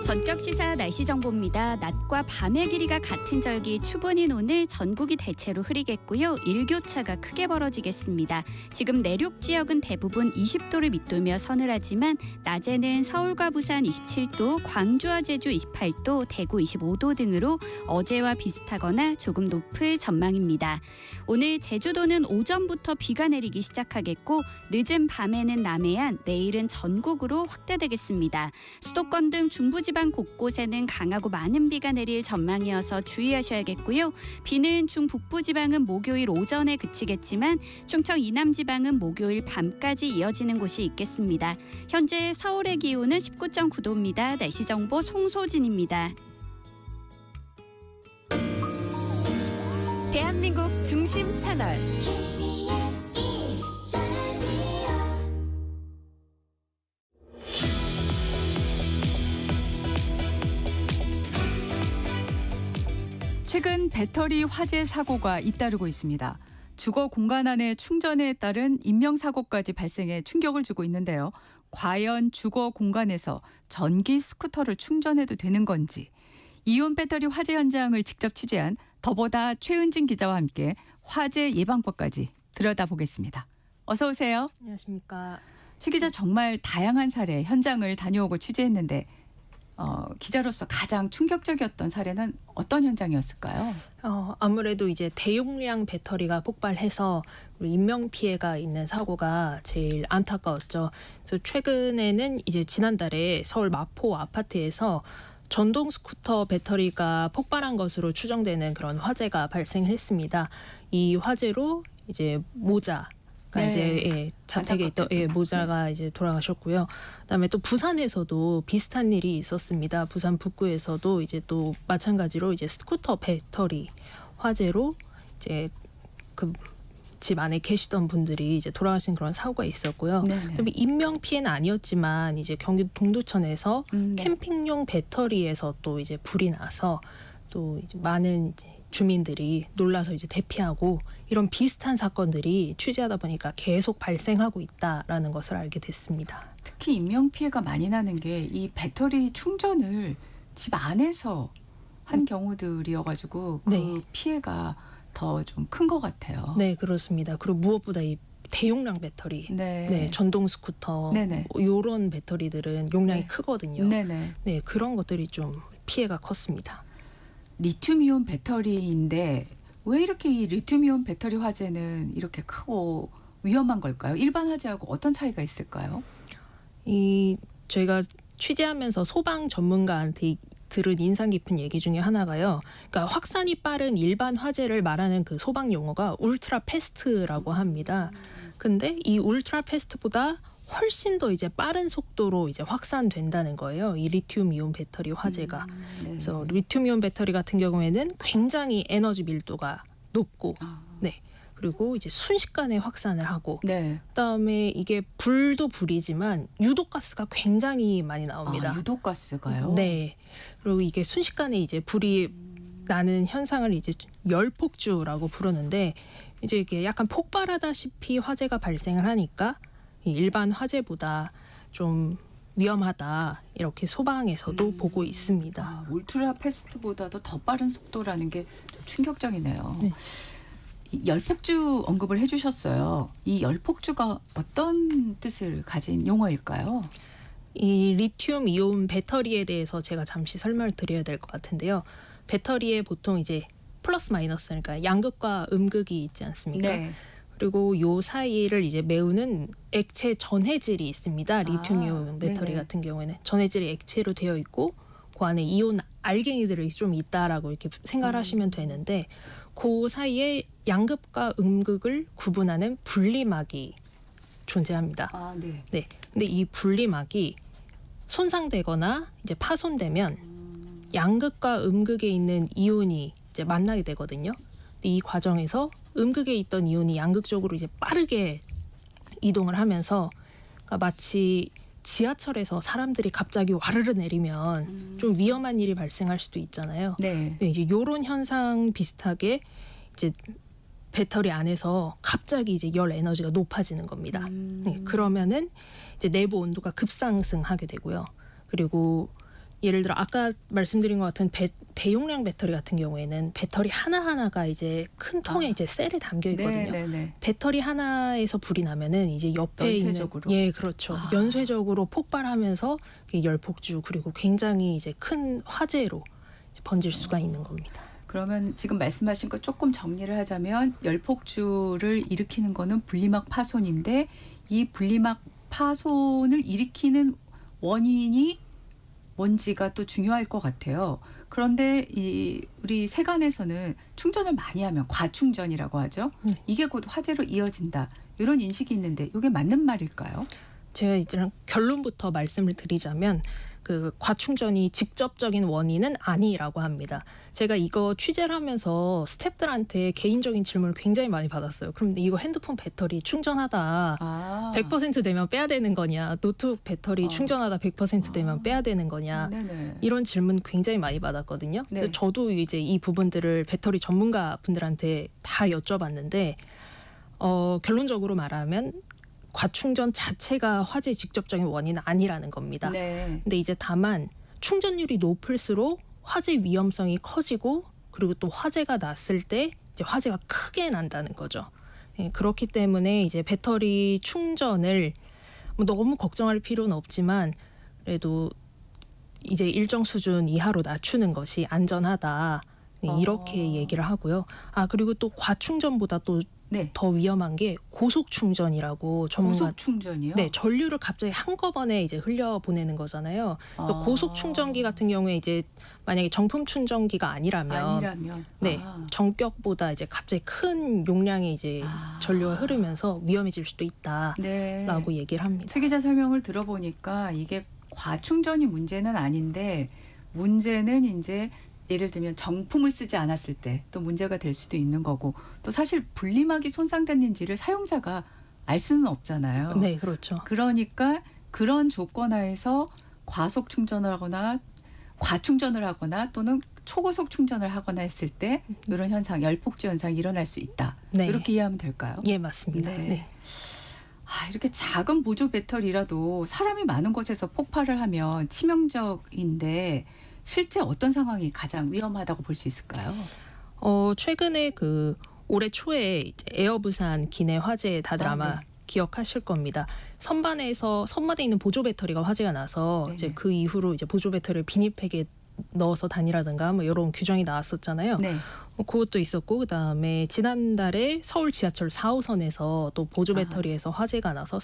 전격 시사 날씨 정보입니다. 낮과 밤의 길이가 같은 절기 추분인 오늘 전국이 대체로 흐리겠고요. 일교차가 크게 벌어지겠습니다. 지금 내륙 지역은 대부분 20도를 밑돌며 서늘하지만 낮에는 서울과 부산 27도, 광주와 제주 28도, 대구 25도 등으로 어제와 비슷하거나 조금 높을 전망입니다. 오늘 제주도는 오전부터 비가 내리기 시작하겠고 늦은 밤에는 남해안, 내일은 전국으로 확대되겠습니다. 수도권 등 중부지방 곳곳에는 강하고 많은 비가 내릴 전망이어서 주의하셔야겠고요. 비는 중북부지방은 목요일 오전에 그치겠지만 충청 이남지방은 목요일 밤까지 이어지는 곳이 있겠습니다. 현재 서울의 기온은 19.9도입니다. 날씨 정보 송소진입니다.
대한민국 중심 채널
KBS 1라디오
최근 배터리 화재 사고가 잇따르고 있습니다. 주거 공간 안의 충전에 따른 인명사고까지 발생해 충격을 주고 있는데요. 과연 주거 공간에서 전기 스쿠터를 충전해도 되는 건지 이온 배터리 화재 현장을 직접 취재한 더보다 최은진 기자와 함께 화재 예방법까지 들여다보겠습니다. 어서 오세요.
안녕하십니까.
최 기자 정말 다양한 사례 현장을 다녀오고 취재했는데 기자로서 가장 충격적이었던 사례는 어떤 현장이었을까요?
아무래도 이제 대용량 배터리가 폭발해서 인명 피해가 있는 사고가 제일 안타까웠죠. 그래서 최근에는 이제 지난달에 서울 마포 아파트에서 전동 스쿠터 배터리가 폭발한 것으로 추정되는 그런 화재가 발생했습니다. 이 화재로 이제 모자
네.
이제 자택에 있던 모자가 이제 돌아가셨고요. 그다음에 또 부산에서도 비슷한 일이 있었습니다. 부산 북구에서도 이제 또 마찬가지로 이제 스쿠터 배터리 화재로 이제 그 집 안에 계시던 분들이 이제 돌아가신 그런 사고가 있었고요. 그다음에 인명 피해는 아니었지만 이제 경기도 동두천에서 캠핑용 배터리에서 또 이제 불이 나서 또 이제 많은 이제 주민들이 놀라서 이제 대피하고 이런 비슷한 사건들이 취재하다 보니까 계속 발생하고 있다라는 것을 알게 됐습니다.
특히 인명 피해가 많이 나는 게 이 배터리 충전을 집 안에서 한 경우들이어가지고 그 피해가 더 좀 큰 것 같아요.
네, 그렇습니다. 그리고 무엇보다 이 대용량 배터리, 전동 스쿠터, 이런 배터리들은 용량이 크거든요. 네, 그런 것들이 좀 피해가 컸습니다.
리튬이온 배터리인데 왜 이렇게 이 리튬이온 배터리 화재는 이렇게 크고 위험한 걸까요? 일반 화재하고 어떤 차이가 있을까요?
저희가 취재하면서 소방 전문가한테 들은 인상 깊은 얘기 중에 하나가요. 그러니까 확산이 빠른 일반 화재를 말하는 그 소방 용어가 울트라 패스트라고 합니다. 근데 이 울트라 패스트보다 훨씬 더 이제 빠른 속도로 이제 확산된다는 거예요. 이 리튬 이온 배터리 화재가. 그래서 리튬 이온 배터리 같은 경우에는 굉장히 에너지 밀도가 높고, 그리고 이제 순식간에 확산을 하고, 그다음에 이게 불도 불이지만 유독가스가 굉장히 많이 나옵니다.
유독가스가요?
네. 그리고 이게 순식간에 이제 불이 나는 현상을 이제 열폭주라고 부르는데 이제 이게 약간 폭발하다시피 화재가 발생을 하니까 일반 화재보다 좀 위험하다 이렇게 소방에서도 보고 있습니다.
울트라 패스트보다도 더 빠른 속도라는 게 충격적이네요. 열폭주 언급을 해주셨어요. 이 열폭주가 어떤 뜻을 가진 용어일까요?
이 리튬 이온 배터리에 대해서 제가 잠시 설명을 드려야 될 것 같은데요. 배터리에 보통 이제 플러스 마이너스, 그러니까 양극과 음극이 있지 않습니까?
네.
그리고 요 사이를 이제 메우는 액체 전해질이 있습니다. 리튬 이온 배터리
네네.
같은 경우에는 전해질이 액체로 되어 있고 그 안에 이온 알갱이들이 좀 있다라고 이렇게 생각을 하시면 되는데 그 사이에 양극과 음극을 구분하는 분리막이 존재합니다.
네.
네. 근데 이 분리막이 손상되거나 이제 파손되면 양극과 음극에 있는 이온이 이제 만나게 되거든요. 근데 이 과정에서 음극에 있던 이온이 양극 쪽으로 이제 빠르게 이동을 하면서 그러니까 마치 지하철에서 사람들이 갑자기 와르르 내리면 좀 위험한 일이 발생할 수도 있잖아요.
네.
근데 이제 이런 현상 비슷하게 이제 배터리 안에서 갑자기 이제 열 에너지가 높아지는 겁니다. 네, 그러면은 이제 내부 온도가 급상승하게 되고요. 그리고 예를 들어 아까 말씀드린 것 같은 대용량 배터리 같은 경우에는 배터리 하나하나가 이제 큰 통에 이제 셀에 담겨 있거든요.
네네네.
배터리 하나에서 불이 나면은 이제 옆에
연쇄적으로?
있는 그렇죠. 연쇄적으로 폭발하면서 열폭주 그리고 굉장히 이제 큰 화재로 이제 번질 수가 있는 겁니다.
그러면 지금 말씀하신 거 조금 정리를 하자면 열폭주를 일으키는 거는 분리막 파손인데 이 분리막 파손을 일으키는 원인이 뭔지가 또 중요할 것 같아요. 그런데 우리 세간에서는 충전을 많이 하면 과충전이라고 하죠. 이게 곧 화재로 이어진다. 이런 인식이 있는데 이게 맞는 말일까요?
제가 이제 결론부터 말씀을 드리자면 그 과충전이 직접적인 원인은 아니라고 합니다. 제가 이거 취재를 하면서 스태프들한테 개인적인 질문을 굉장히 많이 받았어요. 그럼 이거 핸드폰 배터리 충전하다 100% 되면 빼야 되는 거냐? 노트북 배터리 충전하다 100% 되면 빼야 되는 거냐?
네네.
이런 질문 굉장히 많이 받았거든요.
네.
그래서 저도 이제 이 부분들을 배터리 전문가 분들한테 다 여쭤봤는데 결론적으로 말하면 과충전 자체가 화재의 직접적인 원인은 아니라는 겁니다.
네.
근데 이제 다만 충전율이 높을수록 화재 위험성이 커지고 그리고 또 화재가 났을 때 이제 화재가 크게 난다는 거죠. 예, 그렇기 때문에 이제 배터리 충전을 뭐 너무 걱정할 필요는 없지만 그래도 이제 일정 수준 이하로 낮추는 것이 안전하다. 이렇게 얘기를 하고요. 그리고 또 과충전보다 또 더 위험한 게 고속 충전이라고
고속 충전이요?
네, 전류를 갑자기 한꺼번에 이제 흘려 보내는 거잖아요. 그래서 고속 충전기 같은 경우에 이제 만약에 정품 충전기가 아니라면 네, 전격보다 이제 갑자기 큰 용량의 이제 전류가 흐르면서 위험해질 수도 있다라고 얘기를 합니다.
최 기자 설명을 들어보니까 이게 과충전이 문제는 아닌데 문제는 이제 예를 들면 정품을 쓰지 않았을 때 또 문제가 될 수도 있는 거고 또 사실 분리막이 손상됐는지를 사용자가 알 수는 없잖아요.
네, 그렇죠.
그러니까 그런 조건 하에서 과속 충전을 하거나 과충전을 하거나 또는 초고속 충전을 하거나 했을 때 이런 현상, 열폭주 현상이 일어날 수 있다.
네.
이렇게 이해하면 될까요?
예, 맞습니다. 네.
이렇게 작은 보조 배터리라도 사람이 많은 곳에서 폭발을 하면 치명적인데 실제 어떤 상황이 가장 위험하다고 볼 수 있을까요?
최근에 올해 초에 이제 에어부산 기내 화재 다들 아마 기억하실 겁니다. 선반에 있는 보조 배터리가 화재가 나서 이제 그 이후로 이제 보조 배터리를 비닐팩에 넣어서 다니라든가 뭐 이런 규정이 나왔었잖아요.
네.
그것도 있었고 그다음에 지난달에 서울 지하철 4호선에서 또 보조 배터리에서 화재가 나서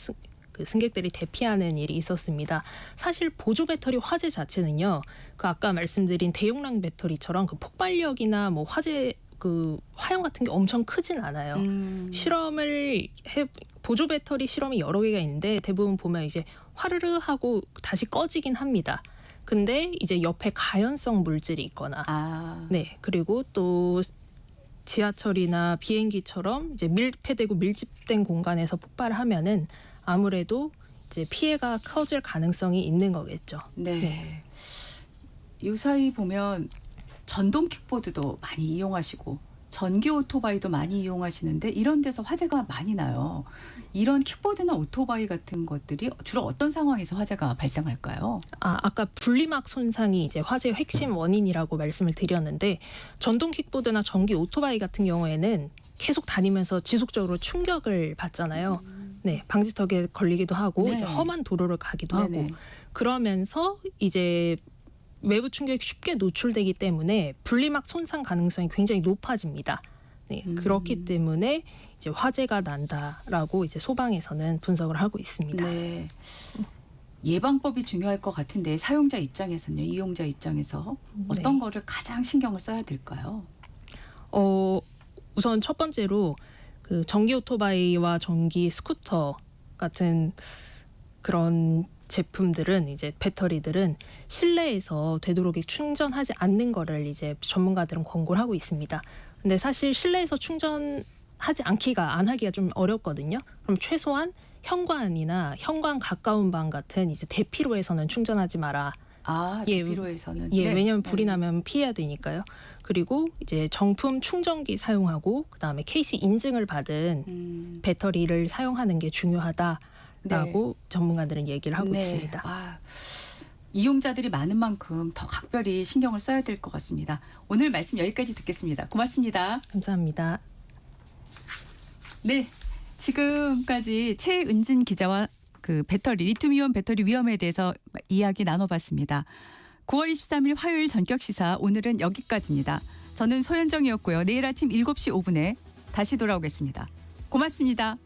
승객들이 대피하는 일이 있었습니다. 사실 보조 배터리 화재 자체는요, 아까 말씀드린 대용량 배터리처럼 폭발력이나 뭐 화재 화형 같은 게 엄청 크진 않아요. 보조 배터리 실험이 여러 개가 있는데 대부분 보면 이제 화르르 하고 다시 꺼지긴 합니다. 근데 이제 옆에 가연성 물질이 있거나, 네, 그리고 또 지하철이나 비행기처럼 이제 밀폐되고 밀집된 공간에서 폭발을 하면은 아무래도 이제 피해가 커질 가능성이 있는 거겠죠.
네. 이 사이 보면 전동 킥보드도 많이 이용하시고 전기 오토바이도 많이 이용하시는데 이런 데서 화재가 많이 나요. 이런 킥보드나 오토바이 같은 것들이 주로 어떤 상황에서 화재가 발생할까요?
아까 분리막 손상이 이제 화재의 핵심 원인이라고 말씀을 드렸는데 전동 킥보드나 전기 오토바이 같은 경우에는 계속 다니면서 지속적으로 충격을 받잖아요. 네, 방지턱에 걸리기도 하고
네.
이제 험한 도로를 가기도
네네.
하고 그러면서 이제 외부 충격이 쉽게 노출되기 때문에 분리막 손상 가능성이 굉장히 높아집니다. 네, 그렇기 때문에 이제 화재가 난다라고 이제 소방에서는 분석을 하고 있습니다.
네. 예방법이 중요할 것 같은데 사용자 입장에서는요, 이용자 입장에서 어떤 거를 가장 신경을 써야 될까요?
우선 첫 번째로 그 전기 오토바이와 전기 스쿠터 같은 그런 제품들은 이제 배터리들은 실내에서 되도록이 충전하지 않는 거를 이제 전문가들은 권고를 하고 있습니다. 근데 사실 실내에서 충전하지 않기가 안 하기가 좀 어렵거든요. 그럼 최소한 현관이나 현관 가까운 방 같은 이제 대피로에서는 충전하지 마라.
대피로에서는.
예,
네.
왜냐하면 불이 나면 피해야 되니까요. 그리고 이제 정품 충전기 사용하고 그다음에 KC 인증을 받은 배터리를 사용하는 게 중요하다라고 전문가들은 얘기를 하고 있습니다.
이용자들이 많은 만큼 더 각별히 신경을 써야 될 것 같습니다. 오늘 말씀 여기까지 듣겠습니다. 고맙습니다.
감사합니다.
네, 지금까지 최은진 기자와 그 배터리, 리튬이온 배터리 위험에 대해서 이야기 나눠봤습니다. 9월 23일 화요일 전격 시사 오늘은 여기까지입니다. 저는 소현정이었고요. 내일 아침 7시 5분에 다시 돌아오겠습니다. 고맙습니다.